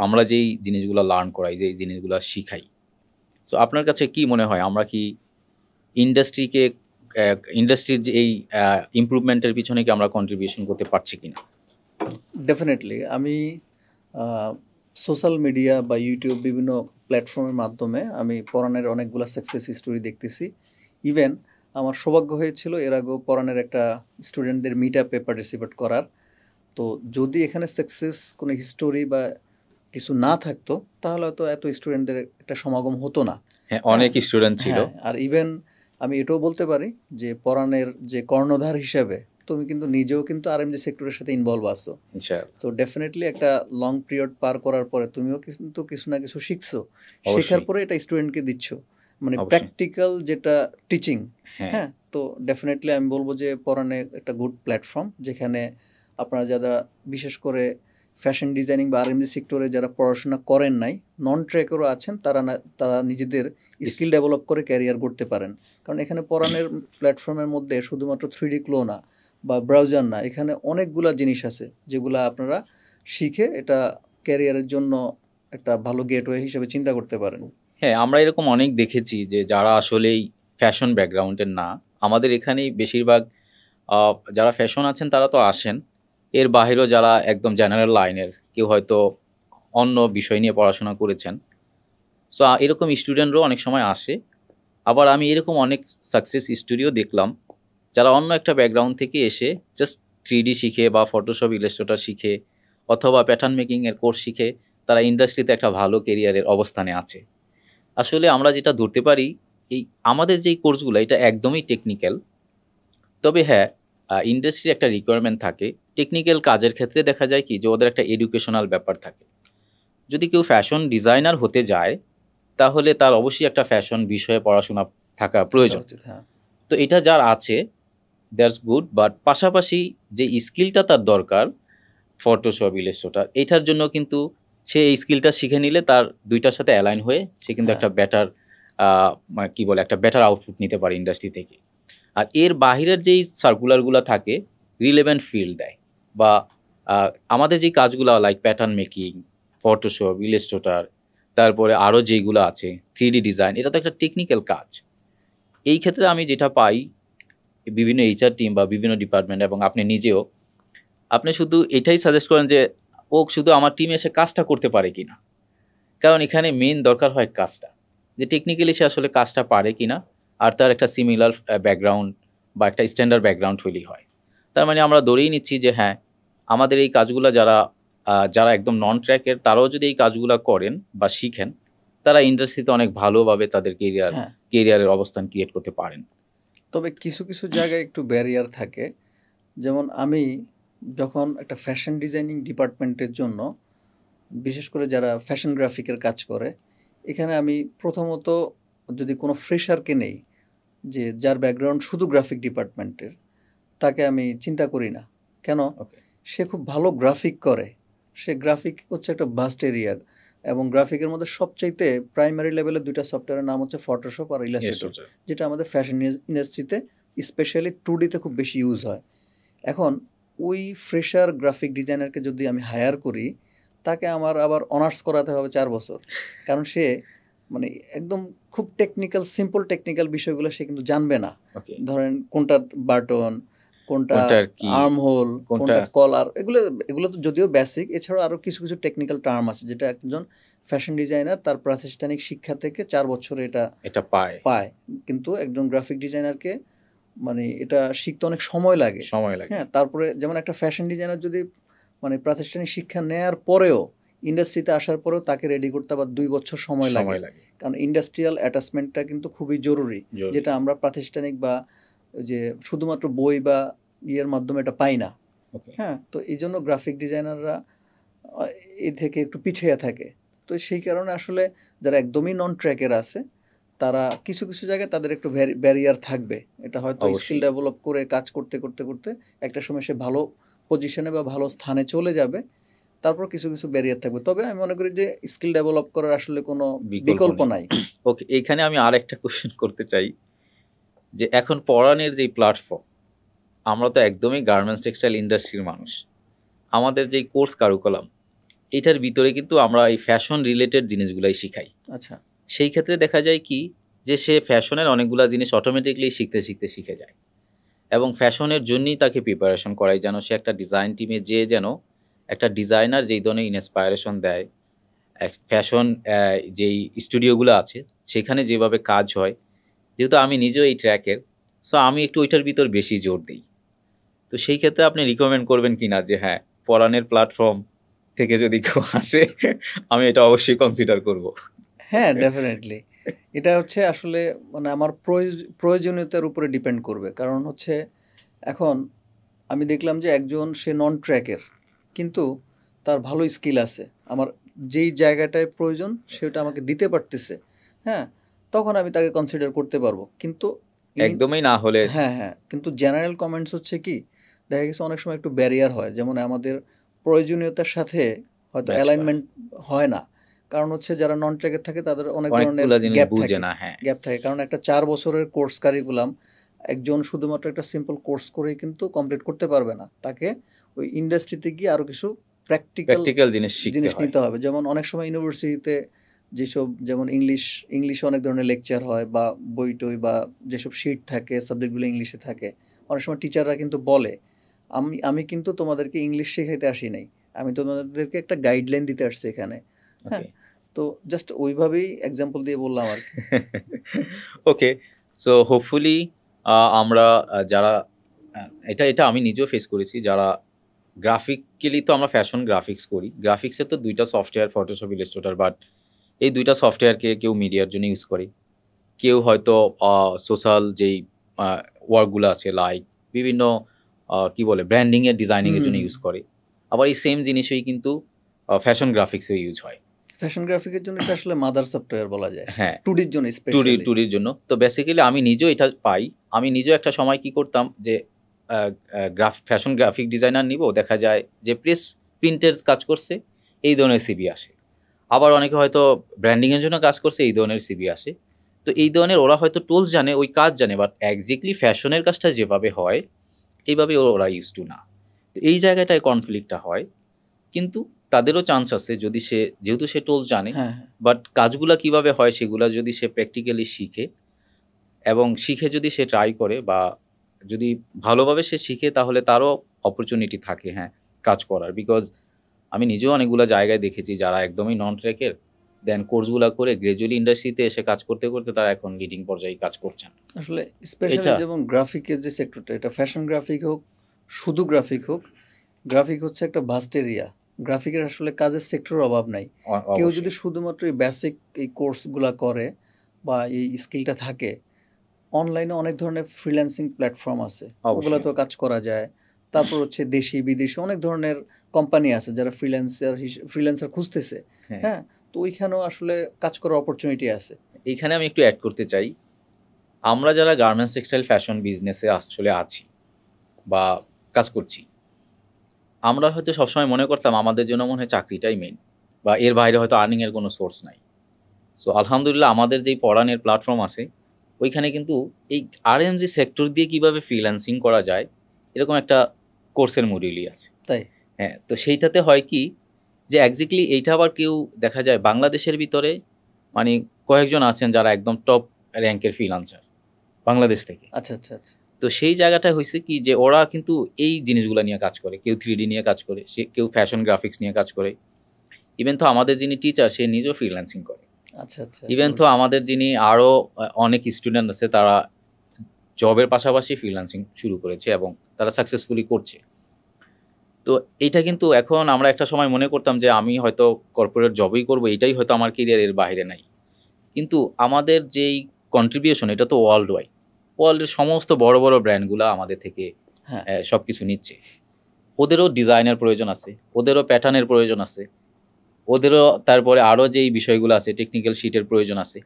আমরা যেই জিনিসগুলো লার্ন করাই, যেই জিনিসগুলো শিখাই, সো আপনার কাছে কি মনে হয় আমরা কি ইন্ডাস্ট্রির যে এই ইমপ্রুভমেন্টের পিছনে কি আমরা কন্ট্রিবিউশন করতে পারছি কিনা? ডেফিনেটলি। আমি সোশ্যাল মিডিয়া বা ইউটিউব বিভিন্ন প্ল্যাটফর্মের মাধ্যমে আমি পড়ানের অনেকগুলো সাকসেস স্টোরি দেখতেছি। ইভেন আমার সৌভাগ্য হয়েছিল এর আগেও পড়ানের একটা স্টুডেন্টদের মিট আপে পার্টিসিপেট করার। তো যদি এখানে সাকসেস কোনো হিস্টোরি বা কিছু না থাকতো, তাহলে হয়তো এত স্টুডেন্টদের একটা সমাগম হতো না। হ্যাঁ, অনেক স্টুডেন্ট ছিল। আর ইভেন আমি এটাও বলতে পারি যে পড়ানের যে কর্ণধার হিসেবে তুমি কিন্তু নিজেও কিন্তু আরএমজি সেক্টরের সাথে ইনভলভ আছো। সো ডেফিনেটলি একটা লং পিরিয়ড পার করার পরে তুমিও কিন্তু কিছু না কিছু শিখছো, শেখার পরে এটা স্টুডেন্টকে দিচ্ছ, মানে প্র্যাকটিক্যাল যেটা টিচিং। হ্যাঁ, তো ডেফিনেটলি আমি বলবো যে পড়ানে একটা গুড প্ল্যাটফর্ম, যেখানে আপনারা যারা বিশেষ করে ফ্যাশন ডিজাইনিং বা আরএমজি সেক্টরে যারা পড়াশোনা করেন নাই, নন ট্র্যাকেরও আছেন, তারা নিজেদের স্কিল ডেভেলপ করে ক্যারিয়ার করতে পারেন। কারণ এখানে পড়ানোর প্ল্যাটফর্মের মধ্যে শুধুমাত্র 3D ক্লো না বা ব্রাউজার না, এখানে অনেকগুলা জিনিস আছে যেগুলো আপনারা শিখে এটা ক্যারিয়ারের জন্য একটা ভালো গেটওয়ে হিসেবে চিন্তা করতে পারেন। হ্যাঁ, আমরা এরকম অনেক দেখেছি যে যারা আসলেই ফ্যাশন ব্যাকগ্রাউন্ডের না, আমাদের এখানেই বেশিরভাগ যারা ফ্যাশন আছেন তারা তো আসেন, এর বাইরেও যারা একদম জেনারেল লাইনের, কেউ হয়তো অন্য বিষয় নিয়ে পড়াশোনা করেছেন, সো এরকম স্টুডেন্টরাও অনেক সময় আসে। আবার আমি এরকম অনেক সাকসেস স্টোরিও দেখলাম, যারা অন্য একটা ব্যাকগ্রাউন্ড থেকে এসে জাস্ট 3D শিখে বা ফটোশপ ইলাস্ট্রেটর শিখে অথবা প্যাটার্ন মেকিংয়ের কোর্স শিখে তারা ইন্ডাস্ট্রিতে একটা ভালো কেরিয়ারের অবস্থানে আছে। আসলে আমরা যেটা ধরতে পারি, এই আমাদের যেই কোর্সগুলো এটা একদমই টেকনিক্যাল। তবে হ্যাঁ, ইন্ডাস্ট্রির একটা রিকোয়ারমেন্ট থাকে টেকনিক্যাল কাজের ক্ষেত্রে, দেখা যায় কি যে ওদের একটা এডুকেশনাল ব্যাপার থাকে। যদি কেউ ফ্যাশন ডিজাইনার হতে যায়, তাহলে তার অবশ্যই একটা ফ্যাশন বিষয়ে পড়াশোনা থাকা প্রয়োজন। তো এটা যার আছে, দ্যাটস গুড, বাট পাশাপাশি যে স্কিলটা তার দরকার ফটোশপ ইলাস্ট্রেটর, এটার জন্য কিন্তু সে এই স্কিলটা শিখে নিলে তার দুইটার সাথে অ্যালাইন হয়ে সে কিন্তু একটা বেটার একটা বেটার আউটপুট নিতে পারে ইন্ডাস্ট্রি থেকে। আর এর বাহিরের যেই সার্কুলারগুলো থাকে রিলেভেন্ট ফিল্ড দেয়, বা আমাদের যেই কাজগুলো like pattern making, Photoshop Illustrator, তারপরে আরও যেইগুলো আছে 3D ডিজাইন, এটা তো একটা টেকনিক্যাল কাজ। এই ক্ষেত্রে আমি যেটা পাই বিভিন্ন HR টিম বা বিভিন্ন ডিপার্টমেন্ট এবং আপনি নিজেও, আপনি শুধু এটাই সাজেস্ট করেন যে ও শুধু আমার টিমে এসে কাজটা করতে পারে কিনা, কারণ এখানে মেইন দরকার হয় কাজটা, যে টেকনিক্যালি সে আসলে কাজটা পারে কিনা, আর তার একটা সিমিলার ব্যাকগ্রাউন্ড বা একটা স্ট্যান্ডার্ড ব্যাকগ্রাউন্ড হইলেই হয়। তার মানে আমরা ধরেই নিচ্ছি যে হ্যাঁ, আমাদের এই কাজগুলো যারা একদম নন ট্র্যাকের তারাও যদি এই কাজগুলো করেন বা শিখেন, তারা ইন্ডাস্ট্রিতে অনেক ভালোভাবে তাদের হ্যাঁ, কেরিয়ারের অবস্থান ক্রিয়েট করতে পারেন। তবে কিছু কিছু জায়গায় একটু ব্যারিয়ার থাকে। যেমন আমি যখন একটা ফ্যাশন ডিজাইনিং ডিপার্টমেন্টের জন্য, বিশেষ করে যারা ফ্যাশন গ্রাফিকের কাজ করে, এখানে আমি প্রথমত যদি কোনো ফ্রেশারকে নেই, যে যার ব্যাকগ্রাউন্ড শুধু গ্রাফিক ডিপার্টমেন্টের, তাকে আমি চিন্তা করি না। কেন? ওকে, সে খুব ভালো গ্রাফিক করে। সে গ্রাফিক হচ্ছে একটা ভাস্ট এরিয়া, এবং গ্রাফিকের মধ্যে সবচাইতে প্রাইমারি লেভেলের দুইটা সফটওয়্যারের নাম হচ্ছে ফটোশপ আর ইলাস্ট্রেটর, যেটা আমাদের ফ্যাশন ইন্ডাস্ট্রিতে স্পেশালি 2D-তে খুব বেশি ইউজ হয়। এখন ওই ফ্রেশার গ্রাফিক ডিজাইনারকে যদি আমি হায়ার করি, তাকে আমার আবার অনার্স করাতে হবে 4 বছর, কারণ সে মানে একদম খুব টেকনিক্যাল, সিম্পল টেকনিক্যাল বিষয়গুলো সে কিন্তু জানবে না। ওকে, ধরেন কোনটা বাটন, কোনটা কোনটার কি, আর্ম হোল, কোনটা কোনটা কলার, এগুলো এগুলো তো যদিও বেসিক, এছাড়াও আরও কিছু কিছু টেকনিক্যাল টার্ম আছে যেটা একজন ফ্যাশন ডিজাইনার তার প্রাতিষ্ঠানিক শিক্ষা থেকে 4 বছরে এটা পায়। পায়। কিন্তু একজন গ্রাফিক ডিজাইনারকে মানে এটা শিখতে অনেক সময় লাগে। হ্যাঁ, তারপরে যেমন একটা ফ্যাশন ডিজাইনার যদি মানে প্রাতিষ্ঠানিক শিক্ষা নেয়ার পরেও, ইন্ডাস্ট্রিতে আসার পরেও তাকে রেডি করতে আবার 2 বছর সময় লাগে, কারণ ইন্ডাস্ট্রিয়াল অ্যাটাচমেন্টটা কিন্তু খুবই জরুরি, যেটা আমরা প্রাতিষ্ঠানিক বা যে শুধুমাত্র বই বা ইয়ের মাধ্যমে এটা পাই না। হ্যাঁ, তো এই জন্য গ্রাফিক ডিজাইনাররা এ থেকে একটু পিছিয়ে থাকে। তো সেই কারণে আসলে যারা একদমই নন ট্র্যাকের আছে, তারা কিছু কিছু জায়গায় তাদের একটু ব্যারিয়ার থাকবে। এটা হয়তো স্কিল ডেভেলপ করে কাজ করতে করতে করতে একটা সময় সে ভালো পজিশনে বা ভালো স্থানে চলে যাবে, তারপর কিছু কিছু ব্যারিয়ার থাকবে। তবে আমি মনে করি যে স্কিল ডেভেলপ করার আসলে কোনো বিকল্প নাই। ওকে, এখানে আমি আর একটা কোশ্চেন করতে চাই, যে এখন পড়ানোর যে প্ল্যাটফর্ম, আমরা তো একদমই গার্মেন্টস টেক্সটাইল ইন্ডাস্ট্রির মানুষ, আমাদের যে কোর্স কারিকুলাম এটার ভিতরে কিন্তু আমরা এই ফ্যাশন রিলেটেড জিনিসগুলাই শিখাই। আচ্ছা, সেই ক্ষেত্রে দেখা যায় কি, যে সে ফ্যাশনের অনেকগুলো জিনিস অটোমেটিকলি শিখতে শিখতে শিখে যায়, এবং ফ্যাশনের জন্যই তাকে প্রিপারেশন করাই, যেন সে একটা ডিজাইন টিমে যেন একটা ডিজাইনার যেই ধরনের ইন্সপায়ারেশন দেয়, ফ্যাশন যেই স্টুডিওগুলো আছে সেখানে যেভাবে কাজ হয়, যেহেতু আমি নিজেও এই ট্র্যাকের, সো আমি একটু ওইটার ভিতর বেশি জোর দিই। তো সেই ক্ষেত্রে আপনি রিকমেন্ড করবেন কিনা যে হ্যাঁ, পড়ানোর প্ল্যাটফর্ম থেকে যদি কেউ আসে, আমি এটা অবশ্যই কনসিডার করব? হ্যাঁ, ডেফিনেটলি। এটা হচ্ছে আসলে মানে আমার প্রয়োজনীয়তার উপরে ডিপেন্ড করবে। কারণ হচ্ছে এখন আমি দেখলাম যে একজন সে নন ট্র্যাকের, কিন্তু তার ভালো স্কিল আছে, আমার যেই জায়গাটায় প্রয়োজন সেটা আমাকে দিতে পারতেছে। হ্যাঁ, তখন আমি তাকে কনসিডার করতে পারবো। কিন্তু একদমই না হলে, হ্যাঁ হ্যাঁ, কিন্তু জেনারেল কমেন্টস হচ্ছে কি, দেখা গেছে অনেক সময় একটু ব্যারিয়ার হয়, যেমন আমাদের প্রয়োজনীয়তার সাথে হয়তো অ্যালাইনমেন্ট হয় না। কারণ হচ্ছে যারা নন ট্র্যাকের থাকে তাদের অনেক ধরনের গ্যাপ থাকে, কারণ একটা 4 বছরের কোর্স কারিকুলাম একজন শুধুমাত্র একটা সিম্পল কোর্স করেই কিন্তু কমপ্লিট করতে পারবে না, তাকে ওই ইন্ডাস্ট্রিতে গিয়ে আরও কিছু প্র্যাকটিক্যাল জিনিস নিতে হবে। যেমন অনেক সময় ইউনিভার্সিটিতে যেসব, যেমন ইংলিশে অনেক ধরনের লেকচার হয় বা বই টই বা যেসব শিট থাকে, সাবজেক্টগুলো ইংলিশে থাকে, অনেক সময় টিচাররা কিন্তু বলে আমি কিন্তু তোমাদেরকে ইংলিশ শেখাইতে আসি নাই, আমি তোমাদেরকে একটা গাইডলাইন দিতে আসছি এখানে। হ্যাঁ, তো জাস্ট ওইভাবেই এক্সাম্পল দিয়ে বললাম আর কি। ওকে, সো হোপফুলি আমরা যারা এটা আমি নিজেও ফেস করেছি, যারা গ্রাফিক্যালি, তো আমরা ফ্যাশন গ্রাফিক্স করি, গ্রাফিক্সের তো দুইটা সফটওয়্যার, ফটোশপ, ইলাস্ট্রেটর, বাট এই দুইটা সফটওয়্যারকে কেউ মিডিয়ার জন্য ইউজ করে, কেউ হয়তো সোশ্যাল যেই ওয়ার্কগুলো আছে, লাইক বিভিন্ন কি বলে ব্র্যান্ডিংয়ের, ডিজাইনিংয়ের জন্য ইউজ করে। আবার এই সেম জিনিসই কিন্তু ফ্যাশন গ্রাফিক্সেও ইউজ হয়। ফ্যাশন গ্রাফিকের জন্য এটা আসলে মাদার সফটওয়্যার বলা যায়। হ্যাঁ, 2Dর জন্য, স্পেশালি 2Dর জন্য। তো বেসিক্যালি আমি নিজেও এটা পাই। আমি নিজেও একটা সময় কি করতাম, যে ফ্যাশন গ্রাফিক ডিজাইনার নিব, দেখা যায় যে প্রিন্টের কাজ করছে, এই ধরনের সিবি আসে। আবার অনেকে হয়তো ব্র্যান্ডিংয়ের জন্য কাজ করছে, এই ধরনের সিবি আসে। তো এই ধরনের ওরা হয়তো টুলস জানে, ওই কাজ জানে, বাট একজ্যাক্টলি ফ্যাশনের কাজটা যেভাবে হয় এইভাবে ওরা ইউজ টু না। তো এই জায়গাটায় কনফ্লিক্টটা হয়, কিন্তু তাদেরও চান্স আছে, যদি যেহেতু সে টুলস জানে, বাট কাজগুলা কিভাবে হয় সেগুলা যদি সে প্র্যাকটিক্যালি শিখে, এবং শিখে যদি সে ট্রাই করে, বা যদি ভালোভাবে সে শিখে, তাহলে তারও অপরচুনিটি থাকে হ্যাঁ কাজ করার। বিকজ আমি নিজেও অনেকগুলো জায়গায় দেখেছি যারা একদমই নন ট্র্যাকের দেন কোর্সগুলো করে গ্রাজুয়ালি ইন্ডাস্ট্রিতে এসে কাজ করতে করতে তারা এখন লিডিং পর্যায়ে কাজ করছেন। আসলে স্পেশালি এটা যেমন গ্রাফিকের যে সেক্টরটা, এটা ফ্যাশন গ্রাফিক হোক, শুধু গ্রাফিক হোক, গ্রাফিক হচ্ছে একটা ভাস্ট এরিয়া। গ্রাফিকের আসলে কাজের সেক্টরের অভাব নাই। কেউ যদি অবশ্যই শুধুমাত্র এই বেসিক এই কোর্সগুলা করে বা এই স্কিলটা থাকে, অনলাইনে অনেক ধরনের ফ্রিল্যান্সিং প্ল্যাটফর্ম আছে, অবশ্যই ওগুলোতেও আছে। কাজ করা যায়। তারপর হচ্ছে দেশি বিদেশি অনেক ধরনের কোম্পানি আছে যারা ফ্রিল্যান্সার খুঁজতেছে। হ্যাঁ, হ্যাঁ, তো ওইখানেও আসলে কাজ করার অপরচুনিটি আছে। এইখানে আমি একটু অ্যাড করতে চাই, আমরা যারা গার্মেন্টস টেক্সটাইল ফ্যাশন বিজনেসে আসলে আছি বা কাজ করছি, আমরা হয়তো সবসময় মনে করতাম আমাদের জন্য মনে হয় চাকরিটাই মেইন, বা এর বাইরে হয়তো আর্নিং এর কোনো সোর্স নাই। সো আলহামদুলিল্লাহ আমাদের যেই পড়ানের প্ল্যাটফর্ম আছে ওইখানে কিন্তু এই আরএমজি সেক্টর দিয়ে কিভাবে ফ্রিল্যান্সিং করা যায় এরকম একটা কোর্সের মডিউলই আছে। তাই হ্যাঁ, তো সেইটাতে হয় কি যে এক্স্যাক্টলি এইটা আবার কেউ দেখা যায় বাংলাদেশের ভিতরে মানে কয়েকজন আছেন যারা একদম টপ র্যাঙ্কের ফ্রিল্যান্সার বাংলাদেশ থেকে। আচ্ছা আচ্ছা আচ্ছা। তো সেই জায়গাটা হয়েছে কি যে ওরা কিন্তু এই জিনিসগুলো নিয়ে কাজ করে, কেউ 3D নিয়ে কাজ করে, সে কেউ ফ্যাশন গ্রাফিক্স নিয়ে কাজ করে। ইভেন তো আমাদের যিনি টিচার সে নিজেও ফ্রিল্যান্সিং করে। আচ্ছা আচ্ছা। ইভেন তো আমাদের যিনি আরও অনেক স্টুডেন্ট আছে তারা জবের পাশাপাশি ফ্রিল্যান্সিং শুরু করেছে এবং তারা সাকসেসফুলি করছে। তো এইটা কিন্তু এখন আমরা একটা সময় মনে করতাম যে আমি হয়তো কর্পোরেট জবই করব, এটাই হয়তো আমার কেরিয়ারের বাইরে নাই। কিন্তু আমাদের যেই কন্ট্রিবিউশন এটা তো ওয়ার্ল্ড ওয়াইড, ওয়ার্ল্ডের সমস্ত বড় বড় ব্র্যান্ডগুলো আমাদের থেকে হ্যাঁ, সব কিছু নিচ্ছে। ওদেরও ডিজাইনের প্রয়োজন আছে, ওদেরও প্যাটার্নের প্রয়োজন আছে, ওদেরও তারপরে আরও যেই বিষয়গুলো আছে টেকনিক্যাল শিটের প্রয়োজন আছে।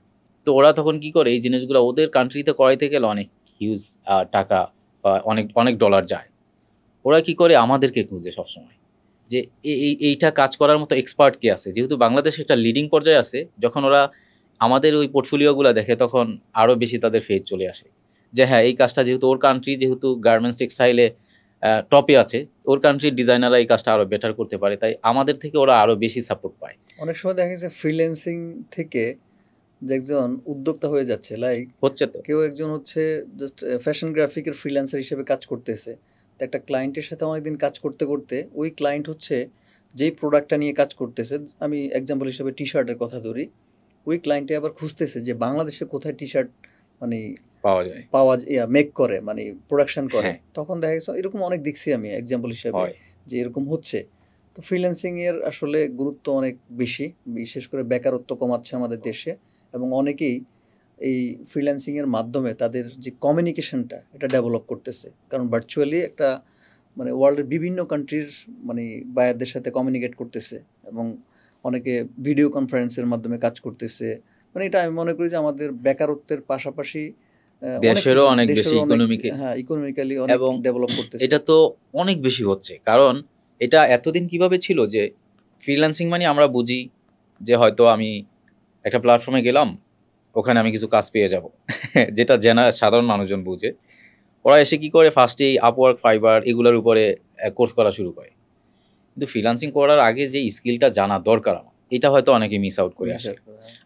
তো ওরা তখন কি করে এই জিনিসগুলো ওদের কান্ট্রিতে করাইতে গেলে অনেক হিউজ টাকা বা অনেক অনেক ডলার যায়। ওরা কি করে আমাদেরকে খুঁজে সবসময় যে এইটা কাজ করার মতো এক্সপার্ট কে আছে। যেহেতু বাংলাদেশ একটা লিডিং পর্যায়ে আছে, যখন ওরা আমাদের ওই পোর্টফোলিওগুলো দেখে তখন আরও বেশি তাদের ফেজ চলে আসে যে হ্যাঁ এই কাজটা যেহেতু ওর কান্ট্রি যেহেতু গার্মেন্টস টেক্সটাইলে টপে আছে, ওর কান্ট্রির ডিজাইনাররা এই কাজটা আরও বেটার করতে পারে, তাই আমাদের থেকে ওরা আরও বেশি সাপোর্ট পায়। অনেক সময় দেখা গেছে ফ্রিল্যান্সিং থেকে যে একজন উদ্যোক্তা হয়ে যাচ্ছে, লাইক হচ্ছে তো কেউ একজন হচ্ছে জাস্ট ফ্যাশন গ্রাফিকের ফ্রিল্যান্সার হিসেবে কাজ করতেছে। তো একটা ক্লায়েন্টের সাথে অনেকদিন কাজ করতে করতে ওই ক্লায়েন্ট হচ্ছে যেই প্রোডাক্টটা নিয়ে কাজ করতেছে, আমি এক্সাম্পল হিসেবে টি শার্টের কথা ধরি, ওই ক্লায়েন্টে আবার খুঁজতেছে যে বাংলাদেশে কোথায় টি শার্ট মানে পাওয়া যায়। মেক করে, মানে প্রোডাকশন করে। হ্যাঁ, তখন দেখা গেছে এরকম অনেক দেখছি আমি এক্সাম্পল হিসেবে হয়। যে এরকম হচ্ছে। তো ফ্রিল্যান্সিং এর আসলে গুরুত্ব অনেক বেশি, বিশেষ করে বেকারত্ব কমাচ্ছে আমাদের দেশে, এবং অনেকেই এই ফ্রিল্যান্সিং এর মাধ্যমে তাদের যে কমিউনিকেশনটা এটা ডেভেলপ করতেছে। কারণ ভার্চুয়ালি একটা মানে ওয়ার্ল্ডের বিভিন্ন কান্ট্রির মানে বায়ারদের সাথে কমিউনিকেট করতেছে, এবং অনেকে ভিডিও কনফারেন্সের মাধ্যমে কাজ করতেছে। মানে এটা আমি মনে করি যে আমাদের বেকারত্বের পাশাপাশি দেশেরও অনেক বেশি হ্যাঁ ইকোনমিক্যালি অনেক এবং ডেভেলপ করতেছে। এটা তো অনেক বেশি হচ্ছে, কারণ এটা এতদিন কিভাবে ছিল যে ফ্রিল্যান্সিং মানে আমরা বুঝি যে হয়তো আমি একটা প্ল্যাটফর্মে গেলাম, ওখানে আমি কিছু কাজ পেয়ে যাব যেটা সাধারণ মানুষজন বুঝে। ওরা এসে কি করে ফার্স্টেই আপওয়ার্ক, ফাইবার এগুলোর উপরে কোর্স করা শুরু করে। কিন্তু ফ্রিল্যান্সিং করার আগে যে স্কিলটা জানা দরকার আমার, এটা হয়তো অনেকে মিস আউট করে আসে।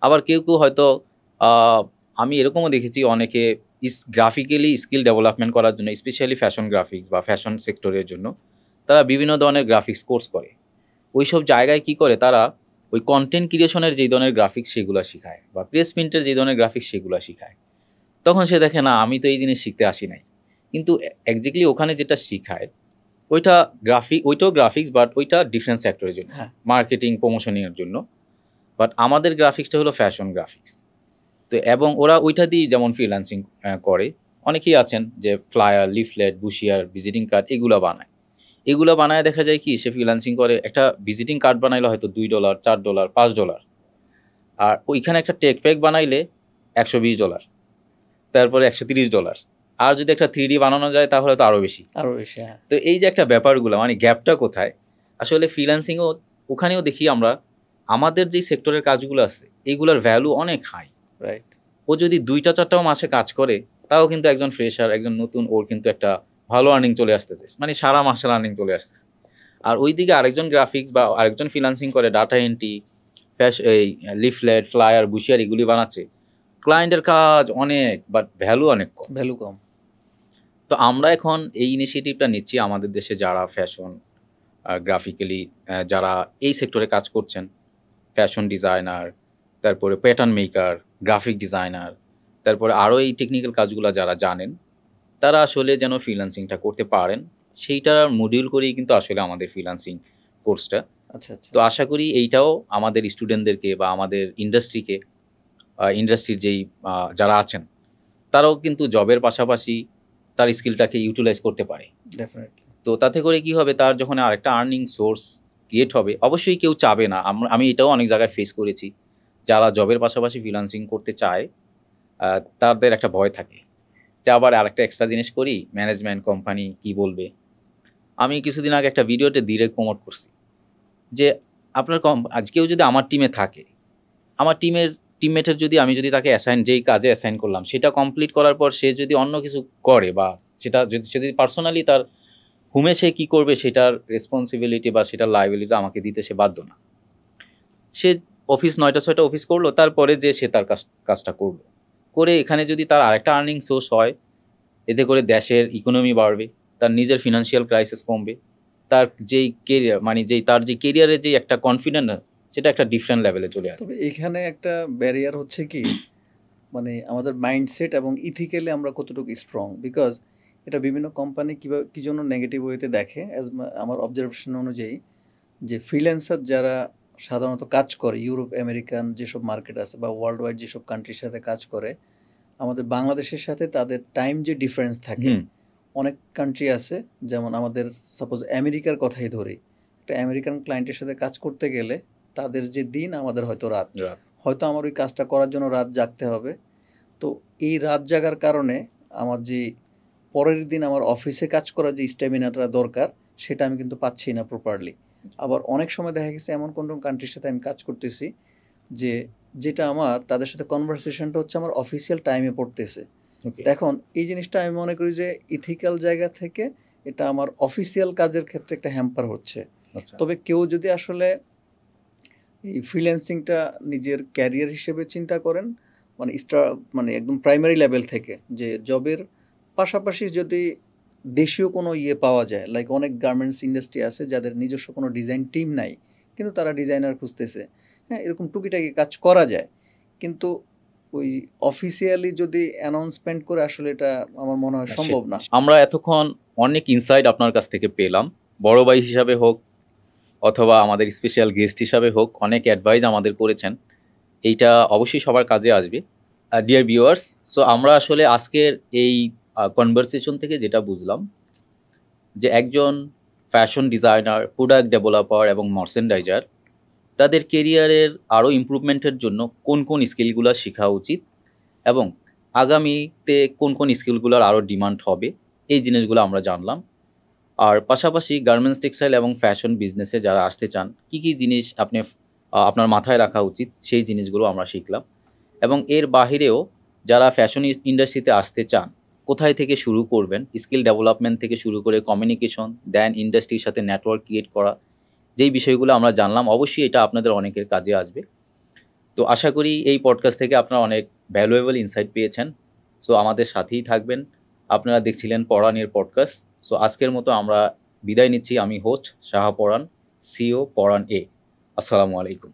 আবার কেউ কেউ হয়তো আমি এরকমও দেখেছি অনেকে গ্রাফিক্যালি স্কিল ডেভেলপমেন্ট করার জন্য, স্পেশালি ফ্যাশন গ্রাফিক্স বা ফ্যাশন সেক্টরের জন্য তারা বিভিন্ন ধরনের গ্রাফিক্স কোর্স করে। ওই সব জায়গায় কি করে তারা ওই কন্টেন্ট ক্রিয়েশনের যেই ধরনের গ্রাফিক্স সেগুলো শেখায় বা প্লেসমেন্টের যেই ধরনের গ্রাফিক্স সেগুলো শেখায়। তখন সে দেখে না আমি তো এই জিনিস শিখতে আসি নাই, কিন্তু এক্স্যাক্টলি ওখানে যেটা শেখায় ওইটাও গ্রাফিক্স, বাট ওইটা ডিফারেন্ট সেক্টরের জন্য, হ্যাঁ, মার্কেটিং প্রমোশনের জন্য। বাট আমাদের গ্রাফিক্সটা হলো ফ্যাশন গ্রাফিক্স। তো এবং ওরা ওইটা দিয়ে যেমন ফ্রিল্যান্সিং করে, অনেকেই আছেন যে ফ্লায়ার, লিফলেট, বুশিয়ার, ভিজিটিং কার্ড এগুলো বানায়। এগুলো বানায় দেখা যায় কি সে ফ্রিল্যান্সিং করে, একটা ভিজিটিং কার্ড বানাইলে হয়তো $2, $4, $5, আর ওইখানে একটা টেক প্যাক বানাইলে $120, তারপরে $130। আর যদি একটা 3D বানানো যায় তাহলে তো আরও বেশি। হ্যাঁ। তো এই যে একটা ব্যাপারগুলো মানে গ্যাপটা কোথায় আসলে ফ্রিল্যান্সিংও, ওখানেও দেখি আমরা আমাদের যে সেক্টরের কাজগুলো আছে এইগুলোর ভ্যালু অনেক হাই। রাইট। ও যদি 2-4টা মাসে কাজ করে তাও কিন্তু একজন ফ্রেশার, একজন নতুন, ওর কিন্তু একটা ভালো আর্নিং চলে আসতেছে, মানে সারা মাসের আর্নিং চলে আসতেছে। আর ওইদিকে আরেকজন গ্রাফিক্স বা আরেকজন ফ্রিল্যান্সিং করে ডাটা এন্ট্রি, এই লিফলেট, ফ্লায়ার, বুশিয়ার এগুলি বানাচ্ছে, ক্লায়েন্টের কাজ অনেক বাট ভ্যালু অনেক কম। ভ্যালু কম। তো আমরা এখন এই ইনিশিয়েটিভটা নিচ্ছি আমাদের দেশে যারা ফ্যাশন গ্রাফিক্যালি যারা এই সেক্টরে কাজ করছেন, ফ্যাশন ডিজাইনার, তারপরে প্যাটার্ন মেকার, গ্রাফিক ডিজাইনার, তারপরে আরও এই টেকনিক্যাল কাজগুলো যারা জানেন, তারা আসলে যেন ফ্রিল্যান্সিংটা করতে পারেন, সেইটার মডিউল করেই কিন্তু আসলে আমাদের ফ্রিল্যান্সিং কোর্সটা। আচ্ছা আচ্ছা। তো আশা করি এইটাও আমাদের স্টুডেন্টদেরকে বা আমাদের ইন্ডাস্ট্রির যেই যারা আছেন, তারাও কিন্তু জবের পাশাপাশি তার স্কিলটাকে ইউটিলাইজ করতে পারে। ডেফিনেটলি। তো তাতে করে কি হবে, তার যখন আরেকটা আর্নিং সোর্স ক্রিয়েট হবে, অবশ্যই কেউ চাবে না, আমি এটাও অনেক জায়গায় ফেস করেছি, যারা জবের পাশাপাশি ফ্রিল্যান্সিং করতে চায় তাদের একটা ভয় থাকে যে আবার আরেকটা এক্সট্রা জিনিস করি, ম্যানেজমেন্ট কোম্পানি কি বলবে। আমি কিছুদিন আগে একটা ভিডিওতে ডিরেক্ট প্রমোট করছি যে আপনার আজ কেউ যদি আমার টিমে থাকে, আমার টিমমেটের যদি আমি যদি তাকে যেই কাজে অ্যাসাইন করলাম সেটা কমপ্লিট করার পর সে যদি অন্য কিছু করে বা সেটা যদি পার্সোনালি তার হুমে সে কী করবে সেটার রেসপন্সিবিলিটি বা সেটার লায়াবিলিটি আমাকে দিতে সে বাধ্য না। সে অফিস 9টা-6টা অফিস করলো, তারপরে যে সে তার কাজটা করলো, করে এখানে যদি তার আরেকটা আর্নিং সোর্স হয়, এতে করে দেশের ইকোনমি বাড়বে, তার নিজের ফিনান্সিয়াল ক্রাইসিস কমবে, তার যেই কেরিয়ার তার যে কেরিয়ারের যে একটা কনফিডেন্স সেটা একটা ডিফারেন্ট লেভেলে চলে আসবে। তবে এখানে একটা ব্যারিয়ার হচ্ছে কি, মানে আমাদের মাইন্ডসেট এবং ইথিক্যালি আমরা কতটুকু স্ট্রং, বিকজ এটা বিভিন্ন কোম্পানি কীভাবে কী জন্য নেগেটিভ ওয়েতে দেখে, আমার অবজারভেশন অনুযায়ী, যে ফ্রিল্যান্সার যারা সাধারণত কাজ করে ইউরোপ আমেরিকান যেসব মার্কেট আছে বা ওয়ার্ল্ড ওয়াইড যেসব কান্ট্রির সাথে কাজ করে, আমাদের বাংলাদেশের সাথে তাদের টাইম যে ডিফারেন্স থাকে, অনেক কান্ট্রি আছে, যেমন আমাদের সাপোজ আমেরিকার কথাই ধরি, একটা আমেরিকান ক্লায়েন্টের সাথে কাজ করতে গেলে তাদের যে দিন, আমাদের হয়তো রাত, হয়তো আমার ওই কাজটা করার জন্য রাত জাগতে হবে। তো এই রাত জাগার কারণে আমার যে পরের দিন আমার অফিসে কাজ করার যে স্ট্যামিনাটা দরকার, সেটা আমি কিন্তু পাচ্ছি না প্রপারলি। আবার অনেক সময় দেখা গেছে এমন কোনো কান্ট্রির সাথে আমি কাজ করতেছি যেটা আমার তাদের সাথে কনভারসেশনটা হচ্ছে আমার অফিসিয়াল টাইমে পড়তেছে। এখন এই জিনিসটা আমি মনে করি যে ইথিক্যাল জায়গা থেকে এটা আমার অফিসিয়াল কাজের ক্ষেত্রে একটা হ্যাম্পার হচ্ছে। তবে কেউ যদি আসলে এই ফ্রিল্যান্সিংটা নিজের ক্যারিয়ার হিসেবে চিন্তা করেন, মানে একদম প্রাইমারি লেভেল থেকে, যে জবের পাশাপাশি যদি দেশীয় কোনো পাওয়া যায়, লাইক অনেক গার্মেন্টস ইন্ডাস্ট্রি আছে যাদের নিজস্ব কোনো ডিজাইন টিম নাই, কিন্তু তারা ডিজাইনার খুঁজতেছে, হ্যাঁ, এরকম টুকিটাকি কাজ করা যায়। কিন্তু ওই অফিসিয়ালি যদি অ্যানাউন্সমেন্ট করে আসলে এটা আমার মনে হয় সম্ভব না। আমরা এতক্ষণ অনেক ইনসাইট আপনার কাছ থেকে পেলাম, বড় ভাই হিসাবে হোক অথবা আমাদের স্পেশাল গেস্ট হিসাবে হোক, অনেক অ্যাডভাইস আমাদের করেছেন, এইটা অবশ্যই সবার কাজে আসবে। ডিয়ার ভিউয়ার্স, সো আমরা আসলে আজকের এই কনভারসেশন থেকে যেটা বুঝলাম, যে একজন ফ্যাশন ডিজাইনার, প্রোডাক্ট ডেভেলপার এবং মার্চেন্ডাইজার, তাদের কেরিয়ারের আরও ইমপ্রুভমেন্টের জন্য কোন কোন স্কিলগুলো শেখা উচিত এবং আগামীতে কোন কোন স্কিলগুলোর আরও ডিমান্ড হবে, এই জিনিসগুলো আমরা জানলাম। আর পাশাপাশি গার্মেন্টস, টেক্সটাইল এবং ফ্যাশন বিজনেসে যারা আসতে চান, কী কী জিনিস আপনার মাথায় রাখা উচিত, সেই জিনিসগুলো আমরা শিখলাম। এবং এর বাহিরেও যারা ফ্যাশন ইন্ডাস্ট্রিতে আসতে চান, কোথায় থেকে শুরু করবেন, স্কিল ডেভেলপমেন্ট থেকে শুরু করে কমিউনিকেশন, দেন ইন্ডাস্ট্রির সাথে নেটওয়ার্ক ক্রিয়েট করা, যেই বিষয়গুলো আমরা জানলাম, অবশ্যই এটা আপনাদের অনেকের কাজে আসবে। তো আশা করি এই পডকাস্ট থেকে আপনারা অনেক ভ্যালুয়েবল ইনসাইট পেয়েছেন। সো আমাদের সাথেই থাকবেন। আপনারা দেখছিলেন পরাণের পডকাস্ট। সো আজকের মতো আমরা বিদায় নিচ্ছি। আমি হোস্ট শাহ পরাণ, সিও পরাণ এ। আসসালামু আলাইকুম।